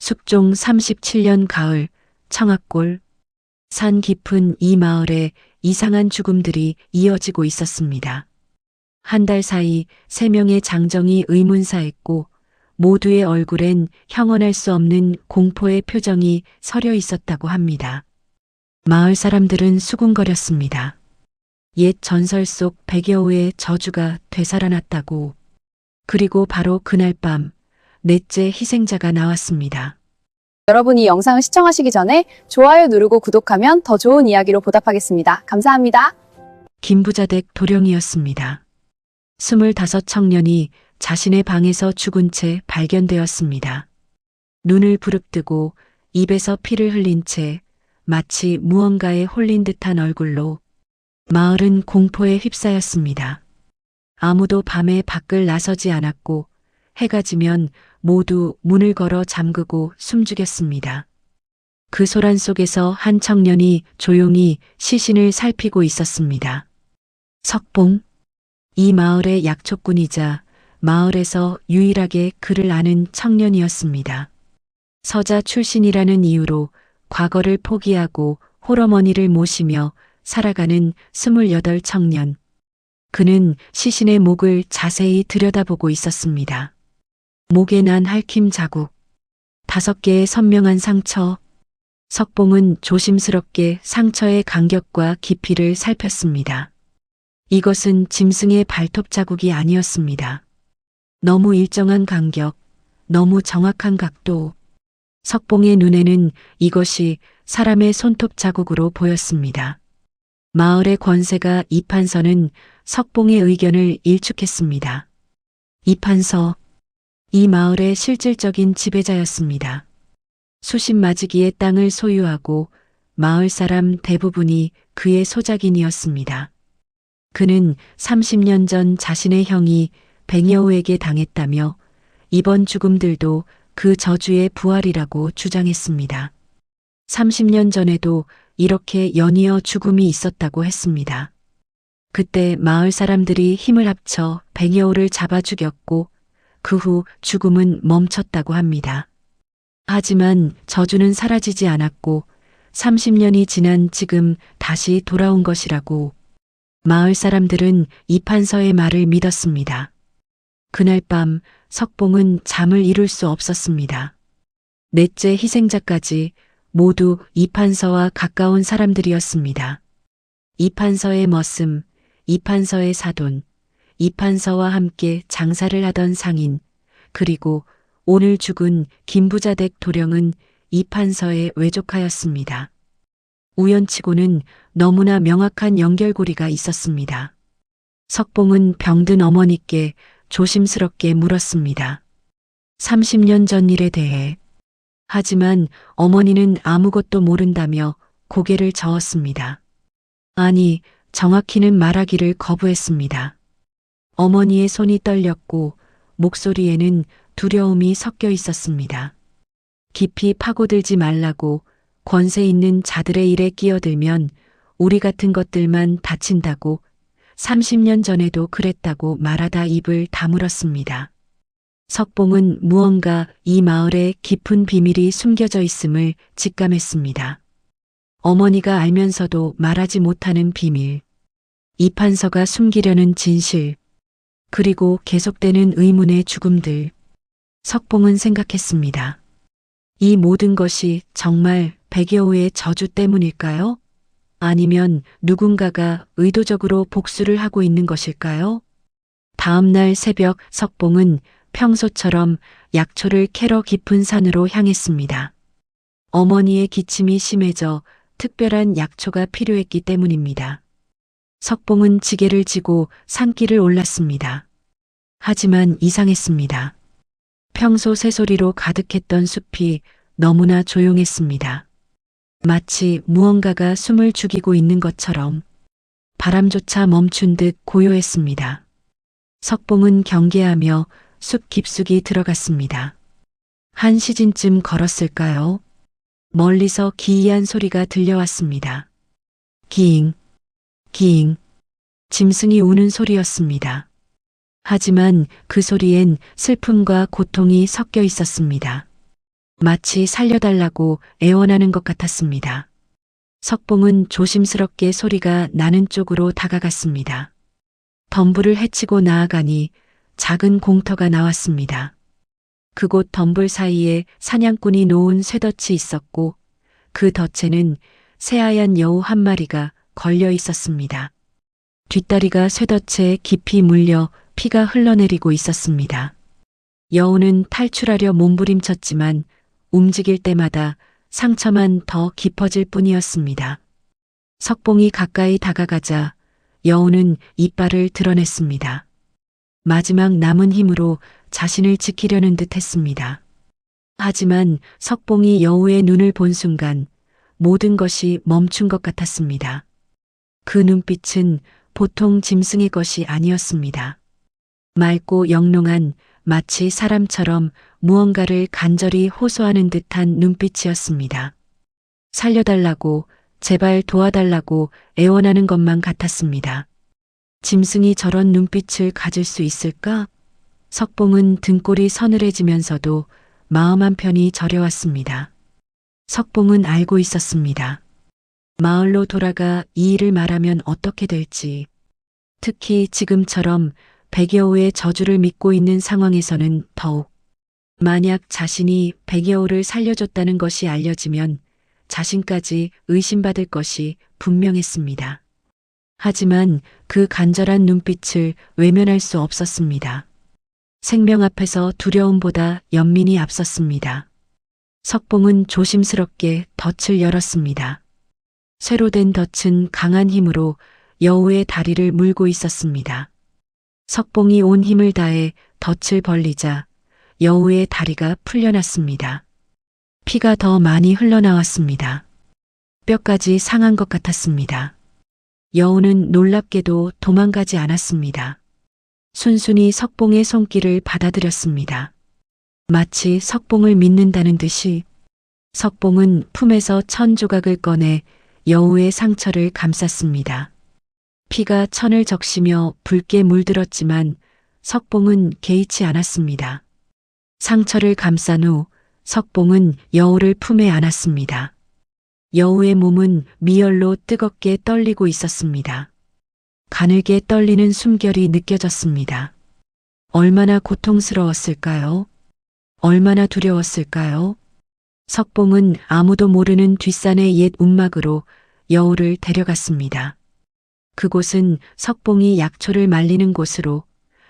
숙종 37년 가을, 청악골. 산 깊은 이 마을에 이상한 죽음들이 이어지고 있었습니다. 한 달 사이 3명의 장정이 의문사했고 모두의 얼굴엔 형언할 수 없는 공포의 표정이 서려 있었다고 합니다. 마을 사람들은 수군거렸습니다. 옛 전설 속 100여호의 저주가 되살아났다고. 그리고 바로 그날 밤 넷째 희생자가 나왔습니다. 여러분이 이 영상을 시청하시기 전에 좋아요 누르고 구독하면 더 좋은 이야기로 보답하겠습니다. 감사합니다. 김부자댁 도령이었습니다. 25 청년이 자신의 방에서 죽은 채 발견되었습니다. 눈을 부릅뜨고 입에서 피를 흘린 채 마치 무언가에 홀린 듯한 얼굴로. 마을은 공포에 휩싸였습니다. 아무도 밤에 밖을 나서지 않았고 해가 지면 모두 문을 걸어 잠그고 숨죽였습니다. 그 소란 속에서 한 청년이 조용히 시신을 살피고 있었습니다. 석봉. 이 마을의 약초꾼이자 마을에서 유일하게 글을 아는 청년이었습니다. 서자 출신이라는 이유로 과거를 포기하고 홀어머니를 모시며 살아가는 28 청년. 그는 시신의 목을 자세히 들여다보고 있었습니다. 목에 난 핥힘 자국, 5개의 선명한 상처. 석봉은 조심스럽게 상처의 간격과 깊이를 살폈습니다. 이것은 짐승의 발톱 자국이 아니었습니다. 너무 일정한 간격, 너무 정확한 각도. 석봉의 눈에는 이것이 사람의 손톱 자국으로 보였습니다. 마을의 권세가 이판서는 석봉의 의견을 일축했습니다. 이판서. 이 마을의 실질적인 지배자였습니다. 수십 마지기의 땅을 소유하고 마을 사람 대부분이 그의 소작인이었습니다. 그는 30년 전 자신의 형이 백여우에게 당했다며 이번 죽음들도 그 저주의 부활이라고 주장했습니다. 30년 전에도 이렇게 연이어 죽음이 있었다고 했습니다. 그때 마을 사람들이 힘을 합쳐 백여우를 잡아 죽였고 그 후 죽음은 멈췄다고 합니다. 하지만 저주는 사라지지 않았고 30년이 지난 지금 다시 돌아온 것이라고. 마을 사람들은 이판서의 말을 믿었습니다. 그날 밤 석봉은 잠을 이룰 수 없었습니다. 넷째 희생자까지 모두 이판서와 가까운 사람들이었습니다. 이판서의 머슴, 이판서의 사돈, 이판서와 함께 장사를 하던 상인, 그리고 오늘 죽은 김부자댁 도령은 이판서의 외족하였습니다. 우연치고는 너무나 명확한 연결고리가 있었습니다. 석봉은 병든 어머니께 조심스럽게 물었습니다. 30년 전 일에 대해. 하지만 어머니는 아무것도 모른다며 고개를 저었습니다. 아니, 정확히는 말하기를 거부했습니다. 어머니의 손이 떨렸고 목소리에는 두려움이 섞여 있었습니다. 깊이 파고들지 말라고. 권세 있는 자들의 일에 끼어들면 우리 같은 것들만 다친다고 30년 전에도 그랬다고 말하다 입을 다물었습니다. 석봉은 무언가 이 마을에 깊은 비밀이 숨겨져 있음을 직감했습니다. 어머니가 알면서도 말하지 못하는 비밀. 이판서가 숨기려는 진실. 그리고 계속되는 의문의 죽음들. 석봉은 생각했습니다. 이 모든 것이 정말 백여우의 저주 때문일까요? 아니면 누군가가 의도적으로 복수를 하고 있는 것일까요? 다음 날 새벽 석봉은 평소처럼 약초를 캐러 깊은 산으로 향했습니다. 어머니의 기침이 심해져 특별한 약초가 필요했기 때문입니다. 석봉은 지게를 지고 산길을 올랐습니다. 하지만 이상했습니다. 평소 새소리로 가득했던 숲이 너무나 조용했습니다. 마치 무언가가 숨을 죽이고 있는 것처럼. 바람조차 멈춘 듯 고요했습니다. 석봉은 경계하며 숲 깊숙이 들어갔습니다. 한 시즌쯤 걸었을까요? 멀리서 기이한 소리가 들려왔습니다. 기잉, 기잉. 짐승이 우는 소리였습니다. 하지만 그 소리엔 슬픔과 고통이 섞여 있었습니다. 마치 살려달라고 애원하는 것 같았습니다. 석봉은 조심스럽게 소리가 나는 쪽으로 다가갔습니다. 덤불을 헤치고 나아가니 작은 공터가 나왔습니다. 그곳 덤불 사이에 사냥꾼이 놓은 쇠덫이 있었고 그 덫에는 새하얀 여우 한 마리가 걸려 있었습니다. 뒷다리가 쇠덫에 깊이 물려 피가 흘러내리고 있었습니다. 여우는 탈출하려 몸부림쳤지만 움직일 때마다 상처만 더 깊어질 뿐이었습니다. 석봉이 가까이 다가가자 여우는 이빨을 드러냈습니다. 마지막 남은 힘으로 자신을 지키려는 듯 했습니다. 하지만 석봉이 여우의 눈을 본 순간 모든 것이 멈춘 것 같았습니다. 그 눈빛은 보통 짐승의 것이 아니었습니다. 맑고 영롱한 마치 사람처럼 무언가를 간절히 호소하는 듯한 눈빛이었습니다. 살려달라고, 제발 도와달라고 애원하는 것만 같았습니다. 짐승이 저런 눈빛을 가질 수 있을까? 석봉은 등골이 서늘해지면서도 마음 한편이 저려왔습니다. 석봉은 알고 있었습니다. 마을로 돌아가 이 일을 말하면 어떻게 될지, 특히 지금처럼 백여우의 저주를 믿고 있는 상황에서는 더욱. 만약 자신이 백여우를 살려줬다는 것이 알려지면 자신까지 의심받을 것이 분명했습니다. 하지만 그 간절한 눈빛을 외면할 수 없었습니다. 생명 앞에서 두려움보다 연민이 앞섰습니다. 석봉은 조심스럽게 덫을 열었습니다. 쇠로 된 덫은 강한 힘으로 여우의 다리를 물고 있었습니다. 석봉이 온 힘을 다해 덫을 벌리자 여우의 다리가 풀려났습니다. 피가 더 많이 흘러나왔습니다. 뼈까지 상한 것 같았습니다. 여우는 놀랍게도 도망가지 않았습니다. 순순히 석봉의 손길을 받아들였습니다. 마치 석봉을 믿는다는 듯이 석봉은 품에서 천 조각을 꺼내 여우의 상처를 감쌌습니다. 피가 천을 적시며 붉게 물들었지만 석봉은 개의치 않았습니다. 상처를 감싼 후 석봉은 여우를 품에 안았습니다. 여우의 몸은 미열로 뜨겁게 떨리고 있었습니다. 가늘게 떨리는 숨결이 느껴졌습니다. 얼마나 고통스러웠을까요? 얼마나 두려웠을까요? 석봉은 아무도 모르는 뒷산의 옛 움막으로 여우를 데려갔습니다. 그곳은 석봉이 약초를 말리는 곳으로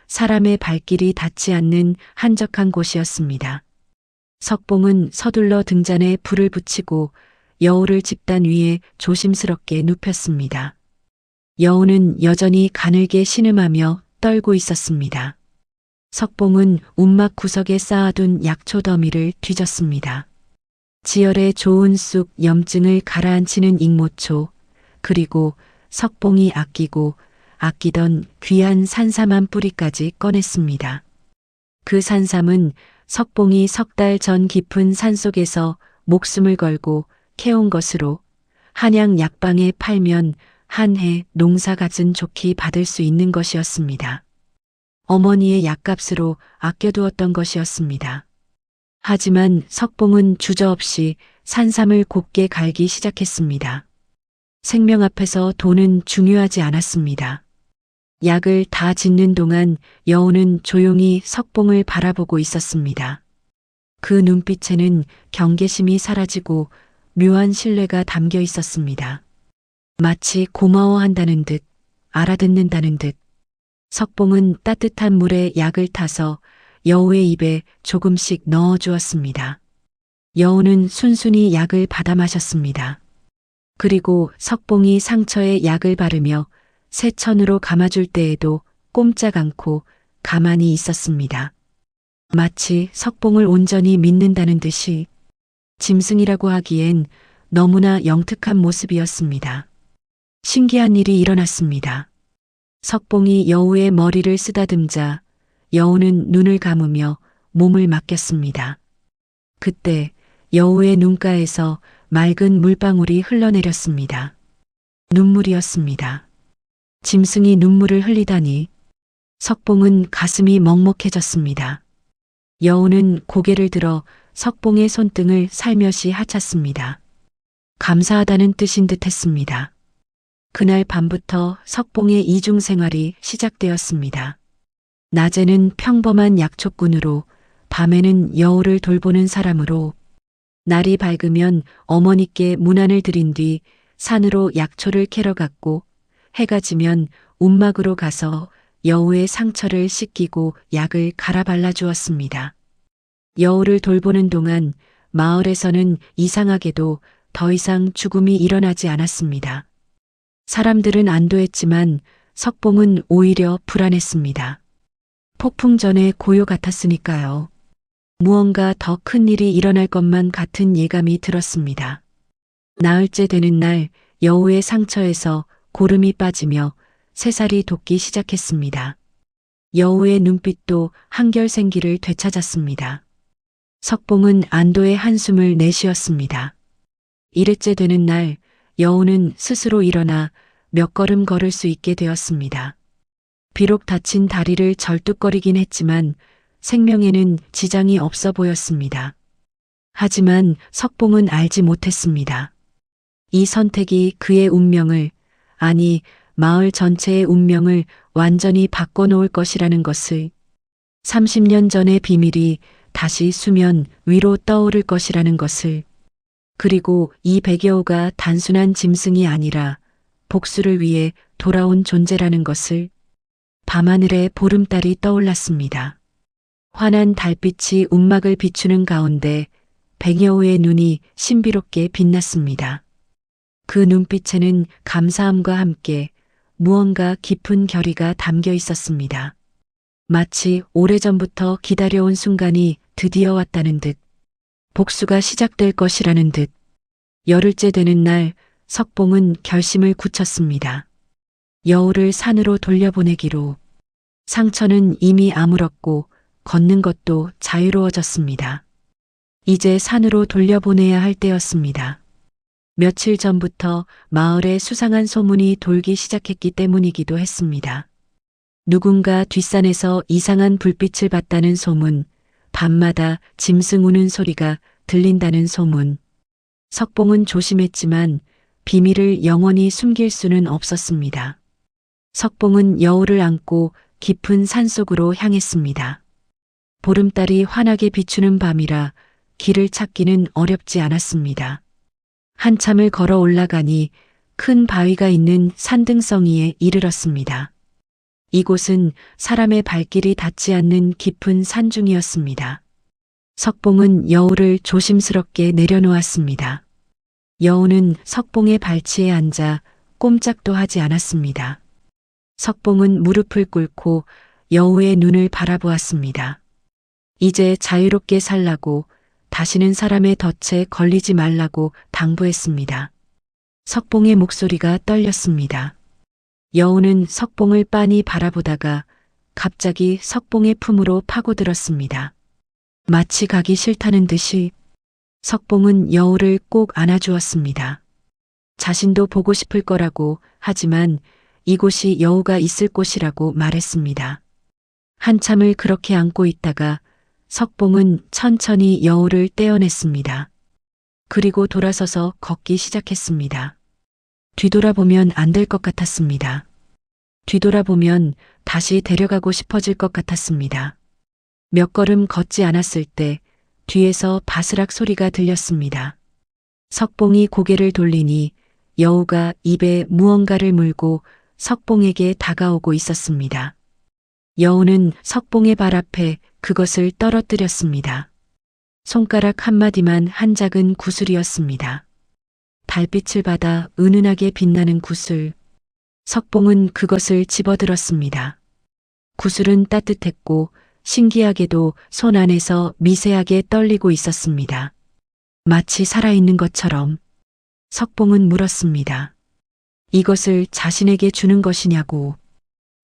사람의 발길이 닿지 않는 한적한 곳이었습니다. 석봉은 서둘러 등잔에 불을 붙이고 여우를 집단 위에 조심스럽게 눕혔습니다. 여우는 여전히 가늘게 신음하며 떨고 있었습니다. 석봉은 움막 구석에 쌓아둔 약초 더미를 뒤졌습니다. 지혈에 좋은 쑥 염증을 가라앉히는 익모초, 그리고 석봉이 아끼고 아끼던 귀한 산삼 뿌리까지 꺼냈습니다. 그 산삼은 석봉이 석 달 전 깊은 산속에서 목숨을 걸고 캐온 것으로 한양 약방에 팔면 한 해 농사 갖은 좋게 받을 수 있는 것이었습니다. 어머니의 약값으로 아껴두었던 것이었습니다. 하지만 석봉은 주저없이 산삼을 곱게 갈기 시작했습니다. 생명 앞에서 돈은 중요하지 않았습니다. 약을 다 짓는 동안 여우는 조용히 석봉을 바라보고 있었습니다. 그 눈빛에는 경계심이 사라지고 묘한 신뢰가 담겨 있었습니다. 마치 고마워한다는 듯, 알아듣는다는 듯. 석봉은 따뜻한 물에 약을 타서 여우의 입에 조금씩 넣어 주었습니다. 여우는 순순히 약을 받아 마셨습니다. 그리고 석봉이 상처에 약을 바르며 새천으로 감아줄 때에도 꼼짝 않고 가만히 있었습니다. 마치 석봉을 온전히 믿는다는 듯이. 짐승이라고 하기엔 너무나 영특한 모습이었습니다. 신기한 일이 일어났습니다. 석봉이 여우의 머리를 쓰다듬자 여우는 눈을 감으며 몸을 맡겼습니다. 그때 여우의 눈가에서 맑은 물방울이 흘러내렸습니다. 눈물이었습니다. 짐승이 눈물을 흘리다니. 석봉은 가슴이 먹먹해졌습니다. 여우는 고개를 들어 석봉의 손등을 살며시 하찼습니다. 감사하다는 뜻인 듯 했습니다. 그날 밤부터 석봉의 이중 생활이 시작되었습니다. 낮에는 평범한 약초꾼으로, 밤에는 여우를 돌보는 사람으로, 날이 밝으면 어머니께 문안을 드린 뒤 산으로 약초를 캐러 갔고, 해가 지면 움막으로 가서 여우의 상처를 씻기고 약을 갈아 발라 주었습니다. 여우를 돌보는 동안 마을에서는 이상하게도 더 이상 죽음이 일어나지 않았습니다. 사람들은 안도했지만 석봉은 오히려 불안했습니다. 폭풍 전에 고요 같았으니까요. 무언가 더 큰 일이 일어날 것만 같은 예감이 들었습니다. 나흘째 되는 날 여우의 상처에서 고름이 빠지며 새살이 돋기 시작했습니다. 여우의 눈빛도 한결 생기를 되찾았습니다. 석봉은 안도의 한숨을 내쉬었습니다. 이틀째 되는 날 여우는 스스로 일어나 몇 걸음 걸을 수 있게 되었습니다. 비록 다친 다리를 절뚝거리긴 했지만 생명에는 지장이 없어 보였습니다. 하지만 석봉은 알지 못했습니다. 이 선택이 그의 운명을, 아니 마을 전체의 운명을 완전히 바꿔놓을 것이라는 것을, 30년 전의 비밀이 다시 수면 위로 떠오를 것이라는 것을, 그리고 이 백여우가 단순한 짐승이 아니라 복수를 위해 돌아온 존재라는 것을. 밤하늘에 보름달이 떠올랐습니다. 환한 달빛이 움막을 비추는 가운데 백여우의 눈이 신비롭게 빛났습니다. 그 눈빛에는 감사함과 함께 무언가 깊은 결의가 담겨 있었습니다. 마치 오래전부터 기다려온 순간이 드디어 왔다는 듯, 복수가 시작될 것이라는 듯. 열흘째 되는 날 석봉은 결심을 굳혔습니다. 여우를 산으로 돌려보내기로. 상처는 이미 아물었고 걷는 것도 자유로워졌습니다. 이제 산으로 돌려보내야 할 때였습니다. 며칠 전부터 마을에 수상한 소문이 돌기 시작했기 때문이기도 했습니다. 누군가 뒷산에서 이상한 불빛을 봤다는 소문, 밤마다 짐승 우는 소리가 들린다는 소문. 석봉은 조심했지만 비밀을 영원히 숨길 수는 없었습니다. 석봉은 여우를 안고 깊은 산속으로 향했습니다. 보름달이 환하게 비추는 밤이라 길을 찾기는 어렵지 않았습니다. 한참을 걸어 올라가니 큰 바위가 있는 산등성이에 이르렀습니다. 이곳은 사람의 발길이 닿지 않는 깊은 산중이었습니다. 석봉은 여우를 조심스럽게 내려놓았습니다. 여우는 석봉의 발치에 앉아 꼼짝도 하지 않았습니다. 석봉은 무릎을 꿇고 여우의 눈을 바라보았습니다. 이제 자유롭게 살라고, 다시는 사람의 덫에 걸리지 말라고 당부했습니다. 석봉의 목소리가 떨렸습니다. 여우는 석봉을 빤히 바라보다가 갑자기 석봉의 품으로 파고들었습니다. 마치 가기 싫다는 듯이 석봉은 여우를 꼭 안아주었습니다. 자신도 보고 싶을 거라고, 하지만 이곳이 여우가 있을 곳이라고 말했습니다. 한참을 그렇게 안고 있다가 석봉은 천천히 여우를 떼어냈습니다. 그리고 돌아서서 걷기 시작했습니다. 뒤돌아보면 안 될 것 같았습니다. 뒤돌아보면 다시 데려가고 싶어질 것 같았습니다. 몇 걸음 걷지 않았을 때 뒤에서 바스락 소리가 들렸습니다. 석봉이 고개를 돌리니 여우가 입에 무언가를 물고 석봉에게 다가오고 있었습니다. 여우는 석봉의 발 앞에 그것을 떨어뜨렸습니다. 손가락 한마디만 한 작은 구슬이었습니다. 달빛을 받아 은은하게 빛나는 구슬. 석봉은 그것을 집어들었습니다. 구슬은 따뜻했고 신기하게도 손 안에서 미세하게 떨리고 있었습니다. 마치 살아있는 것처럼. 석봉은 물었습니다. 이것을 자신에게 주는 것이냐고.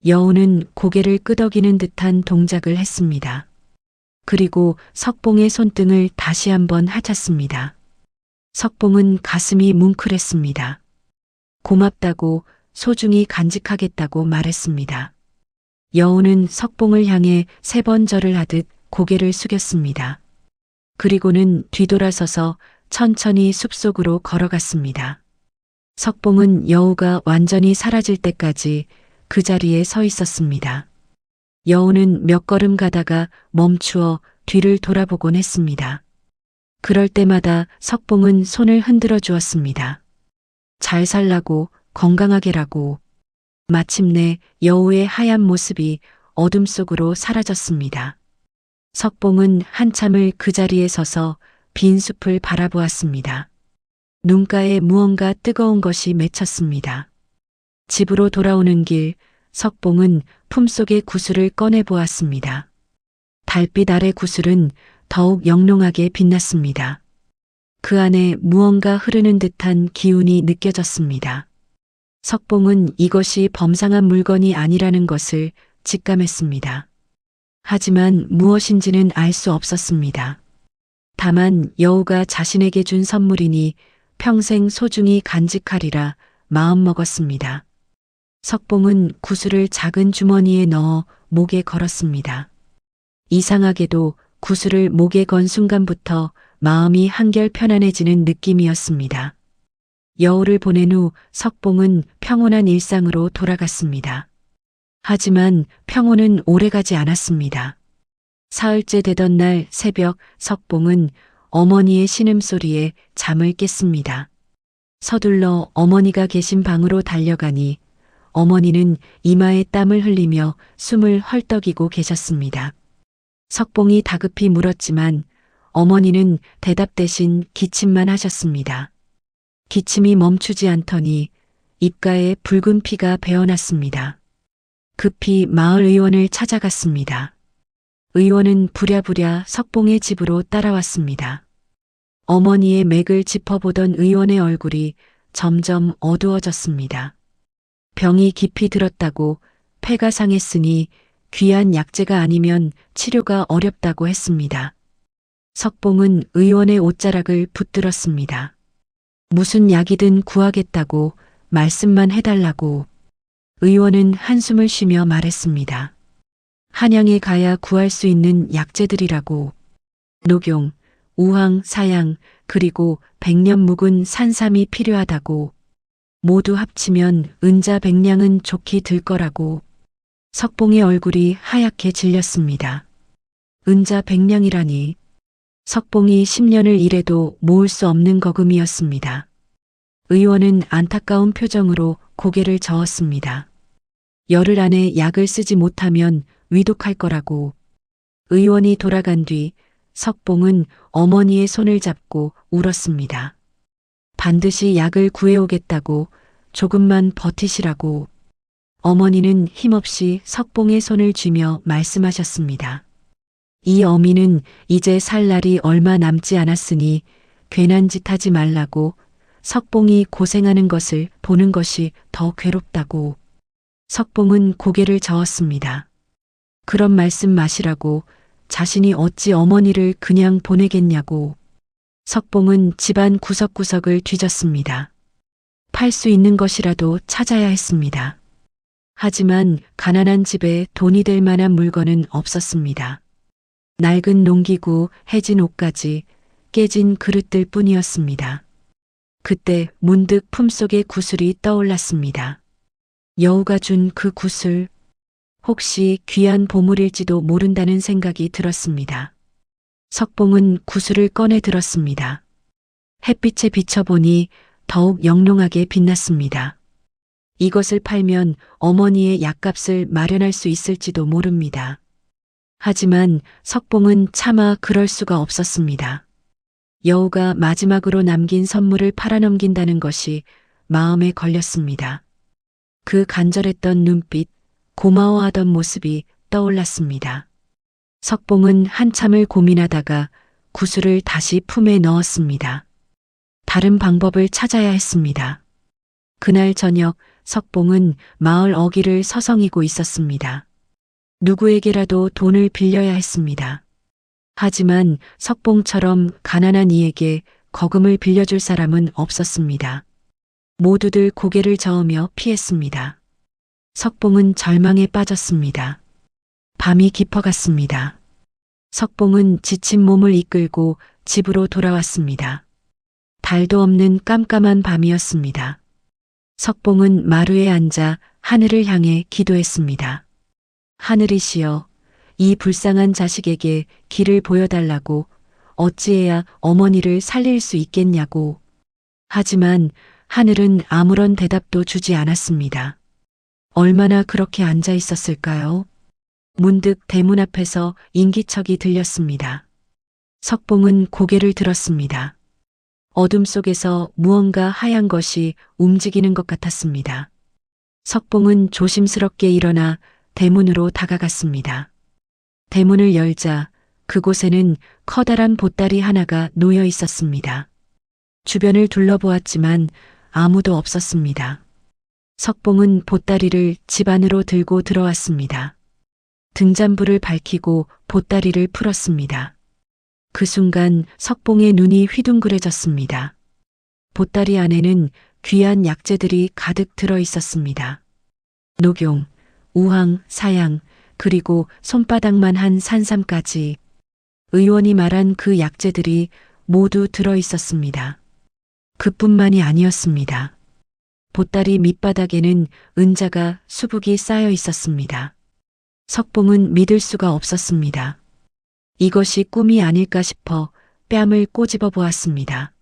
여우는 고개를 끄덕이는 듯한 동작을 했습니다. 그리고 석봉의 손등을 다시 한번 하찼습니다. 석봉은 가슴이 뭉클했습니다. 고맙다고, 소중히 간직하겠다고 말했습니다. 여우는 석봉을 향해 3번 절을 하듯 고개를 숙였습니다. 그리고는 뒤돌아서서 천천히 숲속으로 걸어갔습니다. 석봉은 여우가 완전히 사라질 때까지 그 자리에 서 있었습니다. 여우는 몇 걸음 가다가 멈추어 뒤를 돌아보곤 했습니다. 그럴 때마다 석봉은 손을 흔들어 주었습니다. 잘 살라고, 건강하게라고. 마침내 여우의 하얀 모습이 어둠 속으로 사라졌습니다. 석봉은 한참을 그 자리에 서서 빈 숲을 바라보았습니다. 눈가에 무언가 뜨거운 것이 맺혔습니다. 집으로 돌아오는 길, 석봉은 품속의 구슬을 꺼내 보았습니다. 달빛 아래 구슬은 더욱 영롱하게 빛났습니다. 그 안에 무언가 흐르는 듯한 기운이 느껴졌습니다. 석봉은 이것이 범상한 물건이 아니라는 것을 직감했습니다. 하지만 무엇인지는 알 수 없었습니다. 다만 여우가 자신에게 준 선물이니 평생 소중히 간직하리라 마음먹었습니다. 석봉은 구슬을 작은 주머니에 넣어 목에 걸었습니다. 이상하게도 구슬을 목에 건 순간부터 마음이 한결 편안해지는 느낌이었습니다. 여우를 보낸 후 석봉은 평온한 일상으로 돌아갔습니다. 하지만 평온은 오래가지 않았습니다. 사흘째 되던 날 새벽 석봉은 어머니의 신음소리에 잠을 깼습니다. 서둘러 어머니가 계신 방으로 달려가니 어머니는 이마에 땀을 흘리며 숨을 헐떡이고 계셨습니다. 석봉이 다급히 물었지만 어머니는 대답 대신 기침만 하셨습니다. 기침이 멈추지 않더니 입가에 붉은 피가 배어났습니다. 급히 마을 의원을 찾아갔습니다. 의원은 부랴부랴 석봉의 집으로 따라왔습니다. 어머니의 맥을 짚어보던 의원의 얼굴이 점점 어두워졌습니다. 병이 깊이 들었다고, 폐가 상했으니 귀한 약재가 아니면 치료가 어렵다고 했습니다. 석봉은 의원의 옷자락을 붙들었습니다. 무슨 약이든 구하겠다고, 말씀만 해달라고. 의원은 한숨을 쉬며 말했습니다. 한양에 가야 구할 수 있는 약재들이라고. 녹용, 우황, 사양, 그리고 백년 묵은 산삼이 필요하다고. 모두 합치면 은자 100냥은 좋게 들 거라고. 석봉의 얼굴이 하얗게 질렸습니다. 은자 100냥이라니. 석봉이 10년을 일해도 모을 수 없는 거금이었습니다. 의원은 안타까운 표정으로 고개를 저었습니다. 열흘 안에 약을 쓰지 못하면 위독할 거라고. 의원이 돌아간 뒤 석봉은 어머니의 손을 잡고 울었습니다. 반드시 약을 구해오겠다고, 조금만 버티시라고. 어머니는 힘없이 석봉의 손을 쥐며 말씀하셨습니다. 이 어미는 이제 살 날이 얼마 남지 않았으니 괜한 짓 하지 말라고. 석봉이 고생하는 것을 보는 것이 더 괴롭다고. 석봉은 고개를 저었습니다. 그런 말씀 마시라고. 자신이 어찌 어머니를 그냥 보내겠냐고. 석봉은 집안 구석구석을 뒤졌습니다. 팔 수 있는 것이라도 찾아야 했습니다. 하지만 가난한 집에 돈이 될 만한 물건은 없었습니다. 낡은 농기구, 해진 옷가지, 깨진 그릇들 뿐이었습니다. 그때 문득 품속의 구슬이 떠올랐습니다. 여우가 준 그 구슬, 혹시 귀한 보물일지도 모른다는 생각이 들었습니다. 석봉은 구슬을 꺼내 들었습니다. 햇빛에 비춰보니 더욱 영롱하게 빛났습니다. 이것을 팔면 어머니의 약값을 마련할 수 있을지도 모릅니다. 하지만 석봉은 차마 그럴 수가 없었습니다. 여우가 마지막으로 남긴 선물을 팔아넘긴다는 것이 마음에 걸렸습니다. 그 간절했던 눈빛, 고마워하던 모습이 떠올랐습니다. 석봉은 한참을 고민하다가 구슬을 다시 품에 넣었습니다. 다른 방법을 찾아야 했습니다. 그날 저녁 석봉은 마을 어귀를 서성이고 있었습니다. 누구에게라도 돈을 빌려야 했습니다. 하지만 석봉처럼 가난한 이에게 거금을 빌려줄 사람은 없었습니다. 모두들 고개를 저으며 피했습니다. 석봉은 절망에 빠졌습니다. 밤이 깊어갔습니다. 석봉은 지친 몸을 이끌고 집으로 돌아왔습니다. 달도 없는 깜깜한 밤이었습니다. 석봉은 마루에 앉아 하늘을 향해 기도했습니다. 하늘이시여, 이 불쌍한 자식에게 길을 보여달라고, 어찌해야 어머니를 살릴 수 있겠냐고. 하지만 하늘은 아무런 대답도 주지 않았습니다. 얼마나 그렇게 앉아 있었을까요? 문득 대문 앞에서 인기척이 들렸습니다. 석봉은 고개를 들었습니다. 어둠 속에서 무언가 하얀 것이 움직이는 것 같았습니다. 석봉은 조심스럽게 일어나 대문으로 다가갔습니다. 대문을 열자 그곳에는 커다란 보따리 하나가 놓여 있었습니다. 주변을 둘러보았지만 아무도 없었습니다. 석봉은 보따리를 집 안으로 들고 들어왔습니다. 등잔불을 밝히고 보따리를 풀었습니다. 그 순간 석봉의 눈이 휘둥그레졌습니다. 보따리 안에는 귀한 약재들이 가득 들어 있었습니다. 녹용, 우황, 사양, 그리고 손바닥만 한 산삼까지. 의원이 말한 그 약재들이 모두 들어 있었습니다. 그뿐만이 아니었습니다. 보따리 밑바닥에는 은자가 수북이 쌓여 있었습니다. 석봉은 믿을 수가 없었습니다. 이것이 꿈이 아닐까 싶어 뺨을 꼬집어 보았습니다.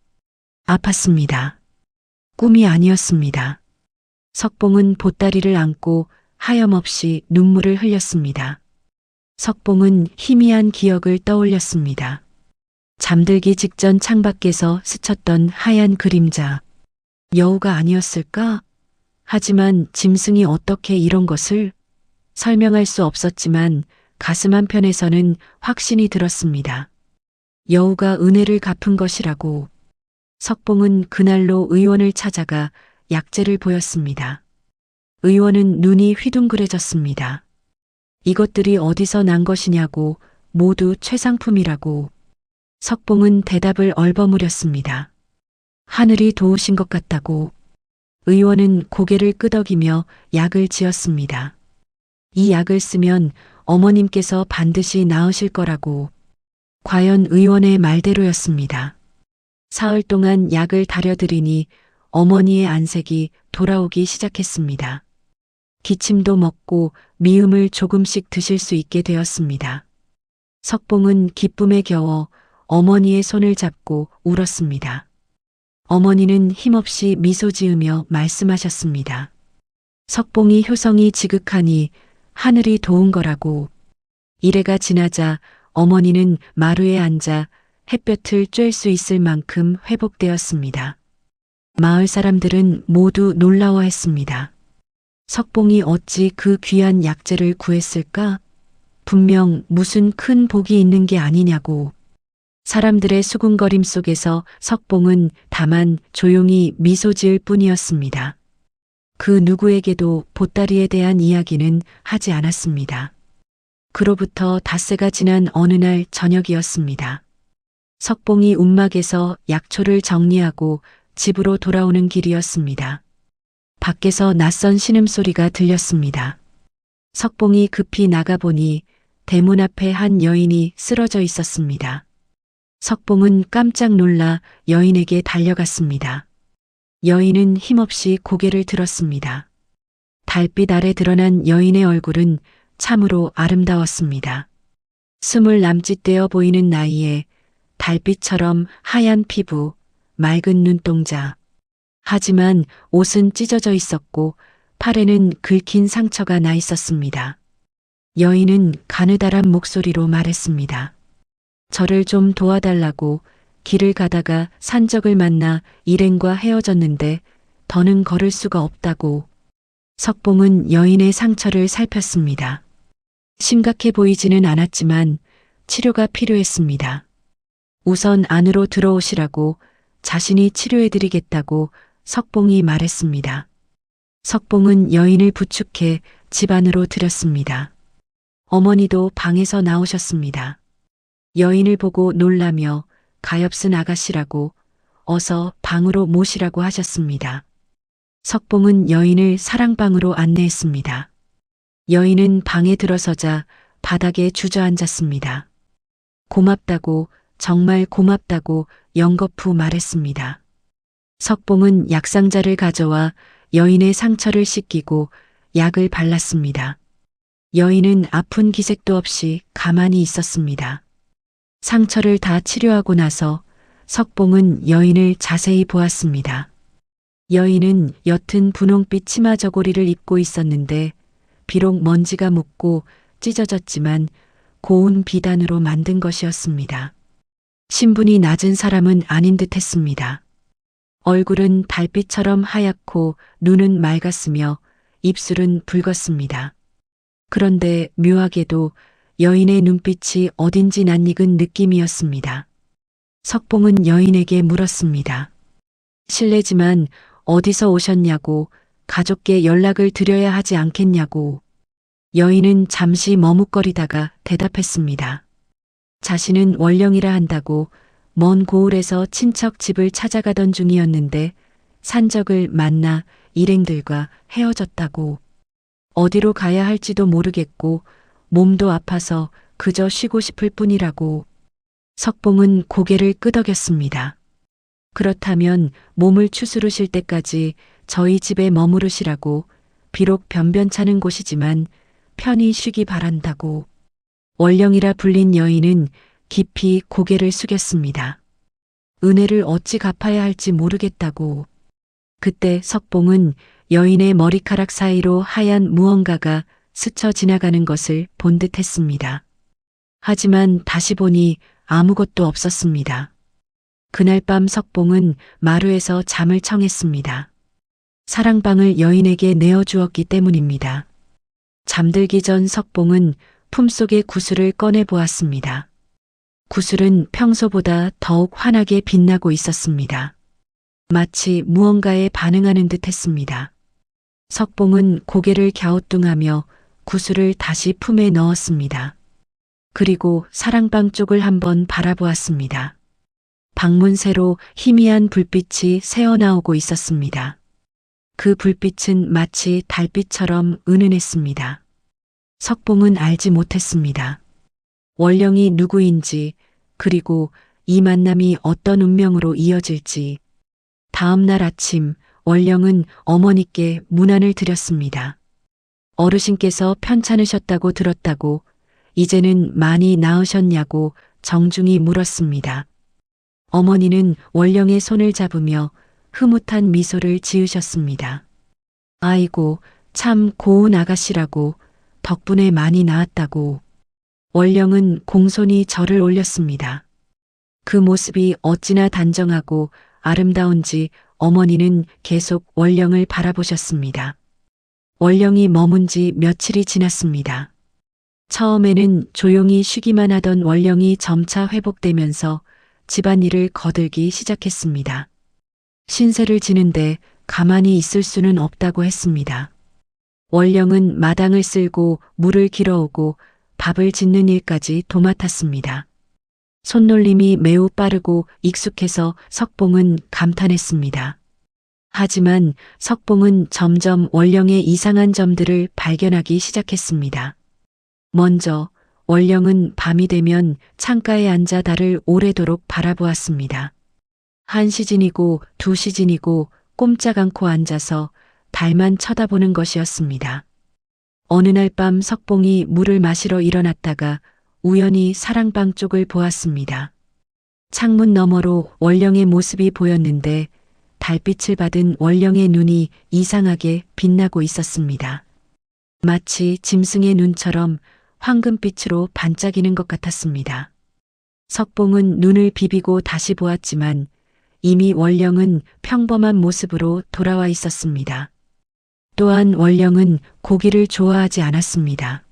아팠습니다. 꿈이 아니었습니다. 석봉은 보따리를 안고 하염없이 눈물을 흘렸습니다. 석봉은 희미한 기억을 떠올렸습니다. 잠들기 직전 창밖에서 스쳤던 하얀 그림자. 여우가 아니었을까? 하지만 짐승이 어떻게 이런 것을? 설명할 수 없었지만 가슴 한편에서는 확신이 들었습니다. 여우가 은혜를 갚은 것이라고. 석봉은 그날로 의원을 찾아가 약재를 보였습니다. 의원은 눈이 휘둥그레졌습니다. 이것들이 어디서 난 것이냐고, 모두 최상품이라고. 석봉은 대답을 얼버무렸습니다. 하늘이 도우신 것 같다고. 의원은 고개를 끄덕이며 약을 지었습니다. 이 약을 쓰면 어머님께서 반드시 나으실 거라고. 과연 의원의 말대로였습니다. 사흘 동안 약을 다려드리니 어머니의 안색이 돌아오기 시작했습니다. 기침도 먹고 미음을 조금씩 드실 수 있게 되었습니다. 석봉은 기쁨에 겨워 어머니의 손을 잡고 울었습니다. 어머니는 힘없이 미소 지으며 말씀하셨습니다. 석봉이 효성이 지극하니 하늘이 도운 거라고. 이래가 지나자 어머니는 마루에 앉아 햇볕을 쬐을 수 있을 만큼 회복되었습니다. 마을 사람들은 모두 놀라워했습니다. 석봉이 어찌 그 귀한 약재를 구했을까? 분명 무슨 큰 복이 있는 게 아니냐고. 사람들의 수군거림 속에서 석봉은 다만 조용히 미소 지을 뿐이었습니다. 그 누구에게도 보따리에 대한 이야기는 하지 않았습니다. 그로부터 닷새가 지난 어느 날 저녁이었습니다. 석봉이 움막에서 약초를 정리하고 집으로 돌아오는 길이었습니다. 밖에서 낯선 신음소리가 들렸습니다. 석봉이 급히 나가보니 대문 앞에 한 여인이 쓰러져 있었습니다. 석봉은 깜짝 놀라 여인에게 달려갔습니다. 여인은 힘없이 고개를 들었습니다. 달빛 아래 드러난 여인의 얼굴은 참으로 아름다웠습니다. 20 남짓되어 보이는 나이에 달빛처럼 하얀 피부, 맑은 눈동자. 하지만 옷은 찢어져 있었고 팔에는 긁힌 상처가 나 있었습니다. 여인은 가느다란 목소리로 말했습니다. 저를 좀 도와달라고. 길을 가다가 산적을 만나 일행과 헤어졌는데 더는 걸을 수가 없다고. 석봉은 여인의 상처를 살폈습니다. 심각해 보이지는 않았지만 치료가 필요했습니다. 우선 안으로 들어오시라고, 자신이 치료해드리겠다고 석봉이 말했습니다. 석봉은 여인을 부축해 집 안으로 들였습니다. 어머니도 방에서 나오셨습니다. 여인을 보고 놀라며 가엾은 아가씨라고, 어서 방으로 모시라고 하셨습니다. 석봉은 여인을 사랑방으로 안내했습니다. 여인은 방에 들어서자 바닥에 주저앉았습니다. 고맙다고 정말 고맙다고 연거푸 말했습니다. 석봉은 약상자를 가져와 여인의 상처를 씻기고 약을 발랐습니다. 여인은 아픈 기색도 없이 가만히 있었습니다. 상처를 다 치료하고 나서 석봉은 여인을 자세히 보았습니다. 여인은 옅은 분홍빛 치마 저고리를 입고 있었는데 비록 먼지가 묻고 찢어졌지만 고운 비단으로 만든 것이었습니다. 신분이 낮은 사람은 아닌 듯 했습니다. 얼굴은 달빛처럼 하얗고 눈은 맑았으며 입술은 붉었습니다. 그런데 묘하게도 여인의 눈빛이 어딘지 낯익은 느낌이었습니다. 석봉은 여인에게 물었습니다. 실례지만 어디서 오셨냐고, 가족께 연락을 드려야 하지 않겠냐고. 여인은 잠시 머뭇거리다가 대답했습니다. 자신은 원령이라 한다고 먼 고을에서 친척 집을 찾아가던 중이었는데 산적을 만나 일행들과 헤어졌다고. 어디로 가야 할지도 모르겠고 몸도 아파서 그저 쉬고 싶을 뿐이라고. 석봉은 고개를 끄덕였습니다. 그렇다면 몸을 추스르실 때까지 저희 집에 머무르시라고. 비록 변변찮은 곳이지만 편히 쉬기 바란다고. 원령이라 불린 여인은 깊이 고개를 숙였습니다. 은혜를 어찌 갚아야 할지 모르겠다고. 그때 석봉은 여인의 머리카락 사이로 하얀 무언가가 스쳐 지나가는 것을 본 듯했습니다. 하지만 다시 보니 아무것도 없었습니다. 그날 밤 석봉은 마루에서 잠을 청했습니다. 사랑방을 여인에게 내어주었기 때문입니다. 잠들기 전 석봉은 품속의 구슬을 꺼내 보았습니다. 구슬은 평소보다 더욱 환하게 빛나고 있었습니다. 마치 무언가에 반응하는 듯 했습니다. 석봉은 고개를 갸우뚱하며 구슬을 다시 품에 넣었습니다. 그리고 사랑방 쪽을 한번 바라보았습니다. 방문새로 희미한 불빛이 새어나오고 있었습니다. 그 불빛은 마치 달빛처럼 은은했습니다. 석봉은 알지 못했습니다. 원령이 누구인지, 그리고 이 만남이 어떤 운명으로 이어질지. 다음 날 아침 원령은 어머니께 문안을 드렸습니다. 어르신께서 편찮으셨다고 들었다고, 이제는 많이 나으셨냐고 정중히 물었습니다. 어머니는 원령의 손을 잡으며 흐뭇한 미소를 지으셨습니다. 아이고, 참 고운 아가씨라고, 덕분에 많이 나았다고. 원령은 공손히 절을 올렸습니다. 그 모습이 어찌나 단정하고 아름다운지 어머니는 계속 원령을 바라보셨습니다. 원령이 머문 지 며칠이 지났습니다. 처음에는 조용히 쉬기만 하던 원령이 점차 회복되면서 집안일을 거들기 시작했습니다. 신세를 지는데 가만히 있을 수는 없다고 했습니다. 원령은 마당을 쓸고 물을 길어오고 밥을 짓는 일까지 도맡았습니다. 손놀림이 매우 빠르고 익숙해서 석봉은 감탄했습니다. 하지만 석봉은 점점 원령의 이상한 점들을 발견하기 시작했습니다. 먼저 원령은 밤이 되면 창가에 앉아 달을 오래도록 바라보았습니다. 한 시즌이고 두 시즌이고 꼼짝 않고 앉아서 달만 쳐다보는 것이었습니다. 어느 날 밤 석봉이 물을 마시러 일어났다가 우연히 사랑방 쪽을 보았습니다. 창문 너머로 원령의 모습이 보였는데 달빛을 받은 원령의 눈이 이상하게 빛나고 있었습니다. 마치 짐승의 눈처럼 황금빛으로 반짝이는 것 같았습니다. 석봉은 눈을 비비고 다시 보았지만 이미 원령은 평범한 모습으로 돌아와 있었습니다. 또한 원령은 고기를 좋아하지 않았습니다.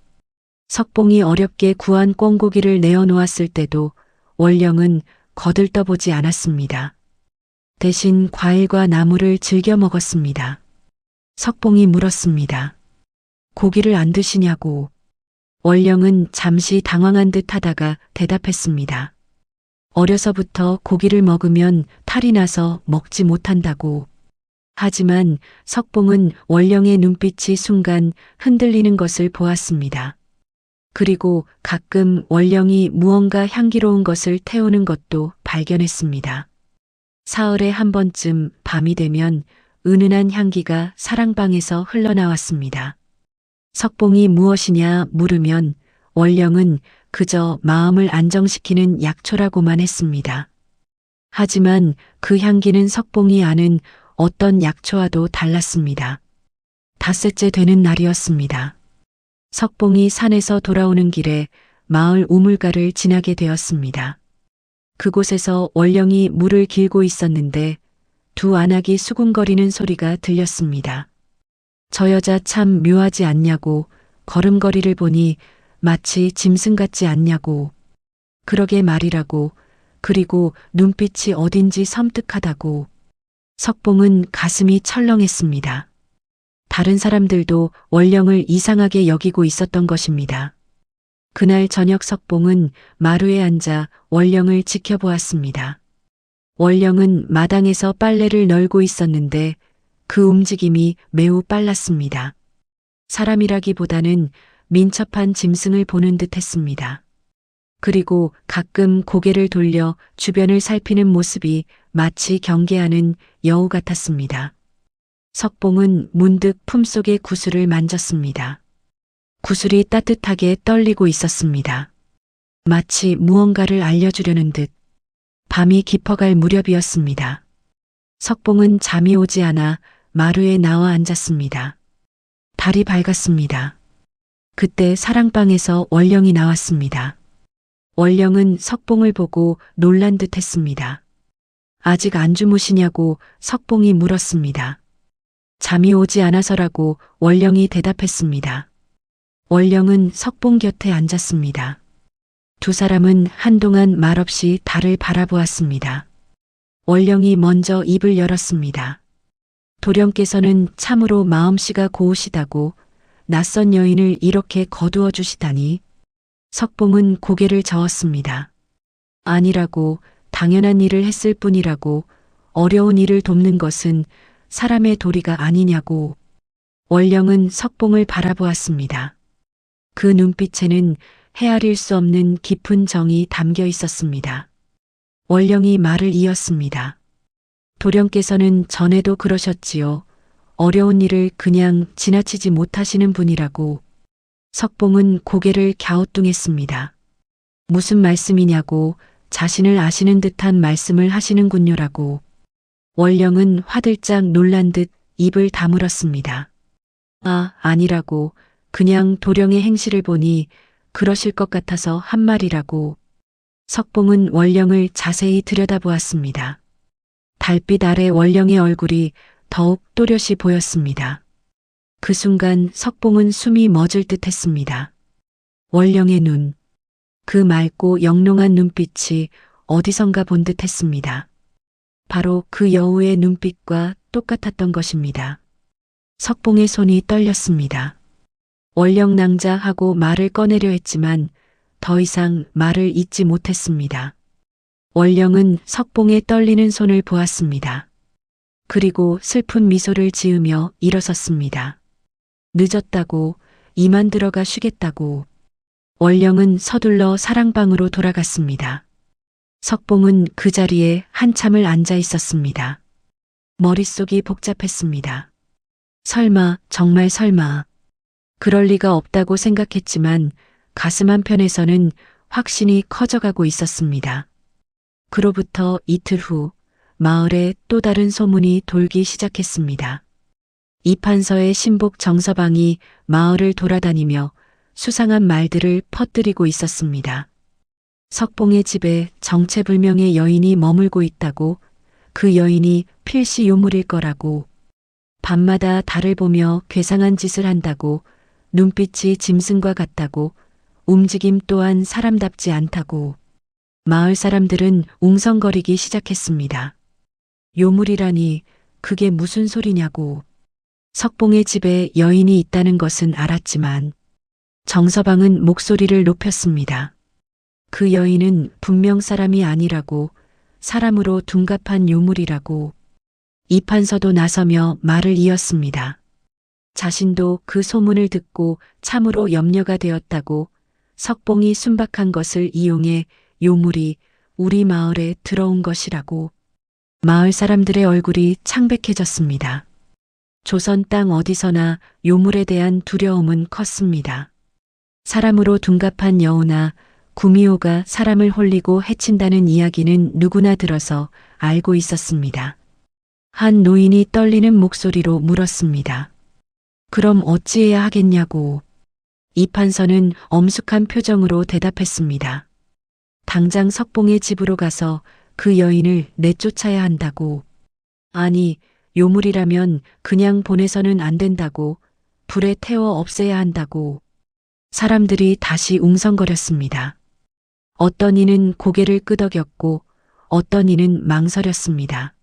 석봉이 어렵게 구한 꿩고기를 내어놓았을 때도 원령은 거들떠보지 않았습니다. 대신 과일과 나물을 즐겨 먹었습니다. 석봉이 물었습니다. 고기를 안 드시냐고. 원령은 잠시 당황한 듯 하다가 대답했습니다. 어려서부터 고기를 먹으면 탈이 나서 먹지 못한다고. 하지만 석봉은 원령의 눈빛이 순간 흔들리는 것을 보았습니다. 그리고 가끔 원령이 무언가 향기로운 것을 태우는 것도 발견했습니다. 사흘에 한 번쯤 밤이 되면 은은한 향기가 사랑방에서 흘러나왔습니다. 석봉이 무엇이냐 물으면 원령은 그저 마음을 안정시키는 약초라고만 했습니다. 하지만 그 향기는 석봉이 아는 어떤 약초와도 달랐습니다. 닷새째 되는 날이었습니다. 석봉이 산에서 돌아오는 길에 마을 우물가를 지나게 되었습니다. 그곳에서 원령이 물을 길고 있었는데 두 안악이 수군거리는 소리가 들렸습니다. 저 여자 참 묘하지 않냐고, 걸음걸이를 보니 마치 짐승 같지 않냐고, 그러게 말이라고, 그리고 눈빛이 어딘지 섬뜩하다고. 석봉은 가슴이 철렁했습니다. 다른 사람들도 원령을 이상하게 여기고 있었던 것입니다. 그날 저녁 석봉은 마루에 앉아 원령을 지켜보았습니다. 원령은 마당에서 빨래를 널고 있었는데 그 움직임이 매우 빨랐습니다. 사람이라기보다는 민첩한 짐승을 보는 듯 했습니다. 그리고 가끔 고개를 돌려 주변을 살피는 모습이 마치 경계하는 여우 같았습니다. 석봉은 문득 품속의 구슬을 만졌습니다. 구슬이 따뜻하게 떨리고 있었습니다. 마치 무언가를 알려주려는 듯. 밤이 깊어갈 무렵이었습니다. 석봉은 잠이 오지 않아 마루에 나와 앉았습니다. 달이 밝았습니다. 그때 사랑방에서 원령이 나왔습니다. 원령은 석봉을 보고 놀란 듯 했습니다. 아직 안 주무시냐고 석봉이 물었습니다. 잠이 오지 않아서라고 원령이 대답했습니다. 원령은 석봉 곁에 앉았습니다. 두 사람은 한동안 말없이 달을 바라보았습니다. 원령이 먼저 입을 열었습니다. 도령께서는 참으로 마음씨가 고우시다고 낯선 여인을 이렇게 거두어 주시다니. 석봉은 고개를 저었습니다. 아니라고, 당연한 일을 했을 뿐이라고, 어려운 일을 돕는 것은 사람의 도리가 아니냐고. 원령은 석봉을 바라보았습니다. 그 눈빛에는 헤아릴 수 없는 깊은 정이 담겨 있었습니다. 원령이 말을 이었습니다. 도령께서는 전에도 그러셨지요. 어려운 일을 그냥 지나치지 못하시는 분이라고. 석봉은 고개를 갸우뚱했습니다. 무슨 말씀이냐고, 자신을 아시는 듯한 말씀을 하시는군요라고. 원령은 화들짝 놀란 듯 입을 다물었습니다. 아니라고, 그냥 도령의 행실을 보니 그러실 것 같아서 한 말이라고. 석봉은 원령을 자세히 들여다보았습니다. 달빛 아래 원령의 얼굴이 더욱 또렷이 보였습니다. 그 순간 석봉은 숨이 멎을 듯 했습니다. 원령의 눈, 그 맑고 영롱한 눈빛이 어디선가 본 듯 했습니다. 바로 그 여우의 눈빛과 똑같았던 것입니다. 석봉의 손이 떨렸습니다. 원령 낭자 하고 말을 꺼내려 했지만 더 이상 말을 잇지 못했습니다. 원령은 석봉의 떨리는 손을 보았습니다. 그리고 슬픈 미소를 지으며 일어섰습니다. 늦었다고, 이만 들어가 쉬겠다고. 원령은 서둘러 사랑방으로 돌아갔습니다. 석봉은 그 자리에 한참을 앉아 있었습니다. 머릿속이 복잡했습니다. 설마, 정말 설마. 그럴 리가 없다고 생각했지만 가슴 한편에서는 확신이 커져가고 있었습니다. 그로부터 이틀 후 마을에 또 다른 소문이 돌기 시작했습니다. 이판서의 신복 정서방이 마을을 돌아다니며 수상한 말들을 퍼뜨리고 있었습니다. 석봉의 집에 정체불명의 여인이 머물고 있다고, 그 여인이 필시 요물일 거라고, 밤마다 달을 보며 괴상한 짓을 한다고, 눈빛이 짐승과 같다고, 움직임 또한 사람답지 않다고. 마을 사람들은 웅성거리기 시작했습니다. 요물이라니 그게 무슨 소리냐고. 석봉의 집에 여인이 있다는 것은 알았지만 정서방은 목소리를 높였습니다. 그 여인은 분명 사람이 아니라고, 사람으로 둔갑한 요물이라고. 이판서도 나서며 말을 이었습니다. 자신도 그 소문을 듣고 참으로 염려가 되었다고, 석봉이 순박한 것을 이용해 요물이 우리 마을에 들어온 것이라고. 마을 사람들의 얼굴이 창백해졌습니다. 조선 땅 어디서나 요물에 대한 두려움은 컸습니다. 사람으로 둔갑한 여우나 구미호가 사람을 홀리고 해친다는 이야기는 누구나 들어서 알고 있었습니다. 한 노인이 떨리는 목소리로 물었습니다. 그럼 어찌해야 하겠냐고. 이판서는 엄숙한 표정으로 대답했습니다. 당장 석봉의 집으로 가서 그 여인을 내쫓아야 한다고. 아니, 요물이라면 그냥 보내서는 안 된다고. 불에 태워 없애야 한다고. 사람들이 다시 웅성거렸습니다. 어떤 이는 고개를 끄덕였고 어떤 이는 망설였습니다.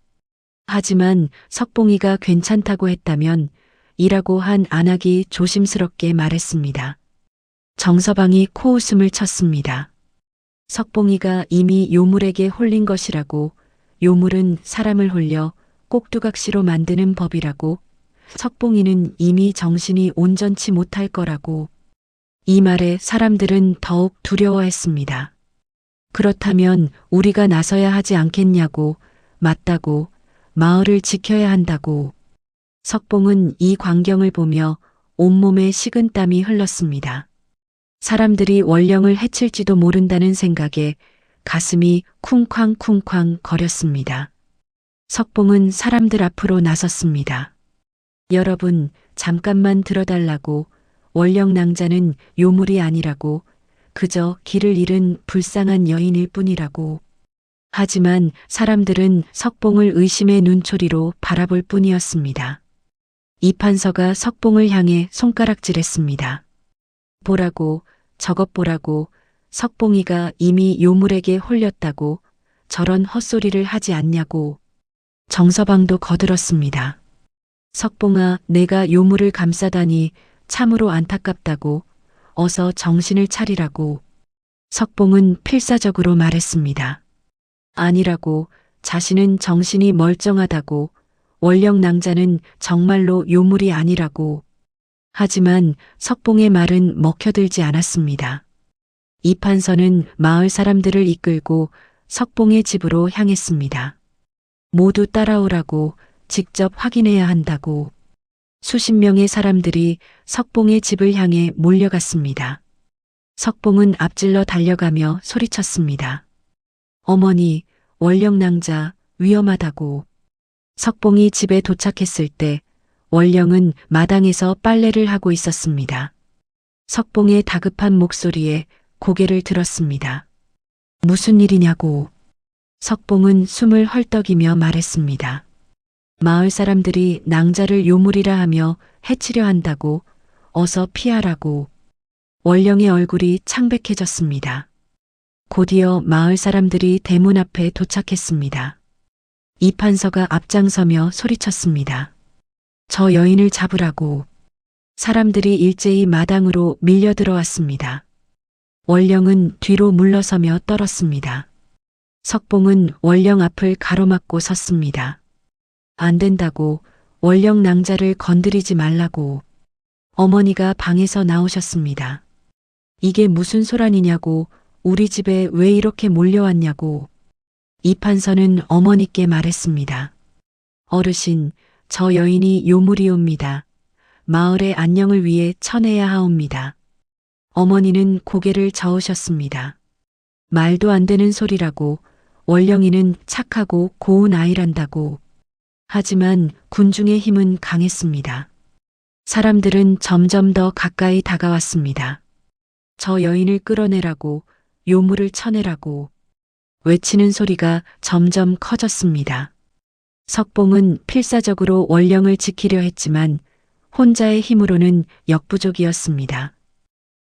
하지만 석봉이가 괜찮다고 했다면 이라고 한 안악이 조심스럽게 말했습니다. 정서방이 코웃음을 쳤습니다. 석봉이가 이미 요물에게 홀린 것이라고. 요물은 사람을 홀려 꼭두각시로 만드는 법이라고. 석봉이는 이미 정신이 온전치 못할 거라고. 이 말에 사람들은 더욱 두려워했습니다. 그렇다면 우리가 나서야 하지 않겠냐고. 맞다고. 마을을 지켜야 한다고. 석봉은 이 광경을 보며 온몸에 식은땀이 흘렀습니다. 사람들이 원령을 해칠지도 모른다는 생각에 가슴이 쿵쾅쿵쾅 거렸습니다. 석봉은 사람들 앞으로 나섰습니다. 여러분, 잠깐만 들어달라고. 원령 낭자는 요물이 아니라고. 그저 길을 잃은 불쌍한 여인일 뿐이라고. 하지만 사람들은 석봉을 의심의 눈초리로 바라볼 뿐이었습니다. 이판서가 석봉을 향해 손가락질했습니다. 보라고, 저것 보라고. 석봉이가 이미 요물에게 홀렸다고. 저런 헛소리를 하지 않냐고. 정서방도 거들었습니다. 석봉아, 내가 요물을 감싸다니 참으로 안타깝다고. 어서 정신을 차리라고. 석봉은 필사적으로 말했습니다. 아니라고. 자신은 정신이 멀쩡하다고. 원령 낭자는 정말로 요물이 아니라고. 하지만 석봉의 말은 먹혀들지 않았습니다. 이판서는 마을 사람들을 이끌고 석봉의 집으로 향했습니다. 모두 따라오라고. 직접 확인해야 한다고. 수십 명의 사람들이 석봉의 집을 향해 몰려갔습니다. 석봉은 앞질러 달려가며 소리쳤습니다. 어머니, 원령 낭자 위험하다고. 석봉이 집에 도착했을 때 원령은 마당에서 빨래를 하고 있었습니다. 석봉의 다급한 목소리에 고개를 들었습니다. 무슨 일이냐고. 석봉은 숨을 헐떡이며 말했습니다. 마을 사람들이 낭자를 요물이라 하며 해치려 한다고. 어서 피하라고. 원령의 얼굴이 창백해졌습니다. 곧이어 마을 사람들이 대문 앞에 도착했습니다. 이판서가 앞장서며 소리쳤습니다. 저 여인을 잡으라고. 사람들이 일제히 마당으로 밀려 들어왔습니다. 원령은 뒤로 물러서며 떨었습니다. 석봉은 원령 앞을 가로막고 섰습니다. 안 된다고. 원령 낭자를 건드리지 말라고. 어머니가 방에서 나오셨습니다. 이게 무슨 소란이냐고. 우리 집에 왜 이렇게 몰려왔냐고. 이판서는 어머니께 말했습니다. 어르신, 저 여인이 요물이옵니다. 마을의 안녕을 위해 쳐내야 하옵니다. 어머니는 고개를 저으셨습니다. 말도 안 되는 소리라고. 원령이는 착하고 고운 아이란다고. 하지만 군중의 힘은 강했습니다. 사람들은 점점 더 가까이 다가왔습니다. 저 여인을 끌어내라고. 요물을 쳐내라고. 외치는 소리가 점점 커졌습니다. 석봉은 필사적으로 원령을 지키려 했지만 혼자의 힘으로는 역부족이었습니다.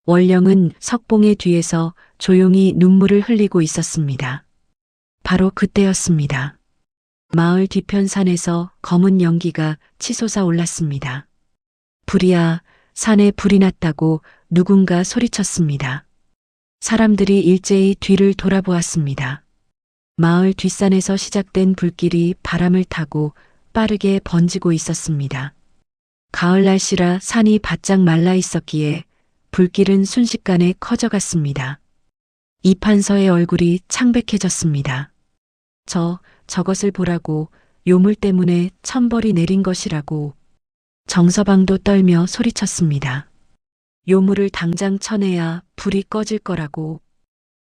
원령은 석봉의 뒤에서 조용히 눈물을 흘리고 있었습니다. 바로 그때였습니다. 마을 뒤편 산에서 검은 연기가 치솟아 올랐습니다. 불이야, 산에 불이 났다고 누군가 소리쳤습니다. 사람들이 일제히 뒤를 돌아보았습니다. 마을 뒷산에서 시작된 불길이 바람을 타고 빠르게 번지고 있었습니다. 가을 날씨라 산이 바짝 말라 있었기에 불길은 순식간에 커져갔습니다. 이판서의 얼굴이 창백해졌습니다. 저것을 보라고, 요물 때문에 천벌이 내린 것이라고. 정서방도 떨며 소리쳤습니다. 요물을 당장 쳐내야 불이 꺼질 거라고.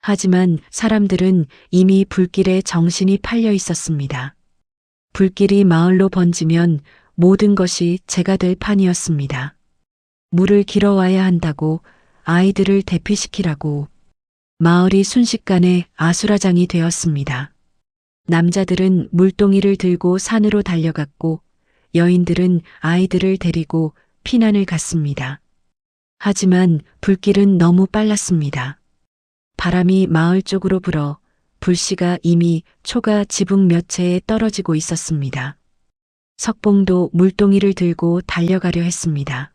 하지만 사람들은 이미 불길에 정신이 팔려 있었습니다. 불길이 마을로 번지면 모든 것이 재가 될 판이었습니다. 물을 길어와야 한다고, 아이들을 대피시키라고. 마을이 순식간에 아수라장이 되었습니다. 남자들은 물동이를 들고 산으로 달려갔고, 여인들은 아이들을 데리고 피난을 갔습니다. 하지만 불길은 너무 빨랐습니다. 바람이 마을 쪽으로 불어 불씨가 이미 초가 지붕 몇 채에 떨어지고 있었습니다. 석봉도 물동이를 들고 달려가려 했습니다.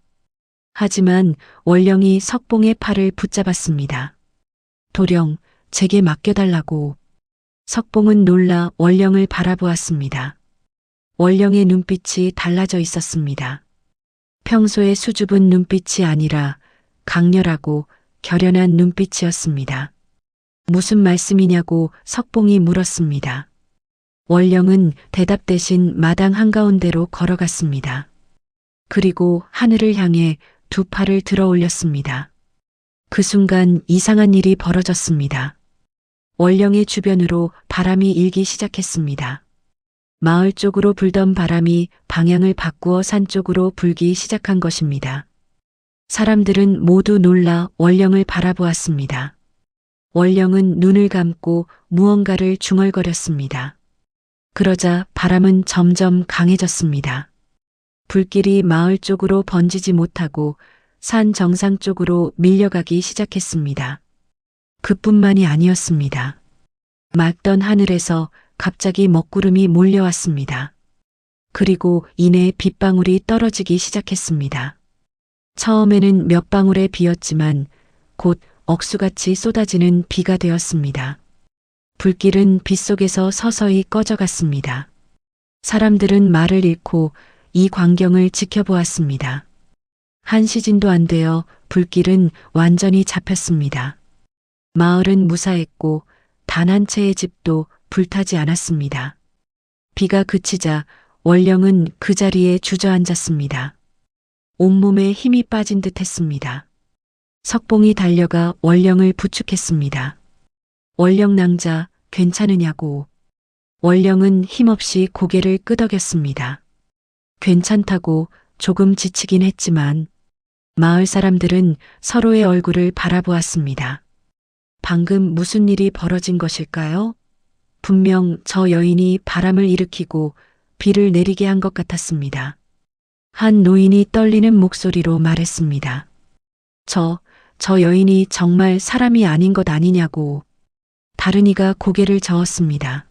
하지만 원령이 석봉의 팔을 붙잡았습니다. 도령, 제게 맡겨달라고. 석봉은 놀라 원령을 바라보았습니다. 원령의 눈빛이 달라져 있었습니다. 평소의 수줍은 눈빛이 아니라 강렬하고 결연한 눈빛이었습니다. 무슨 말씀이냐고 석봉이 물었습니다. 원령은 대답 대신 마당 한가운데로 걸어갔습니다. 그리고 하늘을 향해 두 팔을 들어 올렸습니다. 그 순간 이상한 일이 벌어졌습니다. 원령의 주변으로 바람이 일기 시작했습니다. 마을 쪽으로 불던 바람이 방향을 바꾸어 산 쪽으로 불기 시작한 것입니다. 사람들은 모두 놀라 원령을 바라보았습니다. 원령은 눈을 감고 무언가를 중얼거렸습니다. 그러자 바람은 점점 강해졌습니다. 불길이 마을 쪽으로 번지지 못하고 산 정상 쪽으로 밀려가기 시작했습니다. 그뿐만이 아니었습니다. 맑던 하늘에서 갑자기 먹구름이 몰려왔습니다. 그리고 이내 빗방울이 떨어지기 시작했습니다. 처음에는 몇 방울의 비였지만 곧 억수같이 쏟아지는 비가 되었습니다. 불길은 빗속에서 서서히 꺼져갔습니다. 사람들은 말을 잃고 이 광경을 지켜보았습니다. 한 시진도 안 되어 불길은 완전히 잡혔습니다. 마을은 무사했고 단 한 채의 집도 불타지 않았습니다. 비가 그치자 원령은 그 자리에 주저앉았습니다. 온몸에 힘이 빠진 듯 했습니다. 석봉이 달려가 원령을 부축했습니다. 원령 낭자, 괜찮으냐고. 원령은 힘없이 고개를 끄덕였습니다. 괜찮다고 조금 지치긴 했지만 마을 사람들은 서로의 얼굴을 바라보았습니다. 방금 무슨 일이 벌어진 것일까요? 분명 저 여인이 바람을 일으키고 비를 내리게 한 것 같았습니다. 한 노인이 떨리는 목소리로 말했습니다. 저 여인이 정말 사람이 아닌 것 아니냐고. 다른 이가 고개를 저었습니다.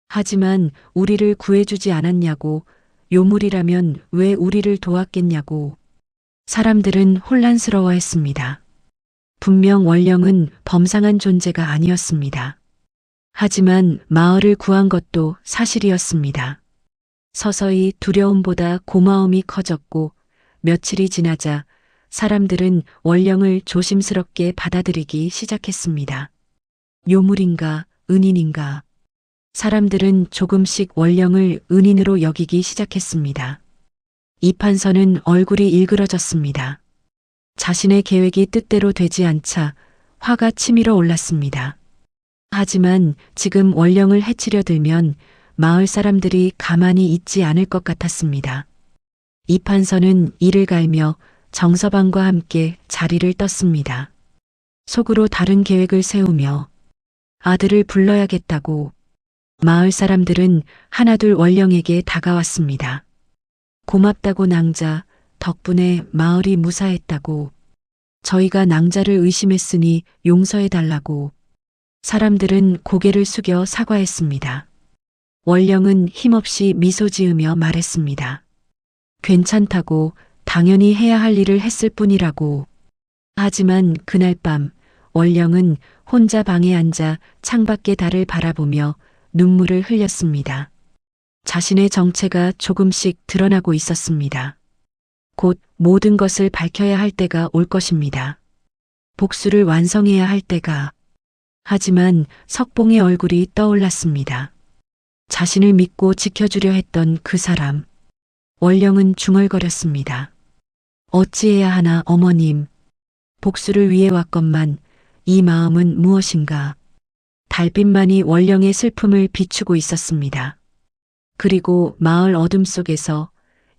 하지만 우리를 구해주지 않았냐고, 요물이라면 왜 우리를 도왔겠냐고. 사람들은 혼란스러워했습니다. 분명 원령은 범상한 존재가 아니었습니다. 하지만 마을을 구한 것도 사실이었습니다. 서서히 두려움보다 고마움이 커졌고 며칠이 지나자 사람들은 원령을 조심스럽게 받아들이기 시작했습니다. 요물인가 은인인가. 사람들은 조금씩 원령을 은인으로 여기기 시작했습니다. 이판서는 얼굴이 일그러졌습니다. 자신의 계획이 뜻대로 되지 않자 화가 치밀어 올랐습니다. 하지만 지금 원령을 해치려 들면 마을 사람들이 가만히 있지 않을 것 같았습니다. 이판서는 이를 갈며 정서방과 함께 자리를 떴습니다. 속으로 다른 계획을 세우며 아들을 불러야겠다고. 마을 사람들은 하나둘 원령에게 다가왔습니다. 고맙다고 낭자, 덕분에 마을이 무사했다고. 저희가 낭자를 의심했으니 용서해달라고. 사람들은 고개를 숙여 사과했습니다. 원령은 힘없이 미소 지으며 말했습니다. 괜찮다고, 당연히 해야 할 일을 했을 뿐이라고. 하지만 그날 밤 원령은 혼자 방에 앉아 창밖의 달을 바라보며 눈물을 흘렸습니다. 자신의 정체가 조금씩 드러나고 있었습니다. 곧 모든 것을 밝혀야 할 때가 올 것입니다. 복수를 완성해야 할 때가. 하지만 석봉의 얼굴이 떠올랐습니다. 자신을 믿고 지켜주려 했던 그 사람. 원령은 중얼거렸습니다. 어찌해야 하나 어머님. 복수를 위해 왔건만 이 마음은 무엇인가. 달빛만이 원령의 슬픔을 비추고 있었습니다. 그리고 마을 어둠 속에서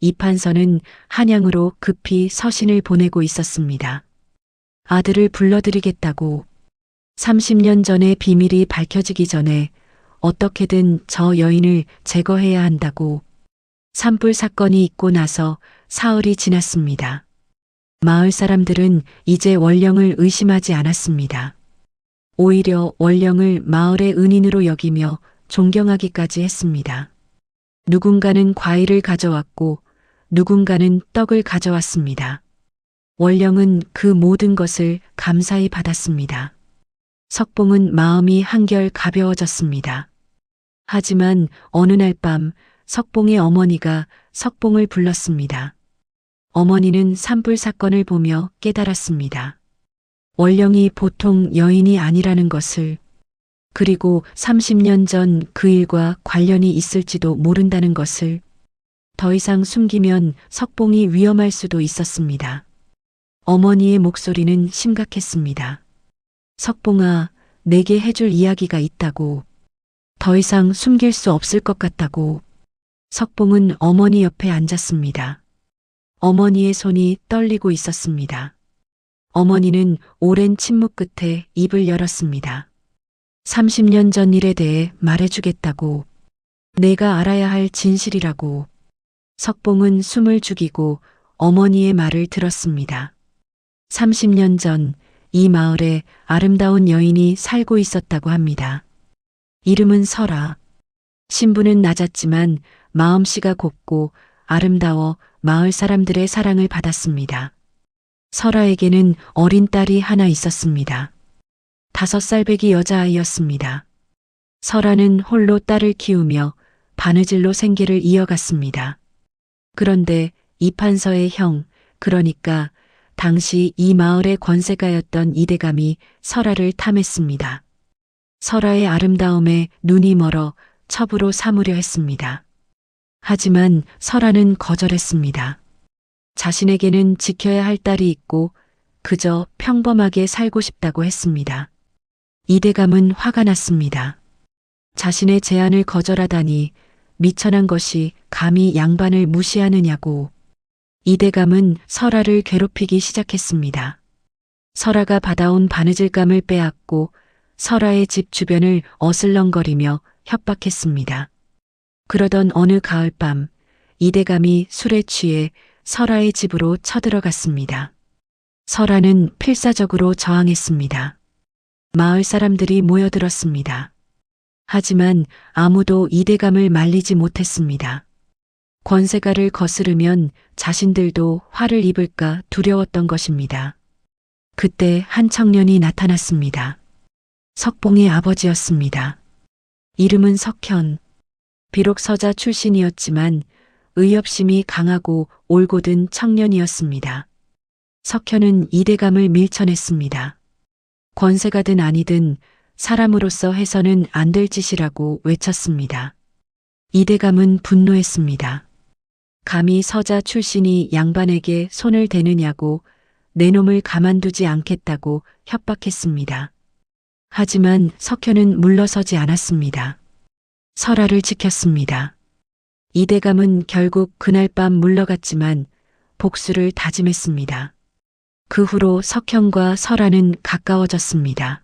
이판서는 한양으로 급히 서신을 보내고 있었습니다. 아들을 불러드리겠다고. 30년 전의 비밀이 밝혀지기 전에 어떻게든 저 여인을 제거해야 한다고. 산불 사건이 있고 나서 사흘이 지났습니다. 마을 사람들은 이제 원령을 의심하지 않았습니다. 오히려 원령을 마을의 은인으로 여기며 존경하기까지 했습니다. 누군가는 과일을 가져왔고 누군가는 떡을 가져왔습니다. 원령은 그 모든 것을 감사히 받았습니다. 석봉은 마음이 한결 가벼워졌습니다. 하지만 어느 날 밤 석봉의 어머니가 석봉을 불렀습니다. 어머니는 산불 사건을 보며 깨달았습니다. 원령이 보통 여인이 아니라는 것을, 그리고 30년 전 그 일과 관련이 있을지도 모른다는 것을. 더 이상 숨기면 석봉이 위험할 수도 있었습니다. 어머니의 목소리는 심각했습니다. 석봉아, 내게 해줄 이야기가 있다고. 더 이상 숨길 수 없을 것 같다고. 석봉은 어머니 옆에 앉았습니다. 어머니의 손이 떨리고 있었습니다. 어머니는 오랜 침묵 끝에 입을 열었습니다. 30년 전 일에 대해 말해주겠다고. 내가 알아야 할 진실이라고. 석봉은 숨을 죽이고 어머니의 말을 들었습니다. 30년 전 이 마을에 아름다운 여인이 살고 있었다고 합니다. 이름은 설아. 신분은 낮았지만 마음씨가 곱고 아름다워 마을 사람들의 사랑을 받았습니다. 설아에게는 어린 딸이 하나 있었습니다. 5살배기 여자아이였습니다. 설아는 홀로 딸을 키우며 바느질로 생계를 이어갔습니다. 그런데 이판서의 형, 그러니까 당시 이 마을의 권세가였던 이대감이 설아를 탐했습니다. 설아의 아름다움에 눈이 멀어 첩으로 삼으려 했습니다. 하지만 설아는 거절했습니다. 자신에게는 지켜야 할 딸이 있고 그저 평범하게 살고 싶다고 했습니다. 이대감은 화가 났습니다. 자신의 제안을 거절하다니 미천한 것이 감히 양반을 무시하느냐고. 이대감은 설아를 괴롭히기 시작했습니다. 설아가 받아온 바느질감을 빼앗고 설아의 집 주변을 어슬렁거리며 협박했습니다. 그러던 어느 가을밤 이대감이 술에 취해 설아의 집으로 쳐들어갔습니다. 설아는 필사적으로 저항했습니다. 마을 사람들이 모여들었습니다. 하지만 아무도 이대감을 말리지 못했습니다. 권세가를 거스르면 자신들도 화를 입을까 두려웠던 것입니다. 그때 한 청년이 나타났습니다. 석봉의 아버지였습니다. 이름은 석현. 비록 서자 출신이었지만 의협심이 강하고 올곧은 청년이었습니다. 석현은 이대감을 밀쳐냈습니다. 권세가든 아니든 사람으로서 해서는 안 될 짓이라고 외쳤습니다. 이대감은 분노했습니다. 감히 서자 출신이 양반에게 손을 대느냐고 내 놈을 가만두지 않겠다고 협박했습니다. 하지만 석현은 물러서지 않았습니다. 설아를 지켰습니다. 이대감은 결국 그날 밤 물러갔지만 복수를 다짐했습니다. 그 후로 석현과 설아는 가까워졌습니다.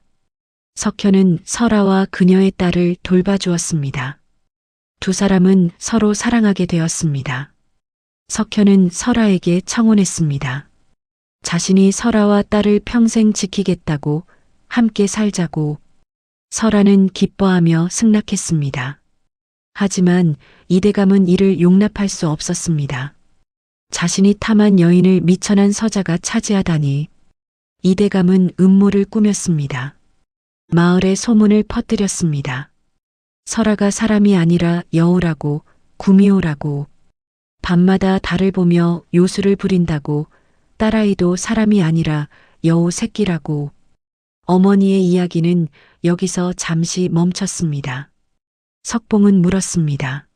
석현은 설아와 그녀의 딸을 돌봐주었습니다. 두 사람은 서로 사랑하게 되었습니다. 석현은 설아에게 청혼했습니다. 자신이 설아와 딸을 평생 지키겠다고, 함께 살자고. 설아는 기뻐하며 승낙했습니다. 하지만 이대감은 이를 용납할 수 없었습니다. 자신이 탐한 여인을 미천한 서자가 차지하다니. 이대감은 음모를 꾸몄습니다. 마을에 소문을 퍼뜨렸습니다. 설아가 사람이 아니라 여우라고, 구미호라고. 밤마다 달을 보며 요술을 부린다고, 딸아이도 사람이 아니라 여우 새끼라고. 어머니의 이야기는 여기서 잠시 멈췄습니다. 석봉은 물었습니다.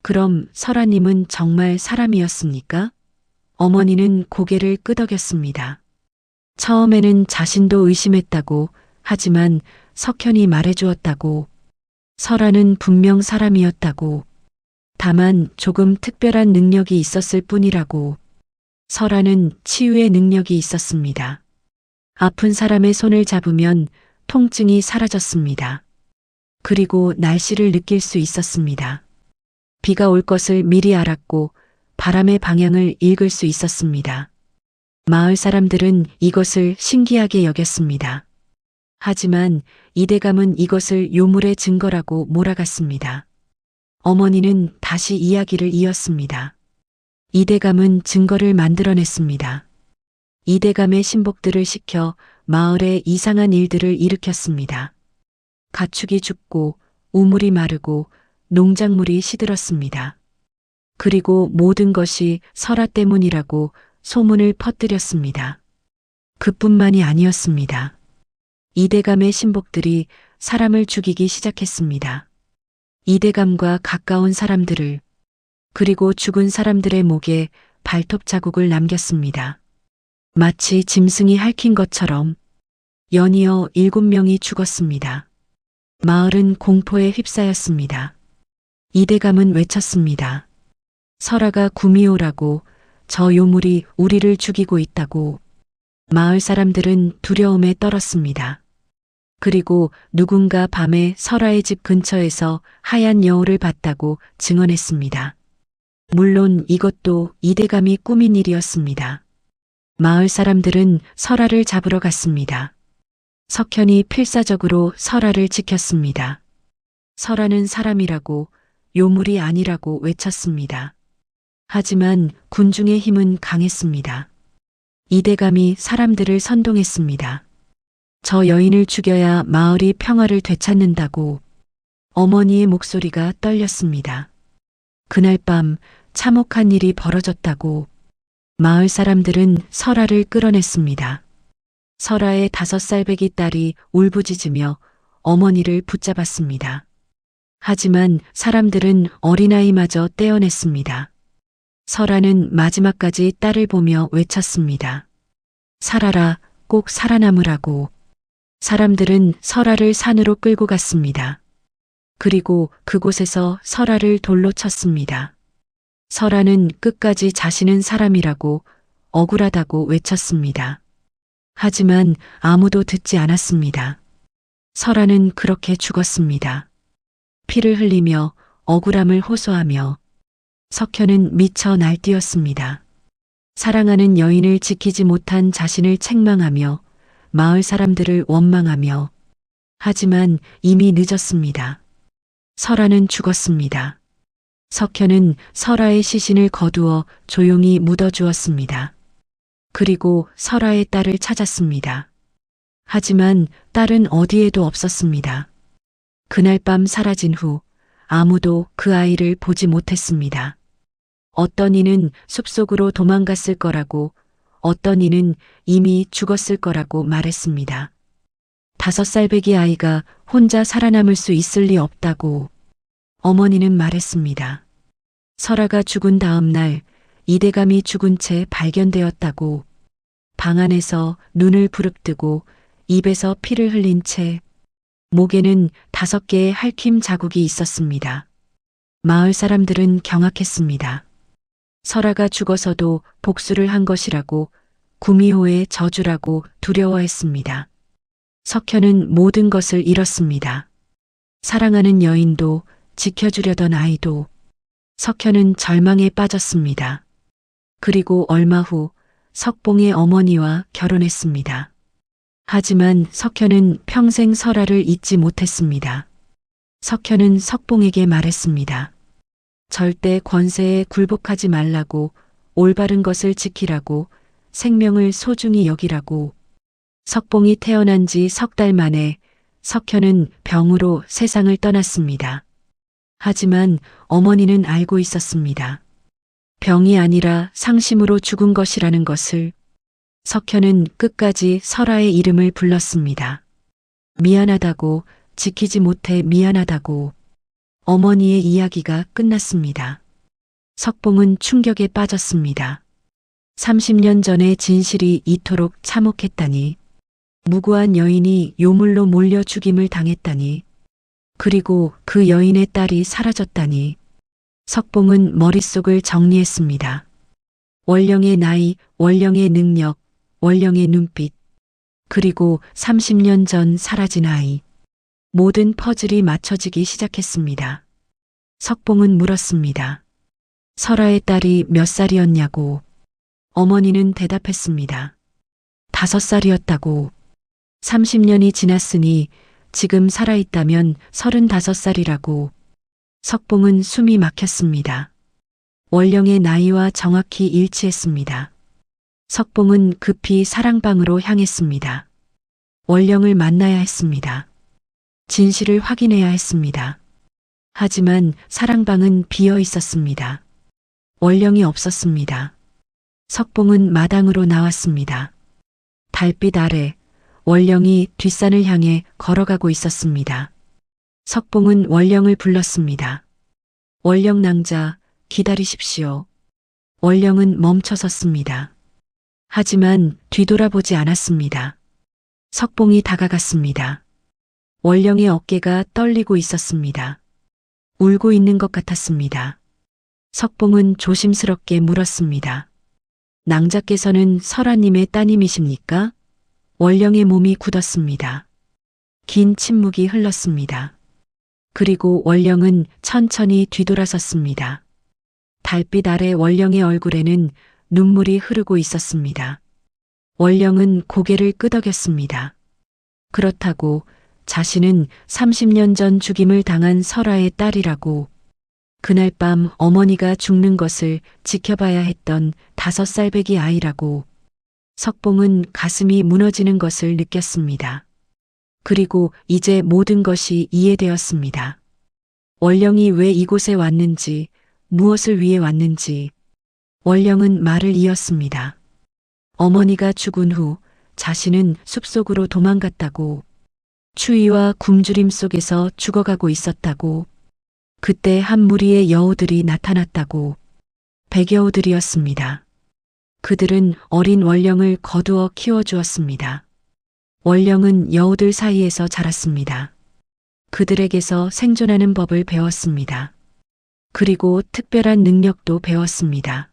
그럼 설아님은 정말 사람이었습니까? 어머니는 고개를 끄덕였습니다. 처음에는 자신도 의심했다고, 하지만 석현이 말해주었다고. 설아는 분명 사람이었다고. 다만 조금 특별한 능력이 있었을 뿐이라고. 설아는 치유의 능력이 있었습니다. 아픈 사람의 손을 잡으면 통증이 사라졌습니다. 그리고 날씨를 느낄 수 있었습니다. 비가 올 것을 미리 알았고 바람의 방향을 읽을 수 있었습니다. 마을 사람들은 이것을 신기하게 여겼습니다. 하지만 이대감은 이것을 요물의 증거라고 몰아갔습니다. 어머니는 다시 이야기를 이었습니다. 이대감은 증거를 만들어냈습니다. 이대감의 신복들을 시켜 마을에 이상한 일들을 일으켰습니다. 가축이 죽고 우물이 마르고 농작물이 시들었습니다. 그리고 모든 것이 설아 때문이라고 소문을 퍼뜨렸습니다. 그뿐만이 아니었습니다. 이대감의 신복들이 사람을 죽이기 시작했습니다. 이대감과 가까운 사람들을, 그리고 죽은 사람들의 목에 발톱 자국을 남겼습니다. 마치 짐승이 핥힌 것처럼 연이어 7명이 죽었습니다. 마을은 공포에 휩싸였습니다. 이대감은 외쳤습니다. 설아가 구미호라고, 저 요물이 우리를 죽이고 있다고. 마을 사람들은 두려움에 떨었습니다. 그리고 누군가 밤에 설아의 집 근처에서 하얀 여우를 봤다고 증언했습니다. 물론 이것도 이대감이 꾸민 일이었습니다. 마을 사람들은 설아를 잡으러 갔습니다. 석현이 필사적으로 설아를 지켰습니다. 설아는 사람이라고, 요물이 아니라고 외쳤습니다. 하지만 군중의 힘은 강했습니다. 이대감이 사람들을 선동했습니다. 저 여인을 죽여야 마을이 평화를 되찾는다고. 어머니의 목소리가 떨렸습니다. 그날 밤 참혹한 일이 벌어졌다고. 마을 사람들은 설아를 끌어냈습니다. 설아의 5살배기 딸이 울부짖으며 어머니를 붙잡았습니다. 하지만 사람들은 어린아이마저 떼어냈습니다. 설아는 마지막까지 딸을 보며 외쳤습니다. 살아라, 꼭 살아남으라고. 사람들은 설아를 산으로 끌고 갔습니다. 그리고 그곳에서 설아를 돌로 쳤습니다. 설아는 끝까지 자신은 사람이라고, 억울하다고 외쳤습니다. 하지만 아무도 듣지 않았습니다. 설아는 그렇게 죽었습니다. 피를 흘리며 억울함을 호소하며. 석현은 미쳐 날뛰었습니다. 사랑하는 여인을 지키지 못한 자신을 책망하며 마을 사람들을 원망하며. 하지만 이미 늦었습니다. 설아는 죽었습니다. 석현은 설아의 시신을 거두어 조용히 묻어주었습니다. 그리고 설아의 딸을 찾았습니다. 하지만 딸은 어디에도 없었습니다. 그날 밤 사라진 후 아무도 그 아이를 보지 못했습니다. 어떤 이는 숲속으로 도망갔을 거라고, 어떤 이는 이미 죽었을 거라고 말했습니다. 5살배기 아이가 혼자 살아남을 수 있을 리 없다고 어머니는 말했습니다. 설아가 죽은 다음 날 이대감이 죽은 채 발견되었다고. 방 안에서 눈을 부릅뜨고 입에서 피를 흘린 채 목에는 5개의 핥힘 자국이 있었습니다. 마을 사람들은 경악했습니다. 설아가 죽어서도 복수를 한 것이라고, 구미호의 저주라고 두려워했습니다. 석현은 모든 것을 잃었습니다. 사랑하는 여인도, 지켜주려던 아이도. 석현은 절망에 빠졌습니다. 그리고 얼마 후 석봉의 어머니와 결혼했습니다. 하지만 석현은 평생 설아를 잊지 못했습니다. 석현은 석봉에게 말했습니다. 절대 권세에 굴복하지 말라고, 올바른 것을 지키라고, 생명을 소중히 여기라고. 석봉이 태어난 지 3달 만에 석현은 병으로 세상을 떠났습니다. 하지만 어머니는 알고 있었습니다. 병이 아니라 상심으로 죽은 것이라는 것을. 석현은 끝까지 설아의 이름을 불렀습니다. 미안하다고, 지키지 못해 미안하다고. 어머니의 이야기가 끝났습니다. 석봉은 충격에 빠졌습니다. 30년 전의 진실이 이토록 참혹했다니. 무고한 여인이 요물로 몰려 죽임을 당했다니. 그리고 그 여인의 딸이 사라졌다니. 석봉은 머릿속을 정리했습니다. 원령의 나이, 원령의 능력, 원령의 눈빛, 그리고 30년 전 사라진 아이. 모든 퍼즐이 맞춰지기 시작했습니다. 석봉은 물었습니다. 설아의 딸이 몇 살이었냐고. 어머니는 대답했습니다. 5살이었다고. 30년이 지났으니 지금 살아있다면 35살이라고. 석봉은 숨이 막혔습니다. 원령의 나이와 정확히 일치했습니다. 석봉은 급히 사랑방으로 향했습니다. 원령을 만나야 했습니다. 진실을 확인해야 했습니다. 하지만 사랑방은 비어 있었습니다. 원령이 없었습니다. 석봉은 마당으로 나왔습니다. 달빛 아래 원령이 뒷산을 향해 걸어가고 있었습니다. 석봉은 원령을 불렀습니다. 원령 낭자, 기다리십시오. 원령은 멈춰 섰습니다. 하지만 뒤돌아보지 않았습니다. 석봉이 다가갔습니다. 원령의 어깨가 떨리고 있었습니다. 울고 있는 것 같았습니다. 석봉은 조심스럽게 물었습니다. 낭자께서는 설아님의 따님이십니까? 원령의 몸이 굳었습니다. 긴 침묵이 흘렀습니다. 그리고 원령은 천천히 뒤돌아섰습니다. 달빛 아래 원령의 얼굴에는 눈물이 흐르고 있었습니다. 원령은 고개를 끄덕였습니다. 그렇다고 자신은 30년 전 죽임을 당한 설아의 딸이라고, 그날 밤 어머니가 죽는 것을 지켜봐야 했던 5살배기 아이라고. 석봉은 가슴이 무너지는 것을 느꼈습니다. 그리고 이제 모든 것이 이해되었습니다. 원령이 왜 이곳에 왔는지, 무엇을 위해 왔는지. 원령은 말을 이었습니다. 어머니가 죽은 후 자신은 숲속으로 도망갔다고. 추위와 굶주림 속에서 죽어가고 있었다고. 그때 한 무리의 여우들이 나타났다고. 백여우들이었습니다. 그들은 어린 원령을 거두어 키워주었습니다. 원령은 여우들 사이에서 자랐습니다. 그들에게서 생존하는 법을 배웠습니다. 그리고 특별한 능력도 배웠습니다.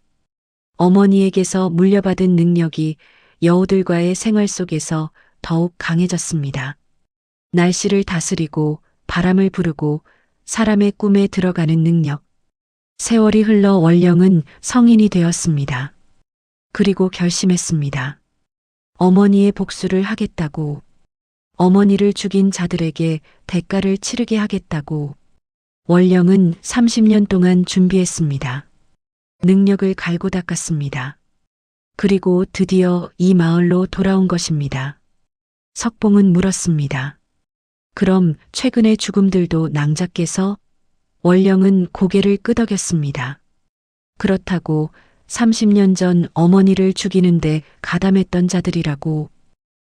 어머니에게서 물려받은 능력이 여우들과의 생활 속에서 더욱 강해졌습니다. 날씨를 다스리고 바람을 부르고 사람의 꿈에 들어가는 능력. 세월이 흘러 원령은 성인이 되었습니다. 그리고 결심했습니다. 어머니의 복수를 하겠다고. 어머니를 죽인 자들에게 대가를 치르게 하겠다고. 원령은 30년 동안 준비했습니다. 능력을 갈고 닦았습니다. 그리고 드디어 이 마을로 돌아온 것입니다. 석봉은 물었습니다. 그럼 최근의 죽음들도 낭자께서? 원령은 고개를 끄덕였습니다. 그렇다고 30년 전 어머니를 죽이는데 가담했던 자들이라고.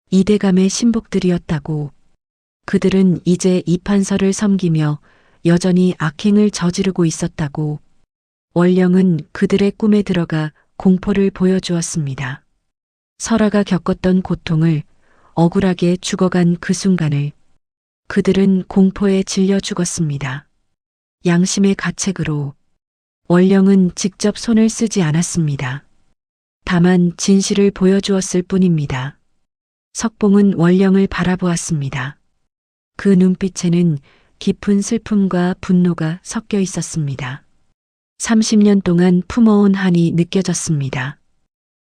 이대감의 신복들이었다고. 그들은 이제 이판서를 섬기며 여전히 악행을 저지르고 있었다고. 원령은 그들의 꿈에 들어가 공포를 보여주었습니다. 설아가 겪었던 고통을, 억울하게 죽어간 그 순간을. 그들은 공포에 질려 죽었습니다. 양심의 가책으로. 원령은 직접 손을 쓰지 않았습니다. 다만 진실을 보여주었을 뿐입니다. 석봉은 원령을 바라보았습니다. 그 눈빛에는 깊은 슬픔과 분노가 섞여 있었습니다. 30년 동안 품어온 한이 느껴졌습니다.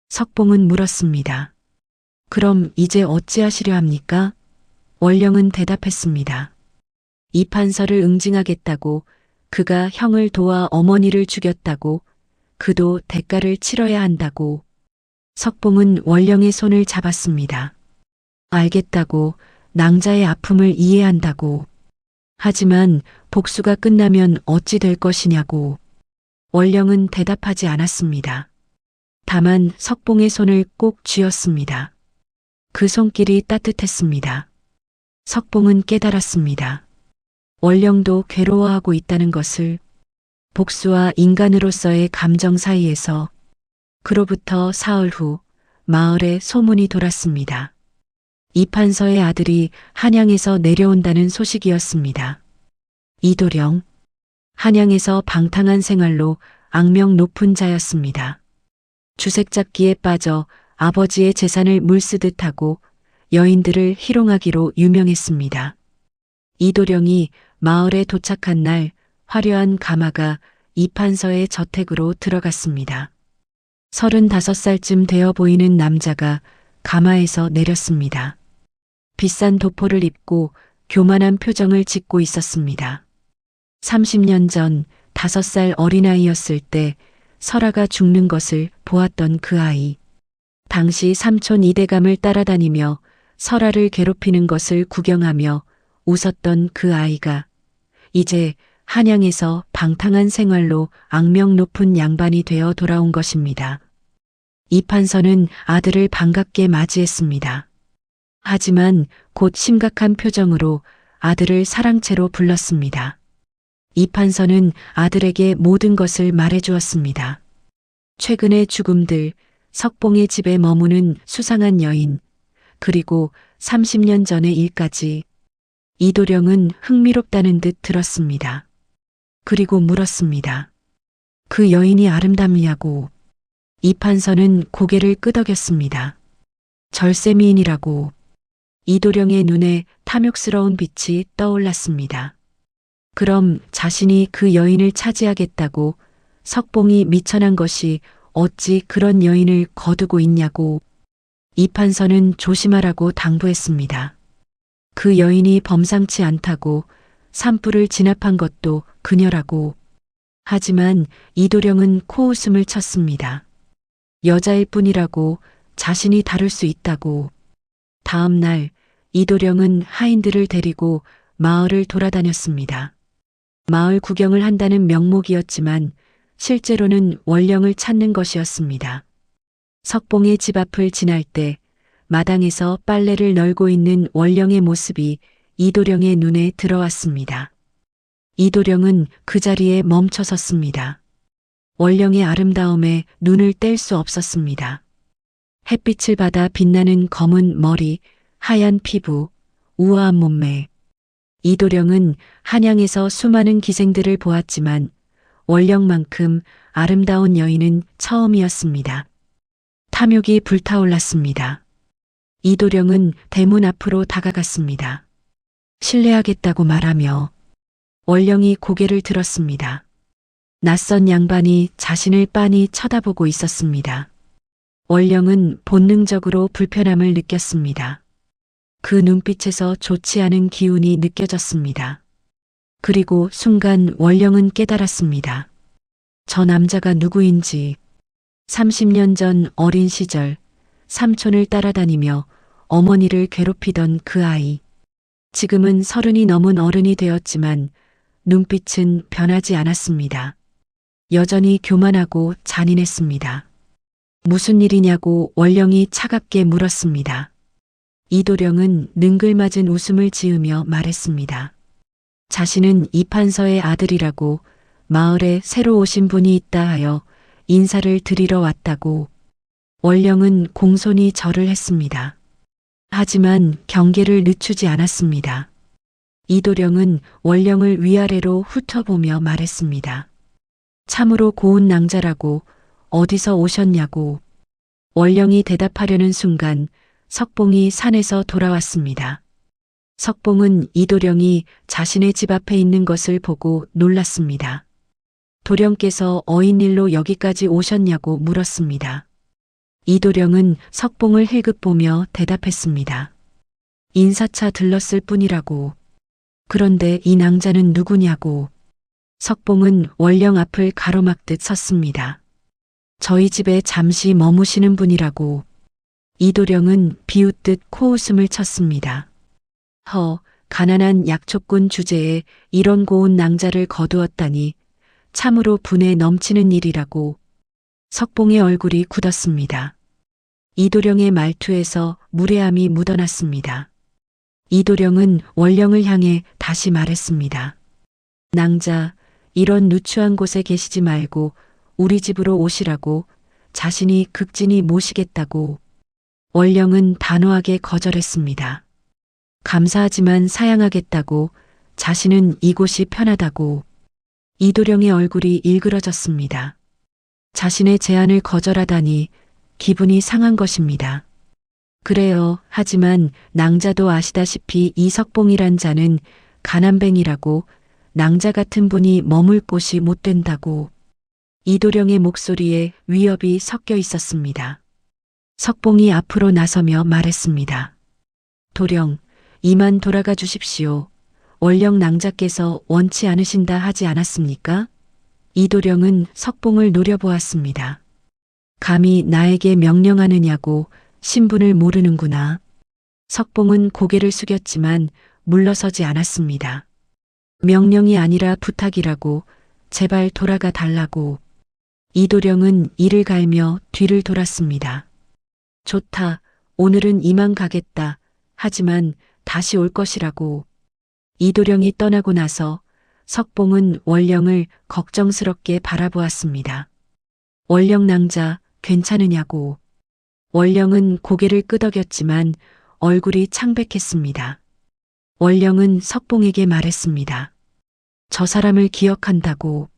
석봉은 물었습니다. 그럼 이제 어찌하시려 합니까? 원령은 대답했습니다. 이 판서를 응징하겠다고. 그가 형을 도와 어머니를 죽였다고. 그도 대가를 치러야 한다고. 석봉은 원령의 손을 잡았습니다. 알겠다고. 낭자의 아픔을 이해한다고. 하지만 복수가 끝나면 어찌 될 것이냐고. 원령은 대답하지 않았습니다. 다만 석봉의 손을 꼭 쥐었습니다. 그 손길이 따뜻했습니다. 석봉은 깨달았습니다. 원령도 괴로워하고 있다는 것을. 복수와 인간으로서의 감정 사이에서. 그로부터 사흘 후 마을에 소문이 돌았습니다. 이판서의 아들이 한양에서 내려온다는 소식이었습니다. 이도령, 한양에서 방탕한 생활로 악명 높은 자였습니다. 주색잡기에 빠져 아버지의 재산을 물쓰듯 하고 여인들을 희롱하기로 유명했습니다. 이도령이 마을에 도착한 날 화려한 가마가 이판서의 저택으로 들어갔습니다. 35살쯤 되어 보이는 남자가 가마에서 내렸습니다. 비싼 도포를 입고 교만한 표정을 짓고 있었습니다. 30년 전 5살 어린아이였을 때 설아가 죽는 것을 보았던 그 아이. 당시 삼촌 이대감을 따라다니며 설아를 괴롭히는 것을 구경하며 웃었던 그 아이가 이제 한양에서 방탕한 생활로 악명 높은 양반이 되어 돌아온 것입니다. 이판서는 아들을 반갑게 맞이했습니다. 하지만 곧 심각한 표정으로 아들을 사랑채로 불렀습니다. 이판서는 아들에게 모든 것을 말해주었습니다. 최근의 죽음들, 석봉의 집에 머무는 수상한 여인, 그리고 30년 전의 일까지. 이도령은 흥미롭다는 듯 들었습니다. 그리고 물었습니다. 그 여인이 아름답냐고. 이판서는 고개를 끄덕였습니다. 절세미인이라고. 이도령의 눈에 탐욕스러운 빛이 떠올랐습니다. 그럼 자신이 그 여인을 차지하겠다고 석봉이 미천한 것이 어찌 그런 여인을 거두고 있냐고. 이판서는 조심하라고 당부했습니다. 그 여인이 범상치 않다고 산불을 진압한 것도 그녀라고. 하지만 이도령은 코웃음을 쳤습니다. 여자일 뿐이라고 자신이 다룰 수 있다고. 다음 날 이도령은 하인들을 데리고 마을을 돌아다녔습니다. 마을 구경을 한다는 명목이었지만 실제로는 원령을 찾는 것이었습니다. 석봉의 집 앞을 지날 때 마당에서 빨래를 널고 있는 원령의 모습이 이도령의 눈에 들어왔습니다. 이도령은 그 자리에 멈춰 섰습니다. 원령의 아름다움에 눈을 뗄 수 없었습니다. 햇빛을 받아 빛나는 검은 머리, 하얀 피부, 우아한 몸매. 이도령은 한양에서 수많은 기생들을 보았지만 원령만큼 아름다운 여인은 처음이었습니다. 탐욕이 불타올랐습니다. 이도령은 대문 앞으로 다가갔습니다. 실례하겠다고 말하며 원령이 고개를 들었습니다. 낯선 양반이 자신을 빤히 쳐다보고 있었습니다. 원령은 본능적으로 불편함을 느꼈습니다. 그 눈빛에서 좋지 않은 기운이 느껴졌습니다. 그리고 순간 원령은 깨달았습니다. 저 남자가 누구인지. 30년 전 어린 시절 삼촌을 따라다니며 어머니를 괴롭히던 그 아이. 지금은 30이 넘은 어른이 되었지만 눈빛은 변하지 않았습니다. 여전히 교만하고 잔인했습니다. 무슨 일이냐고 원령이 차갑게 물었습니다. 이도령은 능글맞은 웃음을 지으며 말했습니다. 자신은 이판서의 아들이라고 마을에 새로 오신 분이 있다 하여 인사를 드리러 왔다고. 원령은 공손히 절을 했습니다. 하지만 경계를 늦추지 않았습니다. 이도령은 원령을 위아래로 훑어보며 말했습니다. 참으로 고운 낭자라고. 어디서 오셨냐고. 원령이 대답하려는 순간 석봉이 산에서 돌아왔습니다. 석봉은 이도령이 자신의 집 앞에 있는 것을 보고 놀랐습니다. 도령께서 어인일로 여기까지 오셨냐고 물었습니다. 이도령은 석봉을 힐끗보며 대답했습니다. 인사차 들렀을 뿐이라고. 그런데 이 낭자는 누구냐고. 석봉은 원령 앞을 가로막듯 섰습니다. 저희 집에 잠시 머무시는 분이라고. 이도령은 비웃듯 코웃음을 쳤습니다. 가난한 약초꾼 주제에 이런 고운 낭자를 거두었다니 참으로 분에 넘치는 일이라고. 석봉의 얼굴이 굳었습니다. 이도령의 말투에서 무례함이 묻어났습니다. 이도령은 원령을 향해 다시 말했습니다. 낭자, 이런 누추한 곳에 계시지 말고 우리 집으로 오시라고, 자신이 극진히 모시겠다고. 원령은 단호하게 거절했습니다. 감사하지만 사양하겠다고, 자신은 이곳이 편하다고. 이도령의 얼굴이 일그러졌습니다. 자신의 제안을 거절하다니 기분이 상한 것입니다. 그래요. 하지만 낭자도 아시다시피 이 석봉이란 자는 가난뱅이라고, 낭자 같은 분이 머물 곳이 못 된다고. 이도령의 목소리에 위협이 섞여 있었습니다. 석봉이 앞으로 나서며 말했습니다. 도령, 이만 돌아가 주십시오. 원령 낭자께서 원치 않으신다 하지 않았습니까? 이도령은 석봉을 노려보았습니다. 감히 나에게 명령하느냐고, 신분을 모르는구나. 석봉은 고개를 숙였지만 물러서지 않았습니다. 명령이 아니라 부탁이라고, 제발 돌아가 달라고. 이도령은 이를 갈며 뒤를 돌았습니다. 좋다. 오늘은 이만 가겠다. 하지만 다시 올 것이라고. 이도령이 떠나고 나서 석봉은 원령을 걱정스럽게 바라보았습니다. 원령 낭자, 괜찮으냐고. 원령은 고개를 끄덕였지만 얼굴이 창백했습니다. 원령은 석봉에게 말했습니다. 저 사람을 기억한다고.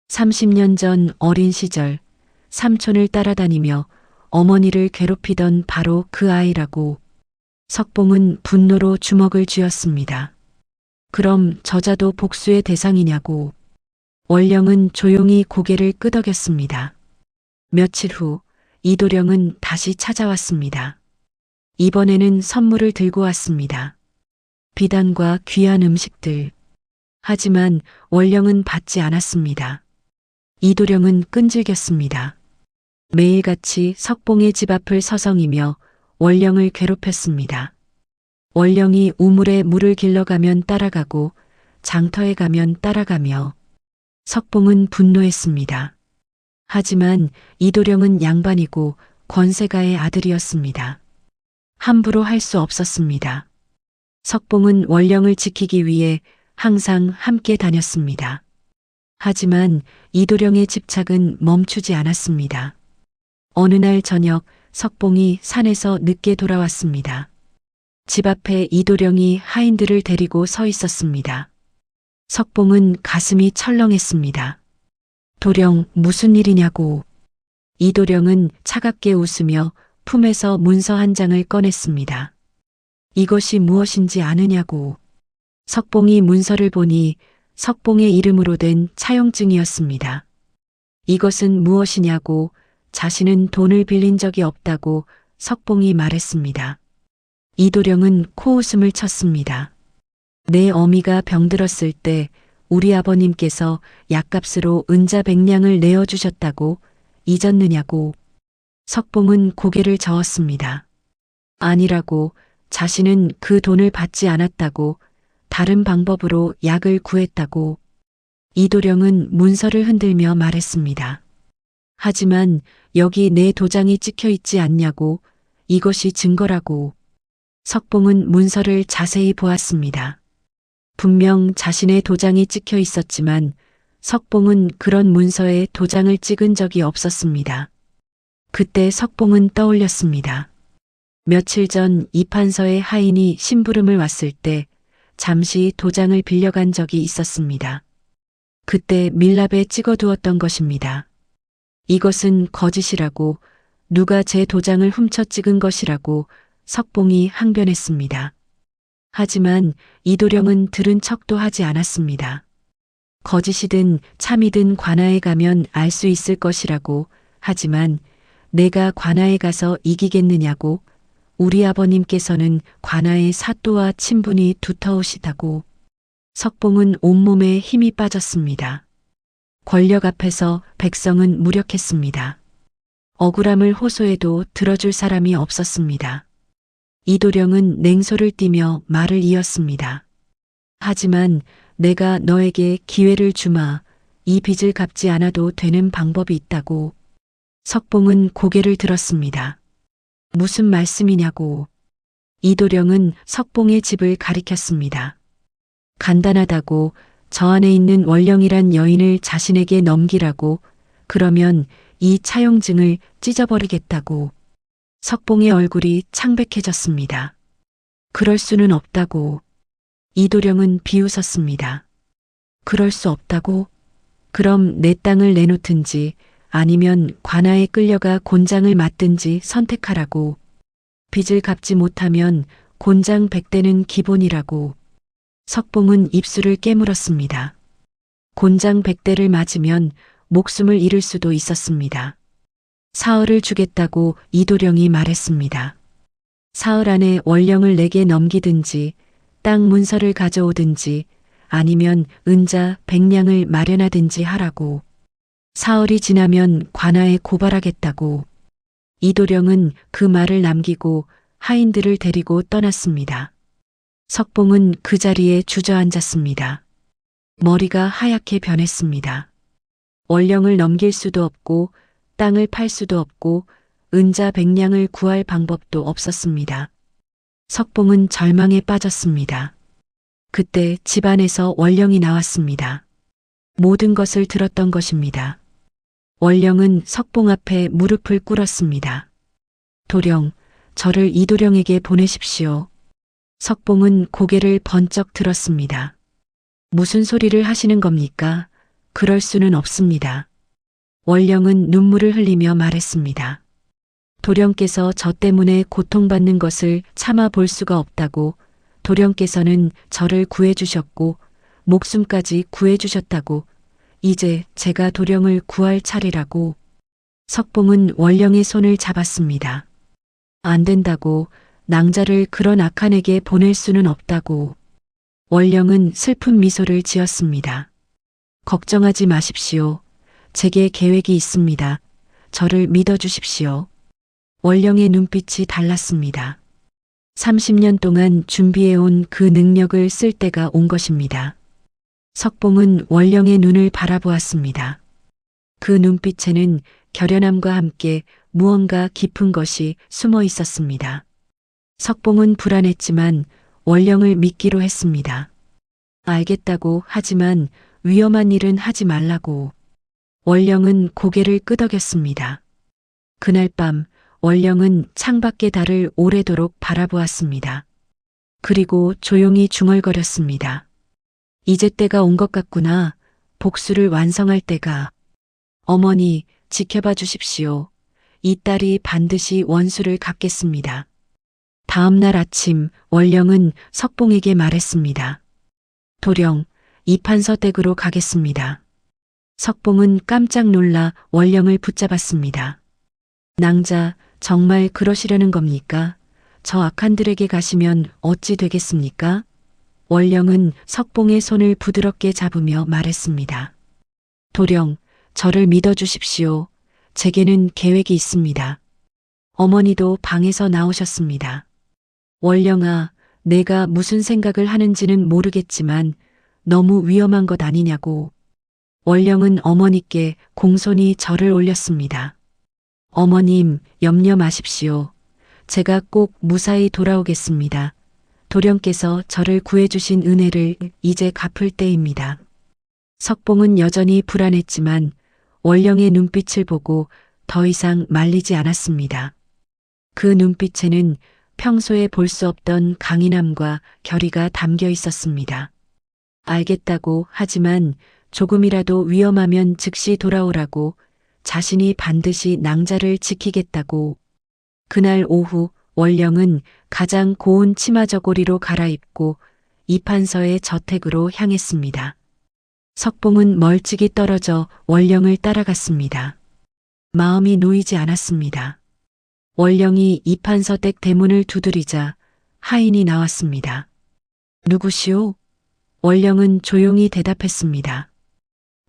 30년 전 어린 시절 삼촌을 따라다니며 어머니를 괴롭히던 바로 그 아이라고. 석봉은 분노로 주먹을 쥐었습니다. 그럼 저자도 복수의 대상이냐고. 원령은 조용히 고개를 끄덕였습니다. 며칠 후 이도령은 다시 찾아왔습니다. 이번에는 선물을 들고 왔습니다. 비단과 귀한 음식들. 하지만 원령은 받지 않았습니다. 이도령은 끈질겼습니다. 매일같이 석봉의 집 앞을 서성이며 원령을 괴롭혔습니다. 원령이 우물에 물을 길러가면 따라가고 장터에 가면 따라가며. 석봉은 분노했습니다. 하지만 이도령은 양반이고 권세가의 아들이었습니다. 함부로 할 수 없었습니다. 석봉은 원령을 지키기 위해 항상 함께 다녔습니다. 하지만 이도령의 집착은 멈추지 않았습니다. 어느 날 저녁 석봉이 산에서 늦게 돌아왔습니다. 집 앞에 이도령이 하인들을 데리고 서 있었습니다. 석봉은 가슴이 철렁했습니다. 도령, 무슨 일이냐고. 이도령은 차갑게 웃으며 품에서 문서 한 장을 꺼냈습니다. 이것이 무엇인지 아느냐고. 석봉이 문서를 보니 석봉의 이름으로 된 차용증이었습니다. 이것은 무엇이냐고. 자신은 돈을 빌린 적이 없다고 석봉이 말했습니다. 이도령은 코웃음을 쳤습니다. 내 어미가 병들었을 때 우리 아버님께서 약값으로 은자 100냥을 내어주셨다고 잊었느냐고. 석봉은 고개를 저었습니다. 아니라고. 자신은 그 돈을 받지 않았다고. 다른 방법으로 약을 구했다고. 이도령은 문서를 흔들며 말했습니다. 하지만 여기 내 도장이 찍혀 있지 않냐고. 이것이 증거라고. 석봉은 문서를 자세히 보았습니다. 분명 자신의 도장이 찍혀 있었지만 석봉은 그런 문서에 도장을 찍은 적이 없었습니다. 그때 석봉은 떠올렸습니다. 며칠 전 이판서의 하인이 심부름을 왔을 때 잠시 도장을 빌려간 적이 있었습니다. 그때 밀랍에 찍어두었던 것입니다. 이것은 거짓이라고, 누가 제 도장을 훔쳐 찍은 것이라고 석봉이 항변했습니다. 하지만 이도령은 들은 척도 하지 않았습니다. 거짓이든 참이든 관아에 가면 알 수 있을 것이라고. 하지만 내가 관아에 가서 이기겠느냐고. 우리 아버님께서는 관아의 사또와 친분이 두터우시다고. 석봉은 온몸에 힘이 빠졌습니다. 권력 앞에서 백성은 무력했습니다. 억울함을 호소해도 들어줄 사람이 없었습니다. 이도령은 냉소를 띠며 말을 이었습니다. 하지만 내가 너에게 기회를 주마. 이 빚을 갚지 않아도 되는 방법이 있다고. 석봉은 고개를 들었습니다. 무슨 말씀이냐고. 이도령은 석봉의 집을 가리켰습니다. 간단하다고, 저 안에 있는 원령이란 여인을 자신에게 넘기라고, 그러면 이 차용증을 찢어버리겠다고. 석봉의 얼굴이 창백해졌습니다. 그럴 수는 없다고. 이도령은 비웃었습니다. 그럴 수 없다고? 그럼 내 땅을 내놓든지 아니면 관아에 끌려가 곤장을 맞든지 선택하라고. 빚을 갚지 못하면 곤장 100대는 기본이라고. 석봉은 입술을 깨물었습니다. 곤장 100대를 맞으면 목숨을 잃을 수도 있었습니다. 사흘을 주겠다고 이도령이 말했습니다. 사흘 안에 원령을 내게 넘기든지 땅 문서를 가져오든지 아니면 은자 100냥을 마련하든지 하라고. 사흘이 지나면 관아에 고발하겠다고. 이도령은 그 말을 남기고 하인들을 데리고 떠났습니다. 석봉은 그 자리에 주저앉았습니다. 머리가 하얗게 변했습니다. 원령을 넘길 수도 없고 땅을 팔 수도 없고 은자 100냥을 구할 방법도 없었습니다. 석봉은 절망에 빠졌습니다. 그때 집안에서 원령이 나왔습니다. 모든 것을 들었던 것입니다. 원령은 석봉 앞에 무릎을 꿇었습니다. 도령, 저를 이도령에게 보내십시오. 석봉은 고개를 번쩍 들었습니다. 무슨 소리를 하시는 겁니까? 그럴 수는 없습니다. 원령은 눈물을 흘리며 말했습니다. 도령께서 저 때문에 고통받는 것을 참아 볼 수가 없다고. 도령께서는 저를 구해주셨고 목숨까지 구해주셨다고. 이제 제가 도령을 구할 차례라고. 석봉은 원령의 손을 잡았습니다. 안 된다고. 낭자를 그런 악한에게 보낼 수는 없다고. 원령은 슬픈 미소를 지었습니다. 걱정하지 마십시오. 제게 계획이 있습니다. 저를 믿어주십시오. 원령의 눈빛이 달랐습니다. 30년 동안 준비해온 그 능력을 쓸 때가 온 것입니다. 석봉은 원령의 눈을 바라보았습니다. 그 눈빛에는 결연함과 함께 무언가 깊은 것이 숨어 있었습니다. 석봉은 불안했지만 원령을 믿기로 했습니다. 알겠다고 하지만 위험한 일은 하지 말라고. 원령은 고개를 끄덕였습니다. 그날 밤 원령은 창밖의 달을 오래도록 바라보았습니다. 그리고 조용히 중얼거렸습니다. 이제 때가 온 것 같구나. 복수를 완성할 때가. 어머니, 지켜봐 주십시오. 이 딸이 반드시 원수를 갚겠습니다. 다음 날 아침 원령은 석봉에게 말했습니다. 도령, 이판서 댁으로 가겠습니다. 석봉은 깜짝 놀라 원령을 붙잡았습니다. 낭자, 정말 그러시려는 겁니까? 저 악한들에게 가시면 어찌 되겠습니까? 원령은 석봉의 손을 부드럽게 잡으며 말했습니다. 도령, 저를 믿어주십시오. 제게는 계획이 있습니다. 어머니도 방에서 나오셨습니다. 원령아, 내가 무슨 생각을 하는지는 모르겠지만 너무 위험한 것 아니냐고. 원령은 어머니께 공손히 절을 올렸습니다. 어머님, 염려 마십시오. 제가 꼭 무사히 돌아오겠습니다. 도령께서 저를 구해주신 은혜를 이제 갚을 때입니다. 석봉은 여전히 불안했지만 원령의 눈빛을 보고 더 이상 말리지 않았습니다. 그 눈빛에는 평소에 볼 수 없던 강인함과 결의가 담겨 있었습니다. 알겠다고 하지만 조금이라도 위험하면 즉시 돌아오라고, 자신이 반드시 낭자를 지키겠다고. 그날 오후 원령은 가장 고운 치마 저고리로 갈아입고 이판서의 저택으로 향했습니다. 석봉은 멀찍이 떨어져 원령을 따라갔습니다. 마음이 놓이지 않았습니다. 원령이 이판서 댁 대문을 두드리자 하인이 나왔습니다. 누구시오? 원령은 조용히 대답했습니다.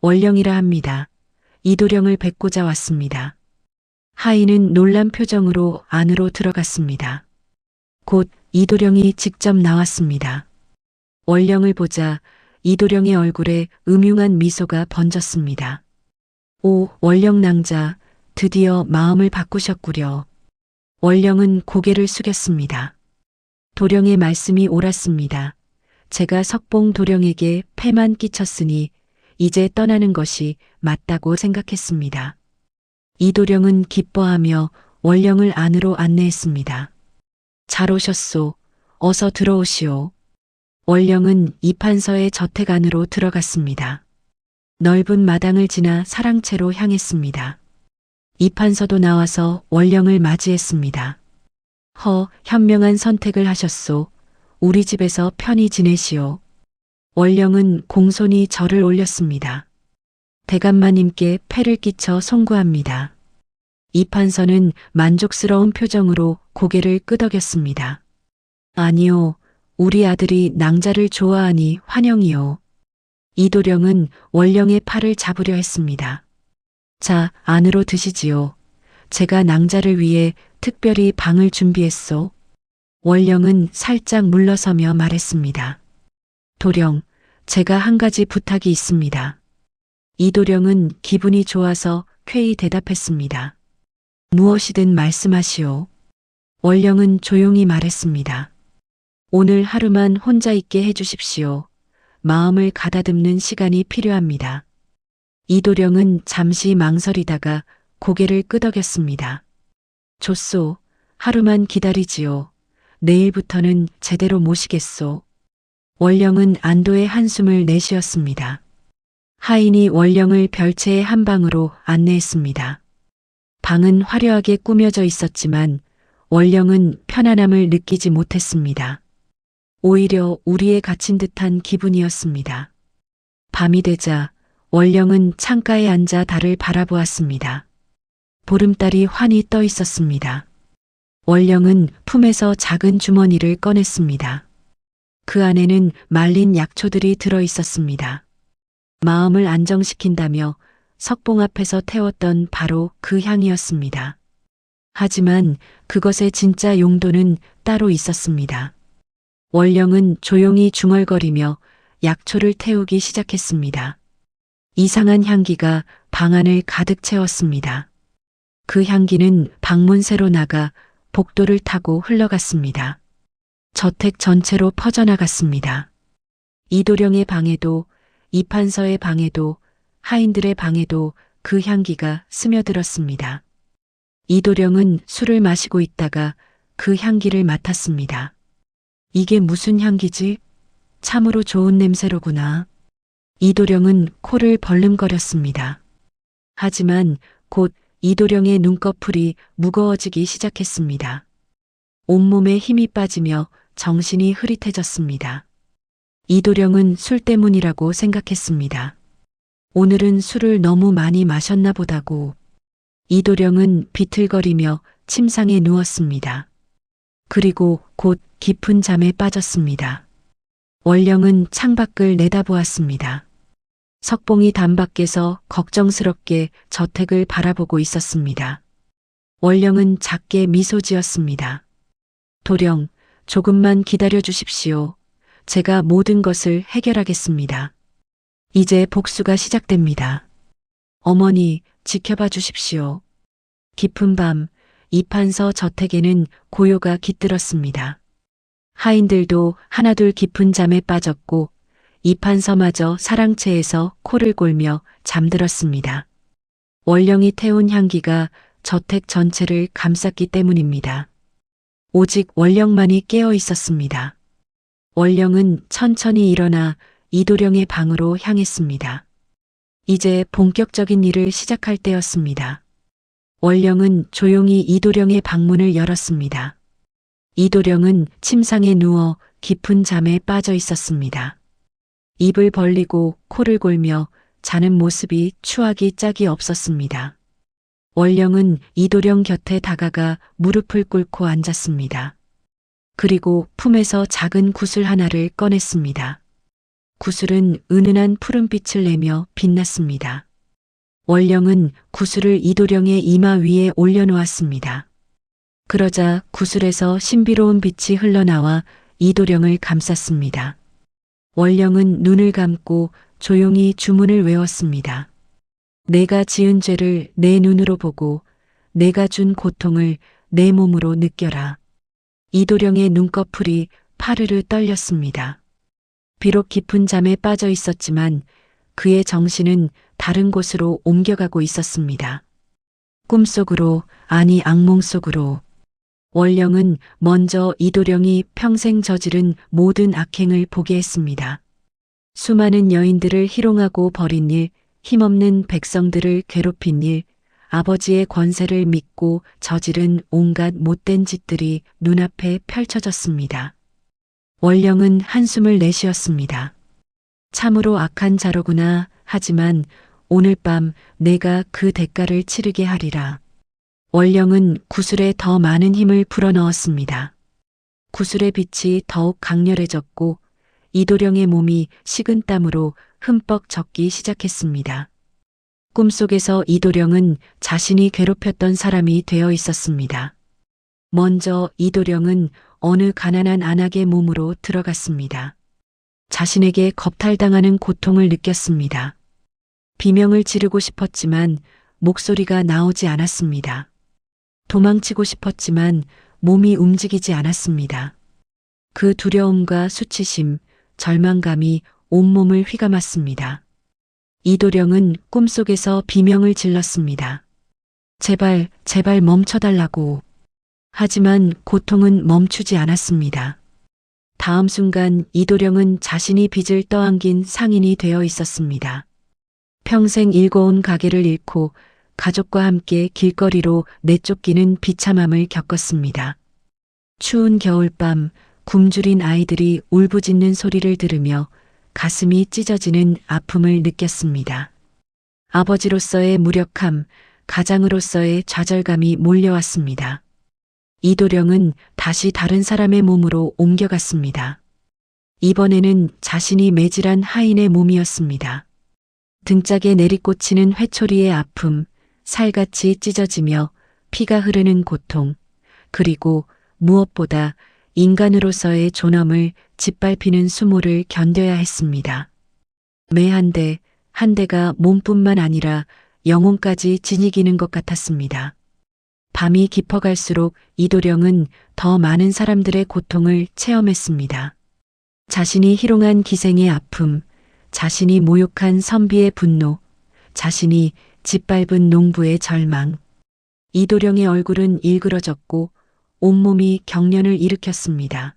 원령이라 합니다. 이도령을 뵙고자 왔습니다. 하인은 놀란 표정으로 안으로 들어갔습니다. 곧 이도령이 직접 나왔습니다. 원령을 보자 이도령의 얼굴에 음흉한 미소가 번졌습니다. 오, 원령 낭자, 드디어 마음을 바꾸셨구려. 원령은 고개를 숙였습니다. 도령의 말씀이 옳았습니다. 제가 석봉 도령에게 패만 끼쳤으니 이제 떠나는 것이 맞다고 생각했습니다. 이도령은 기뻐하며 원령을 안으로 안내했습니다. 잘 오셨소. 어서 들어오시오. 원령은 이판서의 저택 안으로 들어갔습니다. 넓은 마당을 지나 사랑채로 향했습니다. 이판서도 나와서 원령을 맞이했습니다. 현명한 선택을 하셨소. 우리 집에서 편히 지내시오. 원령은 공손히 절을 올렸습니다. 대감마님께 패를 끼쳐 송구합니다. 이판서는 만족스러운 표정으로 고개를 끄덕였습니다. 아니요, 우리 아들이 낭자를 좋아하니 환영이요. 이도령은 원령의 팔을 잡으려 했습니다. 자, 안으로 드시지요. 제가 낭자를 위해 특별히 방을 준비했소. 원령은 살짝 물러서며 말했습니다. 도령, 제가 한 가지 부탁이 있습니다. 이도령은 기분이 좋아서 쾌히 대답했습니다. 무엇이든 말씀하시오. 원령은 조용히 말했습니다. 오늘 하루만 혼자 있게 해주십시오. 마음을 가다듬는 시간이 필요합니다. 이도령은 잠시 망설이다가 고개를 끄덕였습니다. 좋소. 하루만 기다리지요. 내일부터는 제대로 모시겠소. 원령은 안도의 한숨을 내쉬었습니다. 하인이 원령을 별채의 한 방으로 안내했습니다. 방은 화려하게 꾸며져 있었지만 원령은 편안함을 느끼지 못했습니다. 오히려 우리에 갇힌 듯한 기분이었습니다. 밤이 되자 원령은 창가에 앉아 달을 바라보았습니다. 보름달이 환히 떠 있었습니다. 원령은 품에서 작은 주머니를 꺼냈습니다. 그 안에는 말린 약초들이 들어 있었습니다. 마음을 안정시킨다며 석봉 앞에서 태웠던 바로 그 향이었습니다. 하지만 그것의 진짜 용도는 따로 있었습니다. 원령은 조용히 중얼거리며 약초를 태우기 시작했습니다. 이상한 향기가 방 안을 가득 채웠습니다. 그 향기는 방문새로 나가 복도를 타고 흘러갔습니다. 저택 전체로 퍼져나갔습니다. 이도령의 방에도, 이판서의 방에도, 하인들의 방에도 그 향기가 스며들었습니다. 이도령은 술을 마시고 있다가 그 향기를 맡았습니다. 이게 무슨 향기지? 참으로 좋은 냄새로구나. 이도령은 코를 벌름거렸습니다. 하지만 곧 이도령의 눈꺼풀이 무거워지기 시작했습니다. 온몸에 힘이 빠지며 정신이 흐릿해졌습니다. 이도령은 술 때문이라고 생각했습니다. 오늘은 술을 너무 많이 마셨나 보다고. 이도령은 비틀거리며 침상에 누웠습니다. 그리고 곧 깊은 잠에 빠졌습니다. 원령은 창밖을 내다보았습니다. 석봉이 담밖에서 걱정스럽게 저택을 바라보고 있었습니다. 원령은 작게 미소 지었습니다. 도령, 조금만 기다려 주십시오. 제가 모든 것을 해결하겠습니다. 이제 복수가 시작됩니다. 어머니, 지켜봐 주십시오. 깊은 밤, 이판서 저택에는 고요가 깃들었습니다. 하인들도 하나둘 깊은 잠에 빠졌고 이판서마저 사랑채에서 코를 골며 잠들었습니다. 원령이 태운 향기가 저택 전체를 감쌌기 때문입니다. 오직 원령만이 깨어 있었습니다. 원령은 천천히 일어나 이도령의 방으로 향했습니다. 이제 본격적인 일을 시작할 때였습니다. 원령은 조용히 이도령의 방문을 열었습니다. 이도령은 침상에 누워 깊은 잠에 빠져 있었습니다. 입을 벌리고 코를 골며 자는 모습이 추하기 짝이 없었습니다. 원령은 이도령 곁에 다가가 무릎을 꿇고 앉았습니다. 그리고 품에서 작은 구슬 하나를 꺼냈습니다. 구슬은 은은한 푸른빛을 내며 빛났습니다. 원령은 구슬을 이도령의 이마 위에 올려놓았습니다. 그러자 구슬에서 신비로운 빛이 흘러나와 이도령을 감쌌습니다. 원령은 눈을 감고 조용히 주문을 외웠습니다. 내가 지은 죄를 내 눈으로 보고 내가 준 고통을 내 몸으로 느껴라. 이도령의 눈꺼풀이 파르르 떨렸습니다. 비록 깊은 잠에 빠져 있었지만 그의 정신은 다른 곳으로 옮겨가고 있었습니다. 꿈속으로, 아니 악몽 속으로. 원령은 먼저 이도령이 평생 저지른 모든 악행을 보게 했습니다. 수많은 여인들을 희롱하고 버린 일, 힘없는 백성들을 괴롭힌 일, 아버지의 권세를 믿고 저지른 온갖 못된 짓들이 눈앞에 펼쳐졌습니다. 원령은 한숨을 내쉬었습니다. 참으로 악한 자로구나. 하지만 오늘 밤 내가 그 대가를 치르게 하리라. 원령은 구슬에 더 많은 힘을 불어넣었습니다. 구슬의 빛이 더욱 강렬해졌고 이도령의 몸이 식은땀으로 흠뻑 젖기 시작했습니다. 꿈속에서 이도령은 자신이 괴롭혔던 사람이 되어 있었습니다. 먼저 이도령은 어느 가난한 안악의 몸으로 들어갔습니다. 자신에게 겁탈당하는 고통을 느꼈습니다. 비명을 지르고 싶었지만 목소리가 나오지 않았습니다. 도망치고 싶었지만 몸이 움직이지 않았습니다. 그 두려움과 수치심, 절망감이 온몸을 휘감았습니다. 이도령은 꿈속에서 비명을 질렀습니다. 제발, 제발 멈춰달라고. 하지만 고통은 멈추지 않았습니다. 다음 순간 이도령은 자신이 빚을 떠안긴 상인이 되어 있었습니다. 평생 일궈온 가게를 잃고 가족과 함께 길거리로 내쫓기는 비참함을 겪었습니다. 추운 겨울밤 굶주린 아이들이 울부짖는 소리를 들으며 가슴이 찢어지는 아픔을 느꼈습니다. 아버지로서의 무력함, 가장으로서의 좌절감이 몰려왔습니다. 이도령은 다시 다른 사람의 몸으로 옮겨갔습니다. 이번에는 자신이 매질한 하인의 몸이었습니다. 등짝에 내리꽂히는 회초리의 아픔, 살같이 찢어지며 피가 흐르는 고통, 그리고 무엇보다 인간으로서의 존엄을 짓밟히는 수모를 견뎌야 했습니다. 매 한 대, 한 대가 몸뿐만 아니라 영혼까지 지니기는 것 같았습니다. 밤이 깊어갈수록 이도령은 더 많은 사람들의 고통을 체험했습니다. 자신이 희롱한 기생의 아픔, 자신이 모욕한 선비의 분노, 자신이 짓밟은 농부의 절망. 이도령의 얼굴은 일그러졌고 온몸이 경련을 일으켰습니다.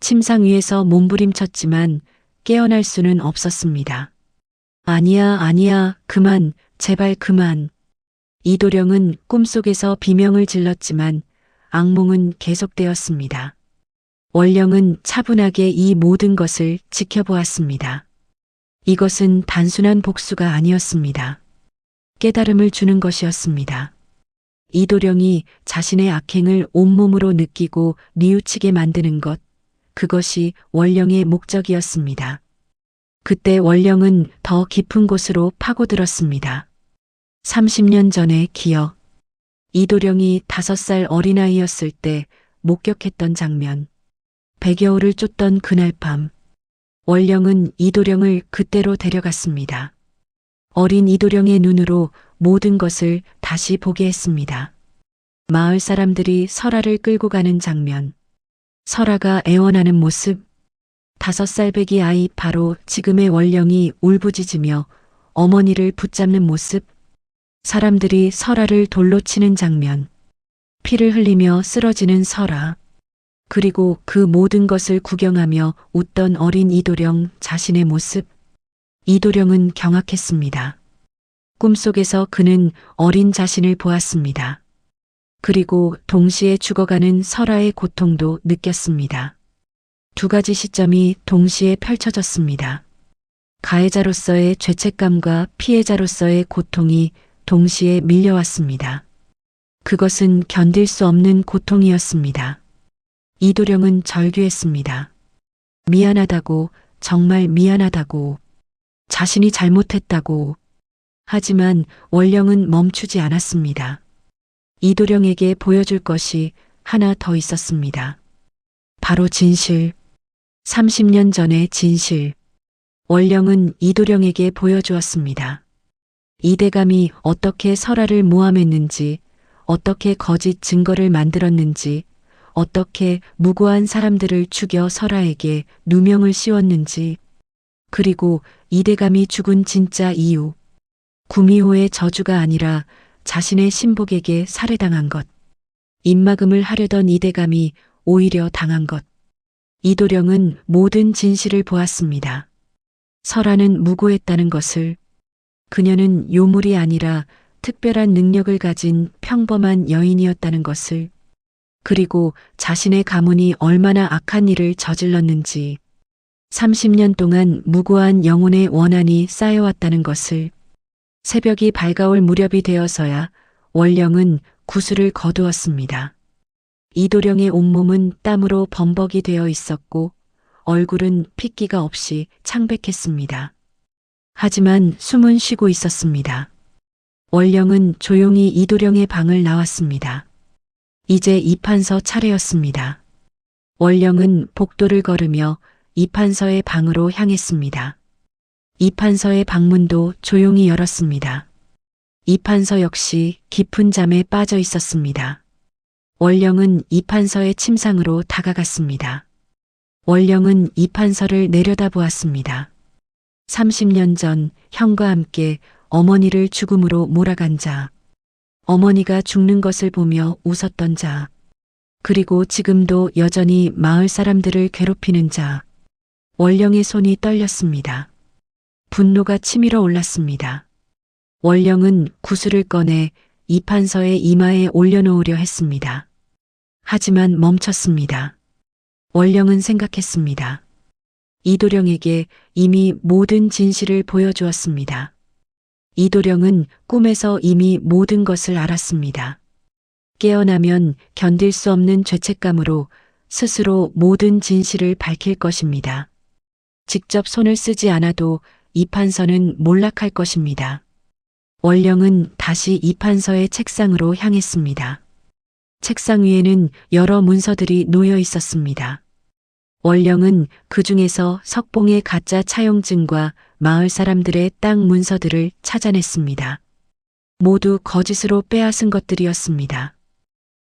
침상 위에서 몸부림쳤지만 깨어날 수는 없었습니다. 아니야, 아니야, 그만, 제발 그만. 이도령은 꿈속에서 비명을 질렀지만 악몽은 계속되었습니다. 원령은 차분하게 이 모든 것을 지켜보았습니다. 이것은 단순한 복수가 아니었습니다. 깨달음을 주는 것이었습니다. 이도령이 자신의 악행을 온몸으로 느끼고 뉘우치게 만드는 것, 그것이 원령의 목적이었습니다. 그때 원령은 더 깊은 곳으로 파고들었습니다. 30년 전의 기억. 이도령이 5살 어린아이였을 때 목격했던 장면. 백여우를 쫓던 그날 밤. 원령은 이도령을 그때로 데려갔습니다. 어린 이도령의 눈으로 모든 것을 다시 보게 했습니다. 마을 사람들이 설아를 끌고 가는 장면. 설아가 애원하는 모습. 5살 배기 아이 바로 지금의 원령이 울부짖으며 어머니를 붙잡는 모습. 사람들이 설아를 돌로 치는 장면. 피를 흘리며 쓰러지는 설아. 그리고 그 모든 것을 구경하며 웃던 어린 이도령 자신의 모습. 이도령은 경악했습니다. 꿈속에서 그는 어린 자신을 보았습니다. 그리고 동시에 죽어가는 설아의 고통도 느꼈습니다. 2가지 시점이 동시에 펼쳐졌습니다. 가해자로서의 죄책감과 피해자로서의 고통이 동시에 밀려왔습니다. 그것은 견딜 수 없는 고통이었습니다. 이도령은 절규했습니다. 미안하다고, 정말 미안하다고, 자신이 잘못했다고. 하지만 원령은 멈추지 않았습니다. 이도령에게 보여줄 것이 하나 더 있었습니다. 바로 진실. 30년 전의 진실. 원령은 이도령에게 보여주었습니다. 이대감이 어떻게 설화를 모함했는지, 어떻게 거짓 증거를 만들었는지, 어떻게 무고한 사람들을 죽여 설화에게 누명을 씌웠는지, 그리고 이대감이 죽은 진짜 이유, 구미호의 저주가 아니라 자신의 신복에게 살해당한 것, 입막음을 하려던 이대감이 오히려 당한 것. 이도령은 모든 진실을 보았습니다. 설화는 무고했다는 것을, 그녀는 요물이 아니라 특별한 능력을 가진 평범한 여인이었다는 것을, 그리고 자신의 가문이 얼마나 악한 일을 저질렀는지, 30년 동안 무고한 영혼의 원한이 쌓여왔다는 것을, 새벽이 밝아올 무렵이 되어서야 원령은 구슬을 거두었습니다. 이도령의 온몸은 땀으로 범벅이 되어 있었고 얼굴은 핏기가 없이 창백했습니다. 하지만 숨은 쉬고 있었습니다. 원령은 조용히 이도령의 방을 나왔습니다. 이제 이판서 차례였습니다. 원령은 복도를 걸으며 이판서의 방으로 향했습니다. 이판서의 방문도 조용히 열었습니다. 이판서 역시 깊은 잠에 빠져 있었습니다. 원령은 이판서의 침상으로 다가갔습니다. 원령은 이판서를 내려다보았습니다. 30년 전 형과 함께 어머니를 죽음으로 몰아간 자, 어머니가 죽는 것을 보며 웃었던 자, 그리고 지금도 여전히 마을 사람들을 괴롭히는 자. 원령의 손이 떨렸습니다. 분노가 치밀어 올랐습니다. 원령은 구슬을 꺼내 이판서의 이마에 올려놓으려 했습니다. 하지만 멈췄습니다. 원령은 생각했습니다. 이도령에게 이미 모든 진실을 보여주었습니다. 이도령은 꿈에서 이미 모든 것을 알았습니다. 깨어나면 견딜 수 없는 죄책감으로 스스로 모든 진실을 밝힐 것입니다. 직접 손을 쓰지 않아도 이판서는 몰락할 것입니다. 원령은 다시 이판서의 책상으로 향했습니다. 책상 위에는 여러 문서들이 놓여 있었습니다. 원령은 그 중에서 석봉의 가짜 차용증과 마을 사람들의 땅 문서들을 찾아냈습니다. 모두 거짓으로 빼앗은 것들이었습니다.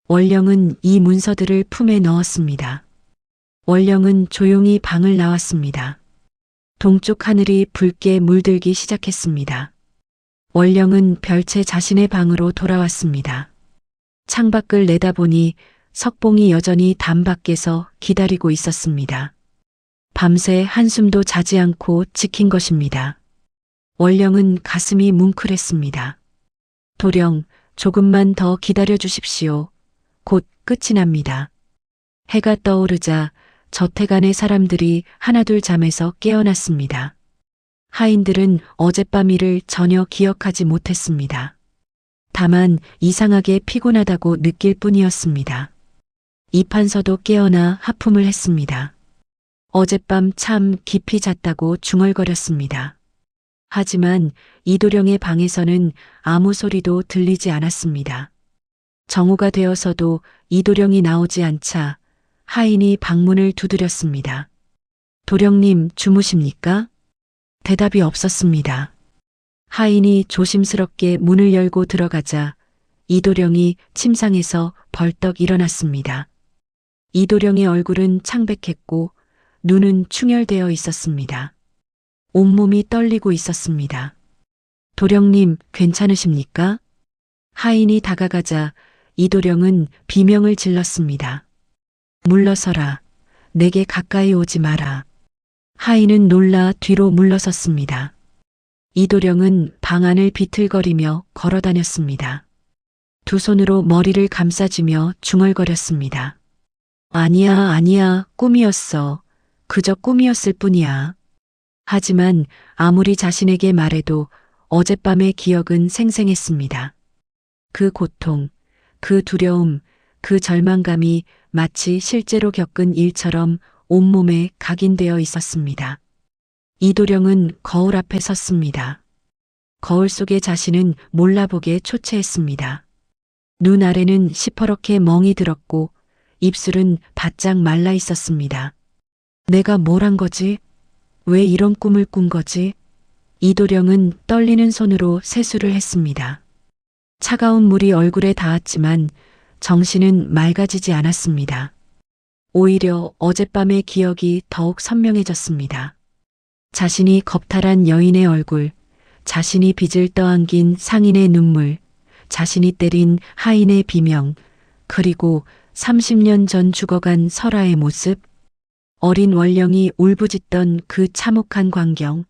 원령은 이 문서들을 품에 넣었습니다. 원령은 조용히 방을 나왔습니다. 동쪽 하늘이 붉게 물들기 시작했습니다. 원령은 별채 자신의 방으로 돌아왔습니다. 창밖을 내다보니 석봉이 여전히 담 밖에서 기다리고 있었습니다. 밤새 한숨도 자지 않고 지킨 것입니다. 원령은 가슴이 뭉클했습니다. 도령, 조금만 더 기다려 주십시오. 곧 끝이 납니다. 해가 떠오르자 저택 안의 사람들이 하나둘 잠에서 깨어났습니다. 하인들은 어젯밤 일을 전혀 기억하지 못했습니다. 다만 이상하게 피곤하다고 느낄 뿐이었습니다. 이판서도 깨어나 하품을 했습니다. 어젯밤 참 깊이 잤다고 중얼거렸습니다. 하지만 이도령의 방에서는 아무 소리도 들리지 않았습니다. 정오가 되어서도 이도령이 나오지 않자 하인이 방문을 두드렸습니다. 도령님 주무십니까? 대답이 없었습니다. 하인이 조심스럽게 문을 열고 들어가자 이도령이 침상에서 벌떡 일어났습니다. 이도령의 얼굴은 창백했고 눈은 충혈되어 있었습니다. 온몸이 떨리고 있었습니다. 도령님 괜찮으십니까? 하인이 다가가자 이도령은 비명을 질렀습니다. 물러서라. 내게 가까이 오지 마라. 하인은 놀라 뒤로 물러섰습니다. 이도령은 방 안을 비틀거리며 걸어다녔습니다. 두 손으로 머리를 감싸주며 중얼거렸습니다. 아니야, 아니야, 꿈이었어. 그저 꿈이었을 뿐이야. 하지만 아무리 자신에게 말해도 어젯밤의 기억은 생생했습니다. 그 고통, 그 두려움, 그 절망감이 마치 실제로 겪은 일처럼 온몸에 각인되어 있었습니다. 이도령은 거울 앞에 섰습니다. 거울 속의 자신은 몰라보게 초췌했습니다. 눈 아래는 시퍼렇게 멍이 들었고 입술은 바짝 말라 있었습니다. 내가 뭘 한 거지? 왜 이런 꿈을 꾼 거지? 이도령은 떨리는 손으로 세수를 했습니다. 차가운 물이 얼굴에 닿았지만 정신은 맑아지지 않았습니다. 오히려 어젯밤의 기억이 더욱 선명해졌습니다. 자신이 겁탈한 여인의 얼굴, 자신이 빚을 떠안긴 상인의 눈물, 자신이 때린 하인의 비명, 그리고 30년 전 죽어간 설아의 모습, 어린 원령이 울부짖던 그 참혹한 광경,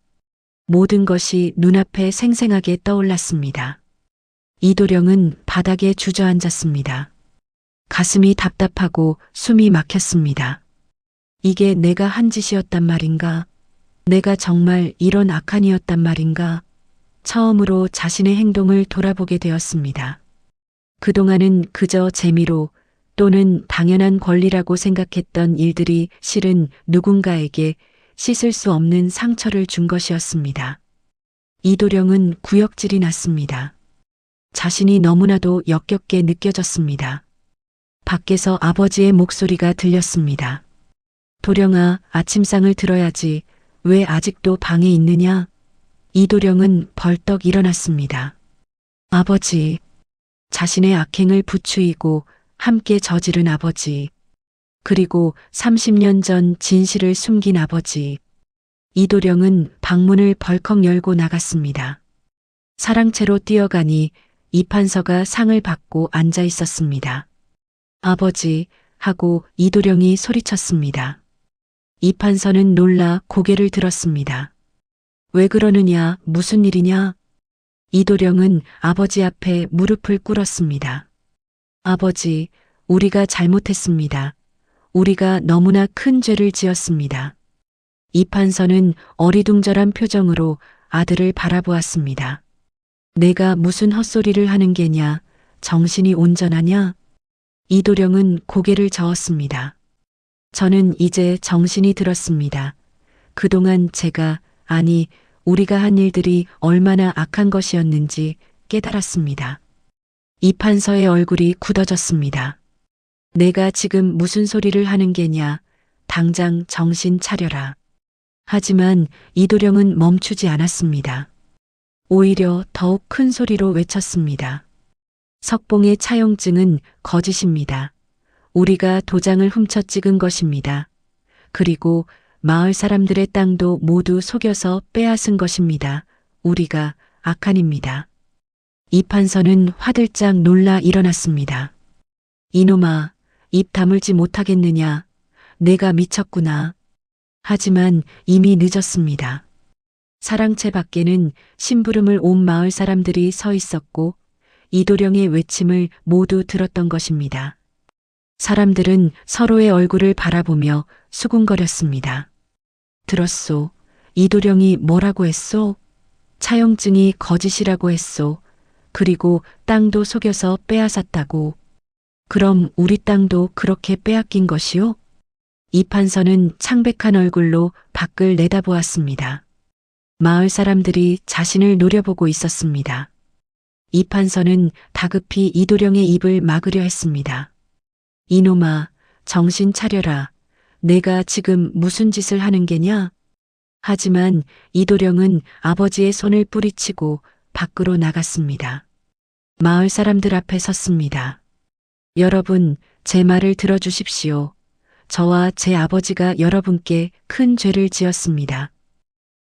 모든 것이 눈앞에 생생하게 떠올랐습니다. 이도령은 바닥에 주저앉았습니다. 가슴이 답답하고 숨이 막혔습니다. 이게 내가 한 짓이었단 말인가? 내가 정말 이런 악한이었단 말인가? 처음으로 자신의 행동을 돌아보게 되었습니다. 그동안은 그저 재미로 또는 당연한 권리라고 생각했던 일들이 실은 누군가에게 씻을 수 없는 상처를 준 것이었습니다. 이도령은 구역질이 났습니다. 자신이 너무나도 역겹게 느껴졌습니다. 밖에서 아버지의 목소리가 들렸습니다. 도령아, 아침상을 들어야지. 왜 아직도 방에 있느냐? 이도령은 벌떡 일어났습니다. 아버지, 자신의 악행을 부추이고 함께 저지른 아버지, 그리고 30년 전 진실을 숨긴 아버지. 이도령은 방문을 벌컥 열고 나갔습니다. 사랑채로 뛰어가니 이판서가 상을 받고 앉아 있었습니다. 아버지, 하고 이도령이 소리쳤습니다. 이판서는 놀라 고개를 들었습니다. 왜 그러느냐, 무슨 일이냐? 이도령은 아버지 앞에 무릎을 꿇었습니다. 아버지, 우리가 잘못했습니다. 우리가 너무나 큰 죄를 지었습니다. 이판서는 어리둥절한 표정으로 아들을 바라보았습니다. 내가 무슨 헛소리를 하는 게냐? 정신이 온전하냐? 이도령은 고개를 저었습니다. 저는 이제 정신이 들었습니다. 그동안 제가, 아니, 우리가 한 일들이 얼마나 악한 것이었는지 깨달았습니다. 이판서의 얼굴이 굳어졌습니다. 내가 지금 무슨 소리를 하는 게냐? 당장 정신 차려라. 하지만 이도령은 멈추지 않았습니다. 오히려 더욱 큰 소리로 외쳤습니다. 석봉의 차용증은 거짓입니다. 우리가 도장을 훔쳐 찍은 것입니다. 그리고 마을 사람들의 땅도 모두 속여서 빼앗은 것입니다. 우리가 악한입니다. 이판서는 화들짝 놀라 일어났습니다. 이놈아, 입 다물지 못하겠느냐? 내가 미쳤구나. 하지만 이미 늦었습니다. 사랑채 밖에는 심부름을 온 마을 사람들이 서 있었고 이도령의 외침을 모두 들었던 것입니다. 사람들은 서로의 얼굴을 바라보며 수군거렸습니다. 들었소. 이도령이 뭐라고 했소? 차용증이 거짓이라고 했소. 그리고 땅도 속여서 빼앗았다고. 그럼 우리 땅도 그렇게 빼앗긴 것이요? 이판서는 창백한 얼굴로 밖을 내다보았습니다. 마을 사람들이 자신을 노려보고 있었습니다. 이판서는 다급히 이도령의 입을 막으려 했습니다. 이놈아, 정신 차려라. 내가 지금 무슨 짓을 하는 게냐? 하지만 이도령은 아버지의 손을 뿌리치고 밖으로 나갔습니다. 마을 사람들 앞에 섰습니다. 여러분, 제 말을 들어주십시오. 저와 제 아버지가 여러분께 큰 죄를 지었습니다.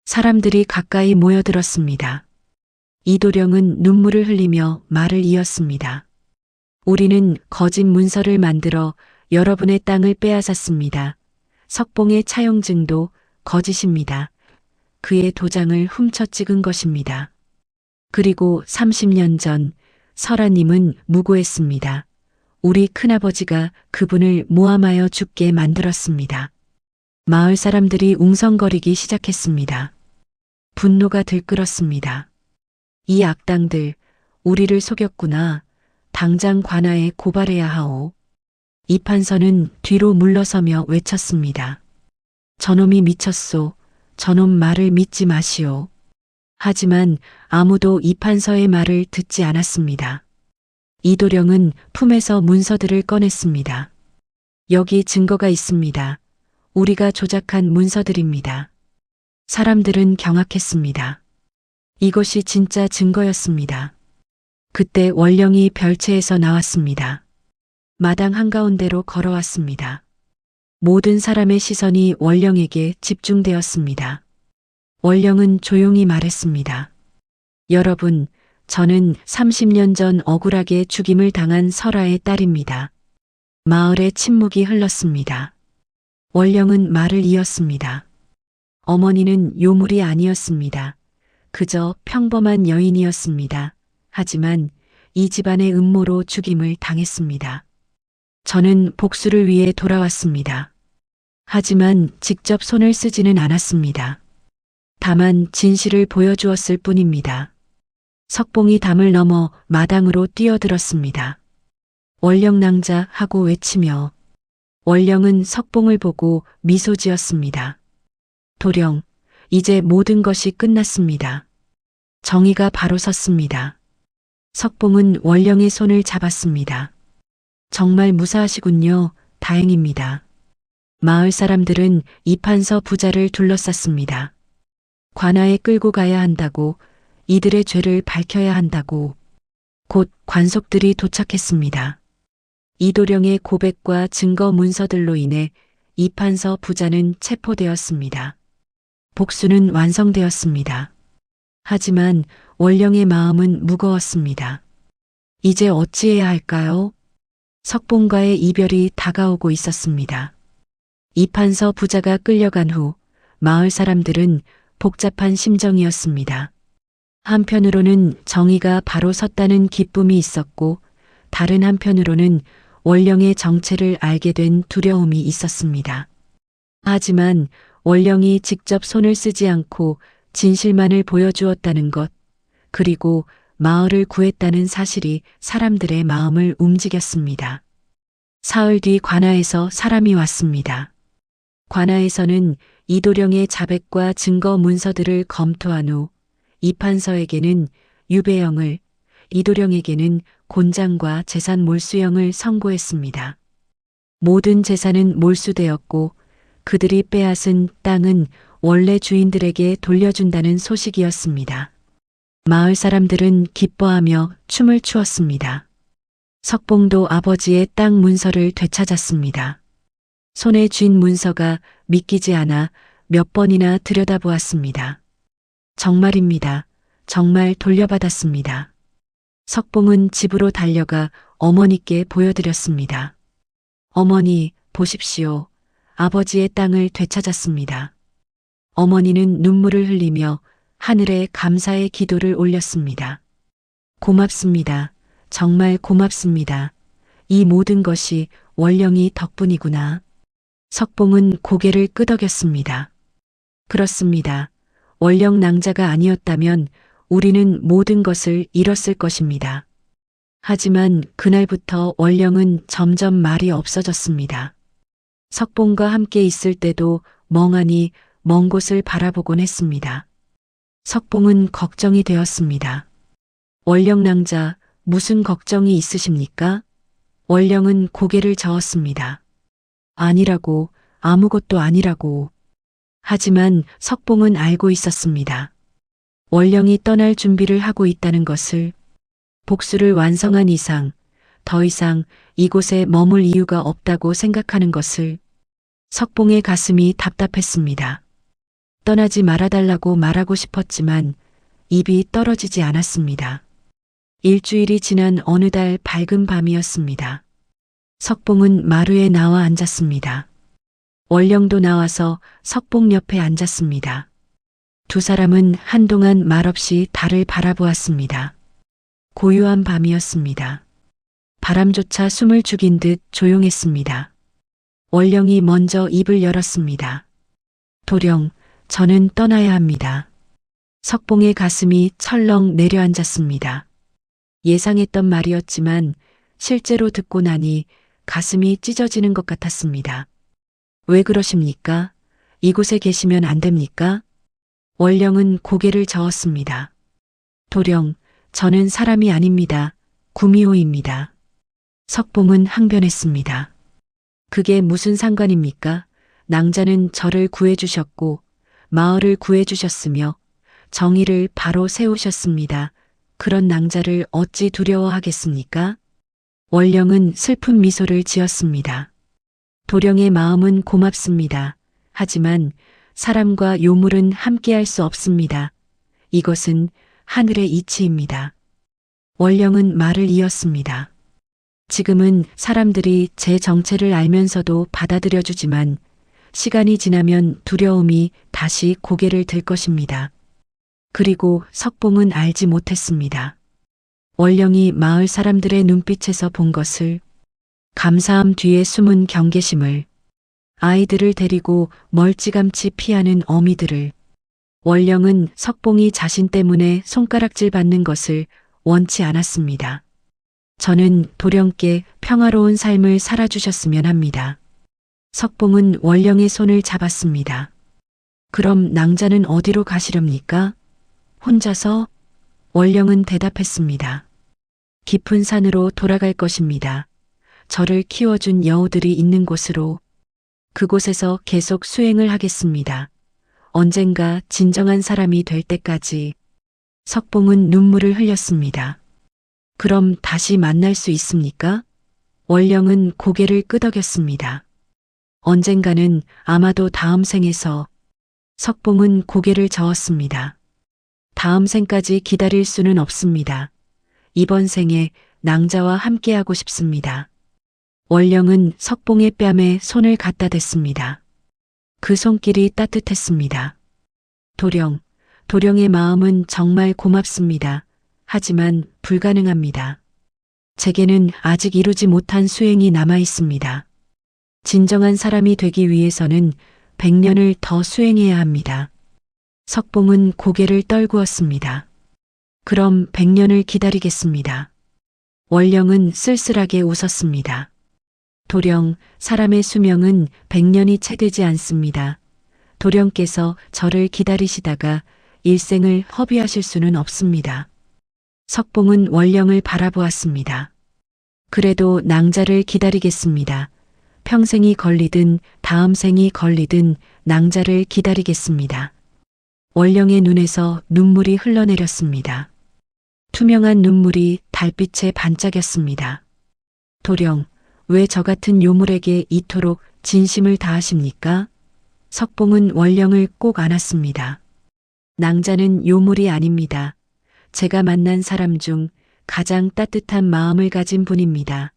사람들이 가까이 모여들었습니다. 이도령은 눈물을 흘리며 말을 이었습니다. 우리는 거짓 문서를 만들어 여러분의 땅을 빼앗았습니다. 석봉의 차용증도 거짓입니다. 그의 도장을 훔쳐 찍은 것입니다. 그리고 30년 전 설아님은 무고했습니다. 우리 큰아버지가 그분을 모함하여 죽게 만들었습니다. 마을 사람들이 웅성거리기 시작했습니다. 분노가 들끓었습니다. 이 악당들, 우리를 속였구나. 당장 관아에 고발해야 하오. 이판서는 뒤로 물러서며 외쳤습니다. 저놈이 미쳤소. 저놈 말을 믿지 마시오. 하지만 아무도 이판서의 말을 듣지 않았습니다. 이도령은 품에서 문서들을 꺼냈습니다. 여기 증거가 있습니다. 우리가 조작한 문서들입니다. 사람들은 경악했습니다. 이것이 진짜 증거였습니다. 그때 원령이 별채에서 나왔습니다. 마당 한가운데로 걸어왔습니다. 모든 사람의 시선이 원령에게 집중되었습니다. 원령은 조용히 말했습니다. 여러분, 저는 30년 전 억울하게 죽임을 당한 설아의 딸입니다. 마을에 침묵이 흘렀습니다. 원령은 말을 이었습니다. 어머니는 요물이 아니었습니다. 그저 평범한 여인이었습니다. 하지만 이 집안의 음모로 죽임을 당했습니다. 저는 복수를 위해 돌아왔습니다. 하지만 직접 손을 쓰지는 않았습니다. 다만 진실을 보여주었을 뿐입니다. 석봉이 담을 넘어 마당으로 뛰어들었습니다. 원령낭자 하고 외치며 원령은 석봉을 보고 미소 지었습니다. 도령, 이제 모든 것이 끝났습니다. 정의가 바로 섰습니다. 석봉은 원령의 손을 잡았습니다. 정말 무사하시군요. 다행입니다. 마을 사람들은 이판서 부자를 둘러쌌습니다. 관아에 끌고 가야 한다고, 이들의 죄를 밝혀야 한다고. 곧 관속들이 도착했습니다. 이도령의 고백과 증거 문서들로 인해 이판서 부자는 체포되었습니다. 복수는 완성되었습니다. 하지만 원령의 마음은 무거웠습니다. 이제 어찌해야 할까요? 석봉과의 이별이 다가오고 있었습니다. 이판서 부자가 끌려간 후 마을 사람들은 복잡한 심정이었습니다. 한편으로는 정의가 바로 섰다는 기쁨이 있었고 다른 한편으로는 원령의 정체를 알게 된 두려움이 있었습니다. 하지만 원령이 직접 손을 쓰지 않고 진실만을 보여주었다는 것, 그리고 마을을 구했다는 사실이 사람들의 마음을 움직였습니다. 사흘 뒤 관아에서 사람이 왔습니다. 관아에서는 이도령의 자백과 증거 문서들을 검토한 후 이판서에게는 유배형을, 이도령에게는 곤장과 재산 몰수형을 선고했습니다. 모든 재산은 몰수되었고 그들이 빼앗은 땅은 원래 주인들에게 돌려준다는 소식이었습니다. 마을 사람들은 기뻐하며 춤을 추었습니다. 석봉도 아버지의 땅 문서를 되찾았습니다. 손에 쥔 문서가 믿기지 않아 몇 번이나 들여다보았습니다. 정말입니다. 정말 돌려받았습니다. 석봉은 집으로 달려가 어머니께 보여드렸습니다. 어머니, 보십시오. 아버지의 땅을 되찾았습니다. 어머니는 눈물을 흘리며 하늘에 감사의 기도를 올렸습니다. 고맙습니다. 정말 고맙습니다. 이 모든 것이 원령이 덕분이구나. 석봉은 고개를 끄덕였습니다. 그렇습니다. 원령 낭자가 아니었다면 우리는 모든 것을 잃었을 것입니다. 하지만 그날부터 원령은 점점 말이 없어졌습니다. 석봉과 함께 있을 때도 멍하니 먼 곳을 바라보곤 했습니다. 석봉은 걱정이 되었습니다. 원령 낭자, 무슨 걱정이 있으십니까? 원령은 고개를 저었습니다. 아니라고, 아무것도 아니라고. 하지만 석봉은 알고 있었습니다. 원령이 떠날 준비를 하고 있다는 것을, 복수를 완성한 이상 더 이상 이곳에 머물 이유가 없다고 생각하는 것을. 석봉의 가슴이 답답했습니다. 떠나지 말아달라고 말하고 싶었지만 입이 떨어지지 않았습니다. 일주일이 지난 어느 달 밝은 밤이었습니다. 석봉은 마루에 나와 앉았습니다. 원령도 나와서 석봉 옆에 앉았습니다. 두 사람은 한동안 말없이 달을 바라보았습니다. 고요한 밤이었습니다. 바람조차 숨을 죽인 듯 조용했습니다. 원령이 먼저 입을 열었습니다. 도령, 저는 떠나야 합니다. 석봉의 가슴이 철렁 내려앉았습니다. 예상했던 말이었지만 실제로 듣고 나니 가슴이 찢어지는 것 같았습니다. 왜 그러십니까? 이곳에 계시면 안 됩니까? 원령은 고개를 저었습니다. 도령, 저는 사람이 아닙니다. 구미호입니다. 석봉은 항변했습니다. 그게 무슨 상관입니까? 낭자는 저를 구해주셨고 마을을 구해주셨으며 정의를 바로 세우셨습니다. 그런 낭자를 어찌 두려워하겠습니까? 원령은 슬픈 미소를 지었습니다. 도령의 마음은 고맙습니다. 하지만 사람과 요물은 함께할 수 없습니다. 이것은 하늘의 이치입니다. 원령은 말을 이었습니다. 지금은 사람들이 제 정체를 알면서도 받아들여주지만 시간이 지나면 두려움이 다시 고개를 들 것입니다. 그리고 석봉은 알지 못했습니다. 원령이 마을 사람들의 눈빛에서 본 것을, 감사함 뒤에 숨은 경계심을, 아이들을 데리고 멀찌감치 피하는 어미들을. 원령은 석봉이 자신 때문에 손가락질 받는 것을 원치 않았습니다. 저는 도령께 평화로운 삶을 살아주셨으면 합니다. 석봉은 원령의 손을 잡았습니다. 그럼 낭자는 어디로 가시렵니까? 혼자서? 원령은 대답했습니다. 깊은 산으로 돌아갈 것입니다. 저를 키워준 여우들이 있는 곳으로. 그곳에서 계속 수행을 하겠습니다. 언젠가 진정한 사람이 될 때까지. 석봉은 눈물을 흘렸습니다. 그럼 다시 만날 수 있습니까? 원령은 고개를 끄덕였습니다. 언젠가는, 아마도 다음 생에서. 석봉은 고개를 저었습니다. 다음 생까지 기다릴 수는 없습니다. 이번 생에 낭자와 함께하고 싶습니다. 원령은 석봉의 뺨에 손을 갖다 댔습니다. 그 손길이 따뜻했습니다. 도령의 마음은 정말 고맙습니다. 하지만 불가능합니다. 제게는 아직 이루지 못한 수행이 남아 있습니다. 진정한 사람이 되기 위해서는 100년을 더 수행해야 합니다. 석봉은 고개를 떨구었습니다. 그럼 100년을 기다리겠습니다. 원령은 쓸쓸하게 웃었습니다. 도령, 사람의 수명은 100년이 채 되지 않습니다. 도령께서 저를 기다리시다가 일생을 허비하실 수는 없습니다. 석봉은 원령을 바라보았습니다. 그래도 낭자를 기다리겠습니다. 평생이 걸리든 다음 생이 걸리든 낭자를 기다리겠습니다. 원령의 눈에서 눈물이 흘러내렸습니다. 투명한 눈물이 달빛에 반짝였습니다. 도령, 왜 저 같은 요물에게 이토록 진심을 다하십니까? 석봉은 원령을 꼭 안았습니다. 낭자는 요물이 아닙니다. 제가 만난 사람 중 가장 따뜻한 마음을 가진 분입니다.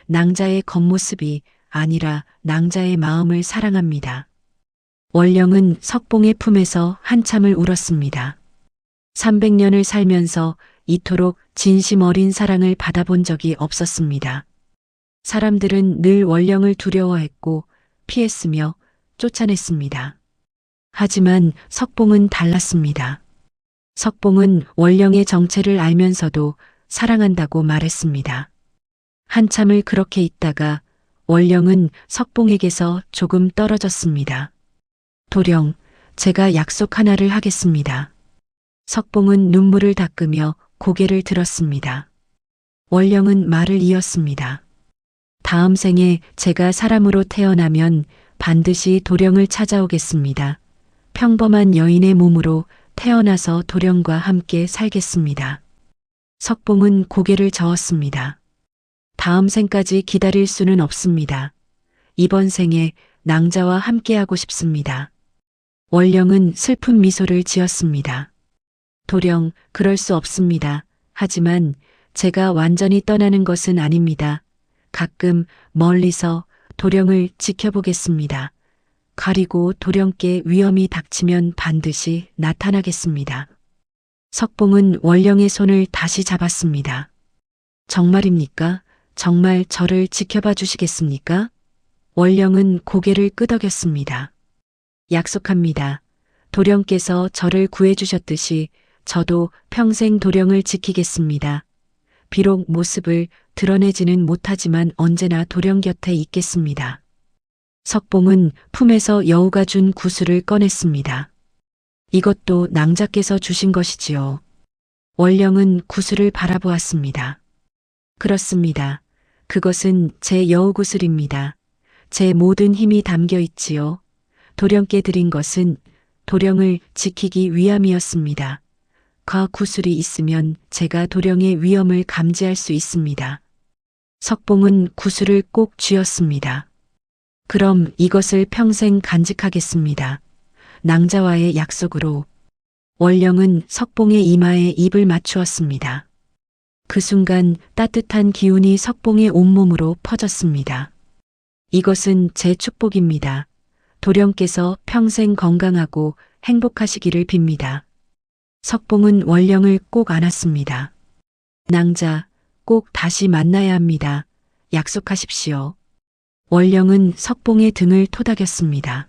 낭자의 겉모습이 아니라 낭자의 마음을 사랑합니다. 원령은 석봉의 품에서 한참을 울었습니다. 300년을 살면서 이토록 진심 어린 사랑을 받아본 적이 없었습니다. 사람들은 늘 원령을 두려워했고 피했으며 쫓아냈습니다. 하지만 석봉은 달랐습니다. 석봉은 원령의 정체를 알면서도 사랑한다고 말했습니다. 한참을 그렇게 있다가 원령은 석봉에게서 조금 떨어졌습니다. 도령, 제가 약속 하나를 하겠습니다. 석봉은 눈물을 닦으며 고개를 들었습니다. 원령은 말을 이었습니다. 다음 생에 제가 사람으로 태어나면 반드시 도령을 찾아오겠습니다. 평범한 여인의 몸으로 태어나서 도령과 함께 살겠습니다. 석봉은 고개를 저었습니다. 다음 생까지 기다릴 수는 없습니다. 이번 생에 낭자와 함께하고 싶습니다. 원령은 슬픈 미소를 지었습니다. 도령, 그럴 수 없습니다. 하지만 제가 완전히 떠나는 것은 아닙니다. 가끔 멀리서 도령을 지켜보겠습니다. 가리고 도령께 위험이 닥치면 반드시 나타나겠습니다. 석봉은 원령의 손을 다시 잡았습니다. 정말입니까? 정말 저를 지켜봐 주시겠습니까? 원령은 고개를 끄덕였습니다. 약속합니다. 도령께서 저를 구해주셨듯이 저도 평생 도령을 지키겠습니다. 비록 모습을 드러내지는 못하지만 언제나 도령 곁에 있겠습니다. 석봉은 품에서 여우가 준 구슬을 꺼냈습니다. 이것도 낭자께서 주신 것이지요. 원령은 구슬을 바라보았습니다. 그렇습니다. 그것은 제 여우 구슬입니다. 제 모든 힘이 담겨 있지요. 도령께 드린 것은 도령을 지키기 위함이었습니다. 그 구슬이 있으면 제가 도령의 위험을 감지할 수 있습니다. 석봉은 구슬을 꼭 쥐었습니다. 그럼 이것을 평생 간직하겠습니다. 낭자와의 약속으로. 원령은 석봉의 이마에 입을 맞추었습니다. 그 순간 따뜻한 기운이 석봉의 온몸으로 퍼졌습니다. 이것은 제 축복입니다. 도령께서 평생 건강하고 행복하시기를 빕니다. 석봉은 원령을 꼭 안았습니다. 낭자, 꼭 다시 만나야 합니다. 약속하십시오. 원령은 석봉의 등을 토닥였습니다.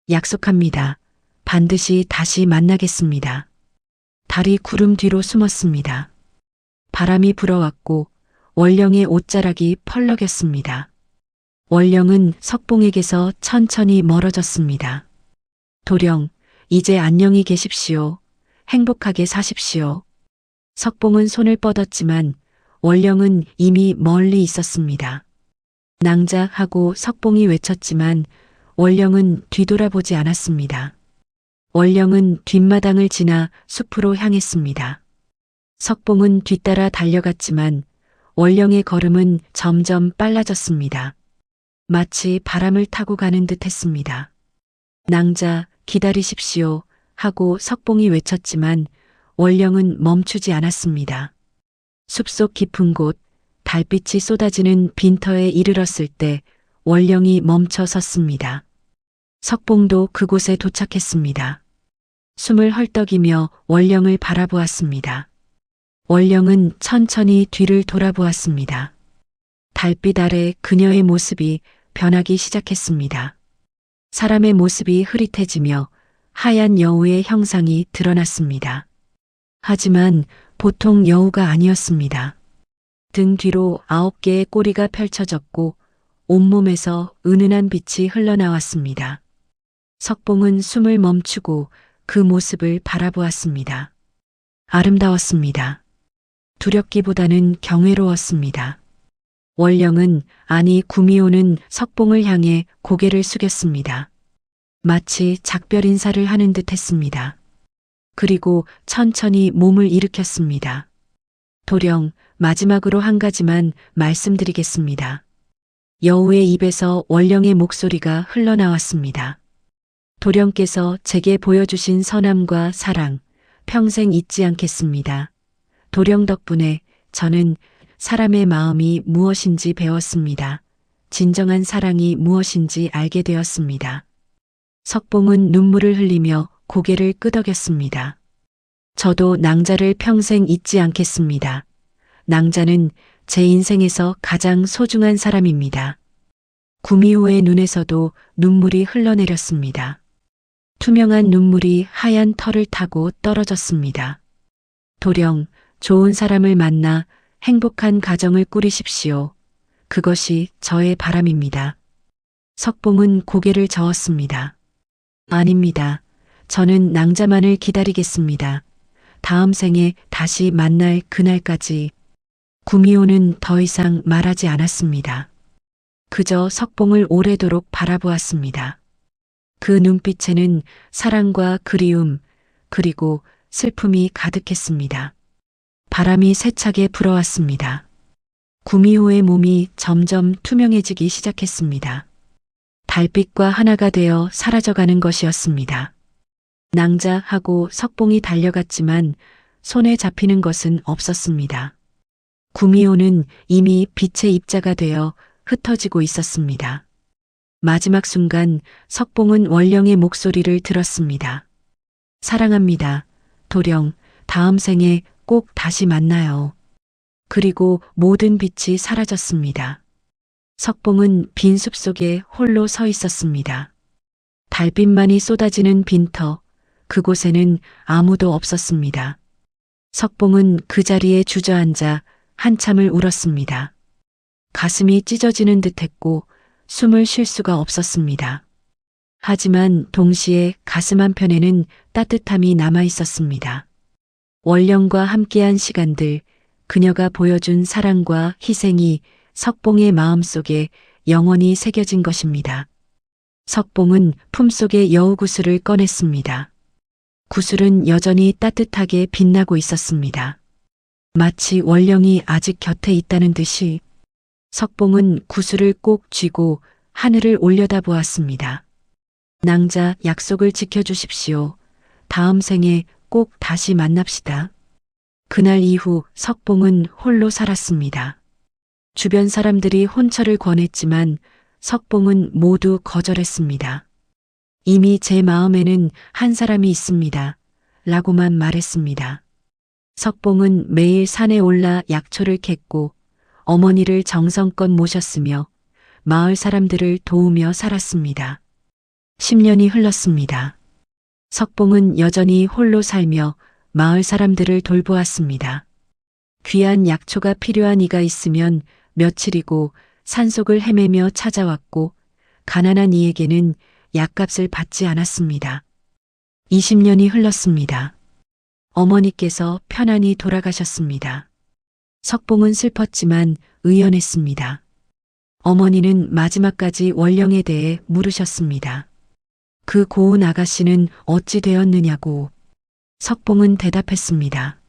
약속합니다. 반드시 다시 만나겠습니다. 달이 구름 뒤로 숨었습니다. 바람이 불어왔고 원령의 옷자락이 펄럭였습니다. 원령은 석봉에게서 천천히 멀어졌습니다. 도령, 이제 안녕히 계십시오. 행복하게 사십시오. 석봉은 손을 뻗었지만 원령은 이미 멀리 있었습니다. 낭자 하고 석봉이 외쳤지만 원령은 뒤돌아보지 않았습니다. 원령은 뒷마당을 지나 숲으로 향했습니다. 석봉은 뒤따라 달려갔지만 원령의 걸음은 점점 빨라졌습니다. 마치 바람을 타고 가는 듯 했습니다. 낭자, 기다리십시오 하고 석봉이 외쳤지만 원령은 멈추지 않았습니다. 숲속 깊은 곳, 달빛이 쏟아지는 빈터에 이르렀을 때 원령이 멈춰 섰습니다. 석봉도 그곳에 도착했습니다. 숨을 헐떡이며 원령을 바라보았습니다. 원령은 천천히 뒤를 돌아보았습니다. 달빛 아래 그녀의 모습이 변하기 시작했습니다. 사람의 모습이 흐릿해지며 하얀 여우의 형상이 드러났습니다. 하지만 보통 여우가 아니었습니다. 등 뒤로 9개의 꼬리가 펼쳐졌고 온몸에서 은은한 빛이 흘러나왔습니다. 석봉은 숨을 멈추고 그 모습을 바라보았습니다. 아름다웠습니다. 두렵기보다는 경외로웠습니다. 원령은 아니 구미호는 석봉을 향해 고개를 숙였습니다. 마치 작별 인사를 하는 듯 했습니다. 그리고 천천히 몸을 일으켰습니다. 도령, 마지막으로 한 가지만 말씀드리겠습니다. 여우의 입에서 원령의 목소리가 흘러나왔습니다. 도령께서 제게 보여주신 선함과 사랑, 평생 잊지 않겠습니다. 도령 덕분에 저는 사람의 마음이 무엇인지 배웠습니다. 진정한 사랑이 무엇인지 알게 되었습니다. 석봉은 눈물을 흘리며 고개를 끄덕였습니다. 저도 낭자를 평생 잊지 않겠습니다. 낭자는 제 인생에서 가장 소중한 사람입니다. 구미호의 눈에서도 눈물이 흘러내렸습니다. 투명한 눈물이 하얀 털을 타고 떨어졌습니다. 도령, 좋은 사람을 만나 행복한 가정을 꾸리십시오. 그것이 저의 바람입니다. 석봉은 고개를 저었습니다. 아닙니다. 저는 낭자만을 기다리겠습니다. 다음 생에 다시 만날 그날까지. 구미호는 더 이상 말하지 않았습니다. 그저 석봉을 오래도록 바라보았습니다. 그 눈빛에는 사랑과 그리움, 그리고 슬픔이 가득했습니다. 바람이 세차게 불어왔습니다. 구미호의 몸이 점점 투명해지기 시작했습니다. 달빛과 하나가 되어 사라져가는 것이었습니다. 낭자하고 석봉이 달려갔지만 손에 잡히는 것은 없었습니다. 구미호는 이미 빛의 입자가 되어 흩어지고 있었습니다. 마지막 순간 석봉은 원령의 목소리를 들었습니다. 사랑합니다. 도령, 다음 생에 꼭 다시 만나요. 그리고 모든 빛이 사라졌습니다. 석봉은 빈 숲속에 홀로 서 있었습니다. 달빛만이 쏟아지는 빈터, 그곳에는 아무도 없었습니다. 석봉은 그 자리에 주저앉아 한참을 울었습니다. 가슴이 찢어지는 듯했고 숨을 쉴 수가 없었습니다. 하지만 동시에 가슴 한편에는 따뜻함이 남아 있었습니다. 원령과 함께한 시간들, 그녀가 보여준 사랑과 희생이 석봉의 마음속에 영원히 새겨진 것입니다. 석봉은 품속의 여우 구슬을 꺼냈습니다. 구슬은 여전히 따뜻하게 빛나고 있었습니다. 마치 원령이 아직 곁에 있다는 듯이 석봉은 구슬을 꼭 쥐고 하늘을 올려다보았습니다. 낭자, 약속을 지켜주십시오. 다음 생에 꼭 다시 만납시다. 그날 이후 석봉은 홀로 살았습니다. 주변 사람들이 혼처를 권했지만 석봉은 모두 거절했습니다. 이미 제 마음에는 한 사람이 있습니다. 라고만 말했습니다. 석봉은 매일 산에 올라 약초를 캤고 어머니를 정성껏 모셨으며 마을 사람들을 도우며 살았습니다. 10년이 흘렀습니다. 석봉은 여전히 홀로 살며 마을 사람들을 돌보았습니다. 귀한 약초가 필요한 이가 있으면 며칠이고 산속을 헤매며 찾아왔고 가난한 이에게는 약값을 받지 않았습니다. 20년이 흘렀습니다. 어머니께서 편안히 돌아가셨습니다. 석봉은 슬펐지만 의연했습니다. 어머니는 마지막까지 원령에 대해 물으셨습니다. 그 고운 아가씨는 어찌 되었느냐고. 석봉은 대답했습니다.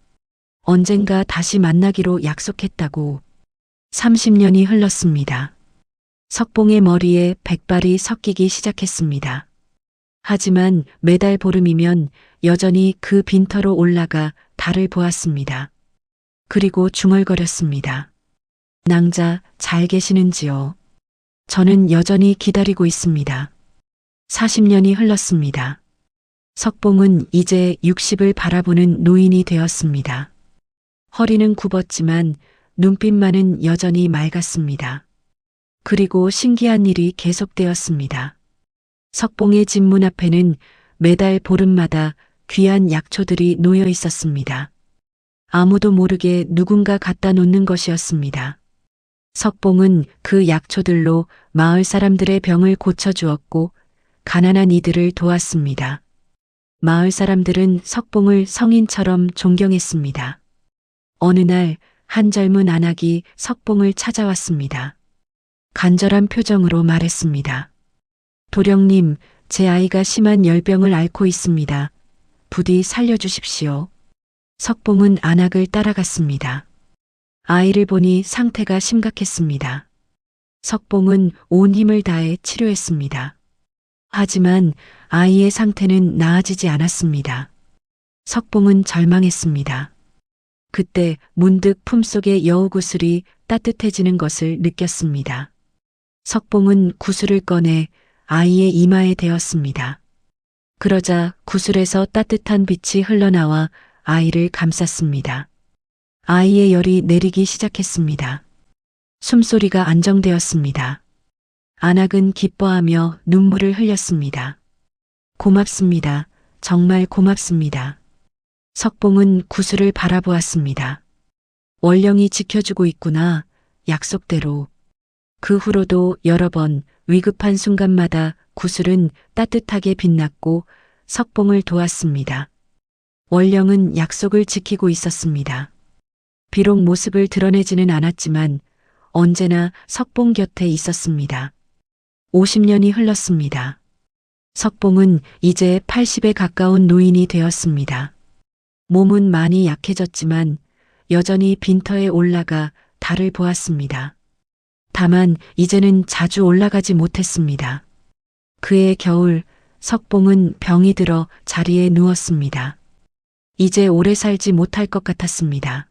언젠가 다시 만나기로 약속했다고. 30년이 흘렀습니다. 석봉의 머리에 백발이 섞이기 시작했습니다. 하지만 매달 보름이면 여전히 그 빈터로 올라가 달을 보았습니다. 그리고 중얼거렸습니다. 낭자, 잘 계시는지요? 저는 여전히 기다리고 있습니다. 40년이 흘렀습니다. 석봉은 이제 60을 바라보는 노인이 되었습니다. 허리는 굽었지만 눈빛만은 여전히 맑았습니다. 그리고 신기한 일이 계속되었습니다. 석봉의 집 문 앞에는 매달 보름마다 귀한 약초들이 놓여 있었습니다. 아무도 모르게 누군가 갖다 놓는 것이었습니다. 석봉은 그 약초들로 마을 사람들의 병을 고쳐주었고 가난한 이들을 도왔습니다. 마을 사람들은 석봉을 성인처럼 존경했습니다. 어느 날 한 젊은 안악이 석봉을 찾아왔습니다. 간절한 표정으로 말했습니다. 도령님, 제 아이가 심한 열병을 앓고 있습니다. 부디 살려주십시오. 석봉은 안악을 따라갔습니다. 아이를 보니 상태가 심각했습니다. 석봉은 온 힘을 다해 치료했습니다. 하지만 아이의 상태는 나아지지 않았습니다. 석봉은 절망했습니다. 그때 문득 품속의 여우 구슬이 따뜻해지는 것을 느꼈습니다. 석봉은 구슬을 꺼내 아이의 이마에 대었습니다. 그러자 구슬에서 따뜻한 빛이 흘러나와 아이를 감쌌습니다. 아이의 열이 내리기 시작했습니다. 숨소리가 안정되었습니다. 안악은 기뻐하며 눈물을 흘렸습니다. 고맙습니다. 정말 고맙습니다. 석봉은 구슬을 바라보았습니다. 원령이 지켜주고 있구나. 약속대로. 그 후로도 여러 번 위급한 순간마다 구슬은 따뜻하게 빛났고 석봉을 도왔습니다. 원령은 약속을 지키고 있었습니다. 비록 모습을 드러내지는 않았지만 언제나 석봉 곁에 있었습니다. 50년이 흘렀습니다. 석봉은 이제 80에 가까운 노인이 되었습니다. 몸은 많이 약해졌지만 여전히 빈터에 올라가 달을 보았습니다. 다만 이제는 자주 올라가지 못했습니다. 그해 겨울 석봉은 병이 들어 자리에 누웠습니다. 이제 오래 살지 못할 것 같았습니다.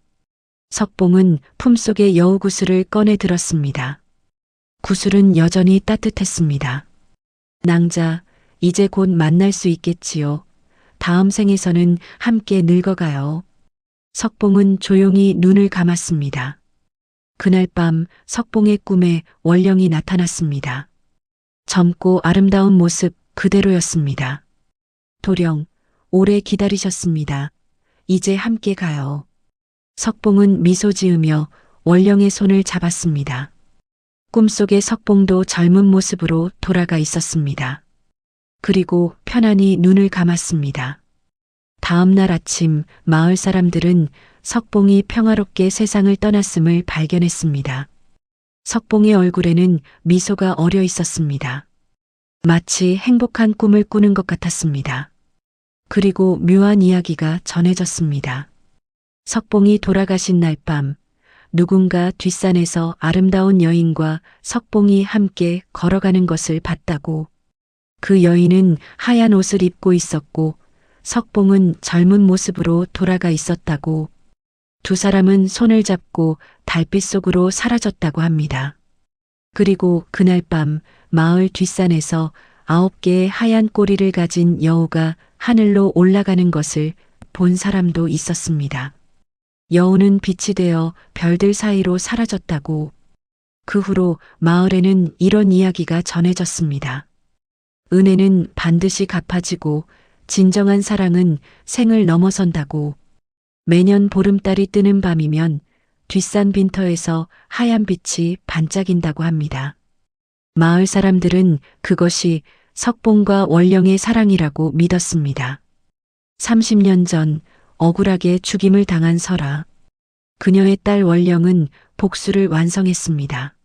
석봉은 품속의 여우 구슬을 꺼내 들었습니다. 구슬은 여전히 따뜻했습니다. 낭자, 이제 곧 만날 수 있겠지요. 다음 생에서는 함께 늙어가요. 석봉은 조용히 눈을 감았습니다. 그날 밤 석봉의 꿈에 원령이 나타났습니다. 젊고 아름다운 모습 그대로였습니다. 도령, 오래 기다리셨습니다. 이제 함께 가요. 석봉은 미소 지으며 원령의 손을 잡았습니다. 꿈속의 석봉도 젊은 모습으로 돌아가 있었습니다. 그리고 편안히 눈을 감았습니다. 다음 날 아침 마을 사람들은 석봉이 평화롭게 세상을 떠났음을 발견했습니다. 석봉의 얼굴에는 미소가 어려 있었습니다. 마치 행복한 꿈을 꾸는 것 같았습니다. 그리고 묘한 이야기가 전해졌습니다. 석봉이 돌아가신 날 밤, 누군가 뒷산에서 아름다운 여인과 석봉이 함께 걸어가는 것을 봤다고. 그 여인은 하얀 옷을 입고 있었고 석봉은 젊은 모습으로 돌아가 있었다고. 두 사람은 손을 잡고 달빛 속으로 사라졌다고 합니다. 그리고 그날 밤 마을 뒷산에서 9개의 하얀 꼬리를 가진 여우가 하늘로 올라가는 것을 본 사람도 있었습니다. 여우는 빛이 되어 별들 사이로 사라졌다고. 그 후로 마을에는 이런 이야기가 전해졌습니다. 은혜는 반드시 갚아지고 진정한 사랑은 생을 넘어선다고. 매년 보름달이 뜨는 밤이면 뒷산 빈터에서 하얀 빛이 반짝인다고 합니다. 마을 사람들은 그것이 석봉과 원령의 사랑이라고 믿었습니다. 30년 전 억울하게 죽임을 당한 설아. 그녀의 딸 원령은 복수를 완성했습니다.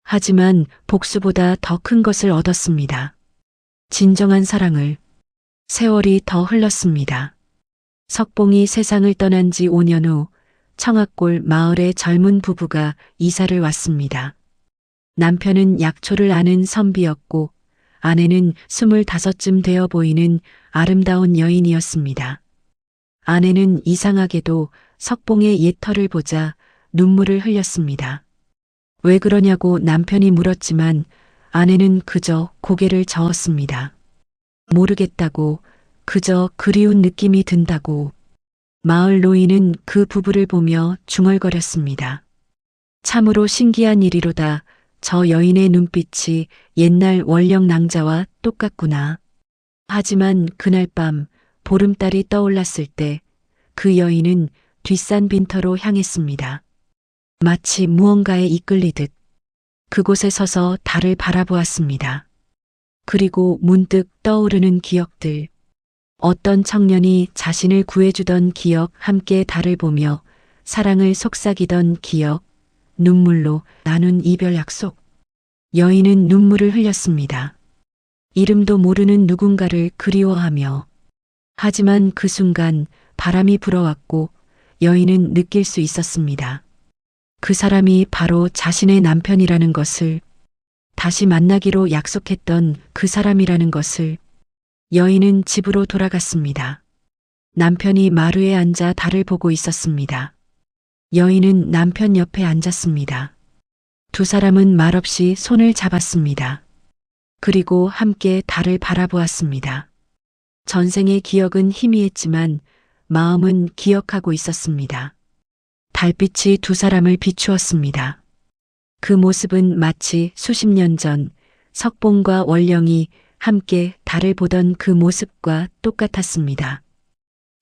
하지만 복수보다 더 큰 것을 얻었습니다. 진정한 사랑을. 세월이 더 흘렀습니다. 석봉이 세상을 떠난 지 5년 후 청악골 마을의 젊은 부부가 이사를 왔습니다. 남편은 약초를 아는 선비였고 아내는 25쯤 되어 보이는 아름다운 여인이었습니다. 아내는 이상하게도 석봉의 옛 털을 보자 눈물을 흘렸습니다. 왜 그러냐고 남편이 물었지만 아내는 그저 고개를 저었습니다. 모르겠다고, 그저 그리운 느낌이 든다고. 마을 노인은 그 부부를 보며 중얼거렸습니다. 참으로 신기한 일이로다. 저 여인의 눈빛이 옛날 원령 낭자와 똑같구나. 하지만 그날 밤 보름달이 떠올랐을 때 그 여인은 뒷산 빈터로 향했습니다. 마치 무언가에 이끌리듯 그곳에 서서 달을 바라보았습니다. 그리고 문득 떠오르는 기억들. 어떤 청년이 자신을 구해주던 기억, 함께 달을 보며 사랑을 속삭이던 기억, 눈물로 나눈 이별 약속. 여인은 눈물을 흘렸습니다. 이름도 모르는 누군가를 그리워하며. 하지만 그 순간 바람이 불어왔고 여인은 느낄 수 있었습니다. 그 사람이 바로 자신의 남편이라는 것을, 다시 만나기로 약속했던 그 사람이라는 것을. 여인은 집으로 돌아갔습니다. 남편이 마루에 앉아 달을 보고 있었습니다. 여인은 남편 옆에 앉았습니다. 두 사람은 말없이 손을 잡았습니다. 그리고 함께 달을 바라보았습니다. 전생의 기억은 희미했지만 마음은 기억하고 있었습니다. 달빛이 두 사람을 비추었습니다. 그 모습은 마치 수십 년 전 석봉과 원령이 함께 달을 보던 그 모습과 똑같았습니다.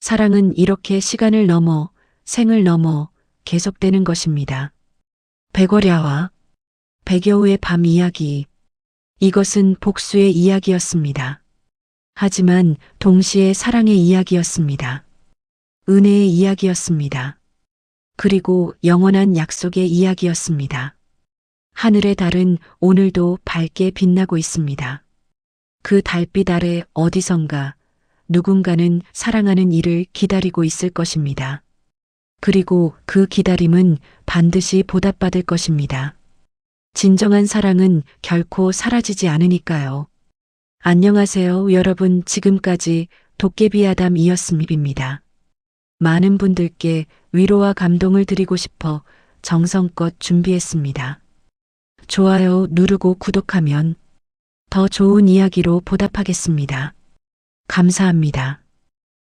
사랑은 이렇게 시간을 넘어 생을 넘어 계속되는 것입니다. 백월야와 백여우의 밤 이야기. 이것은 복수의 이야기였습니다. 하지만 동시에 사랑의 이야기였습니다. 은혜의 이야기였습니다. 그리고 영원한 약속의 이야기였습니다. 하늘의 달은 오늘도 밝게 빛나고 있습니다. 그 달빛 아래 어디선가 누군가는 사랑하는 이를 기다리고 있을 것입니다. 그리고 그 기다림은 반드시 보답받을 것입니다. 진정한 사랑은 결코 사라지지 않으니까요. 안녕하세요, 여러분. 지금까지 도깨비 아담이었습니다. 많은 분들께 위로와 감동을 드리고 싶어 정성껏 준비했습니다. 좋아요 누르고 구독하면 더 좋은 이야기로 보답하겠습니다. 감사합니다.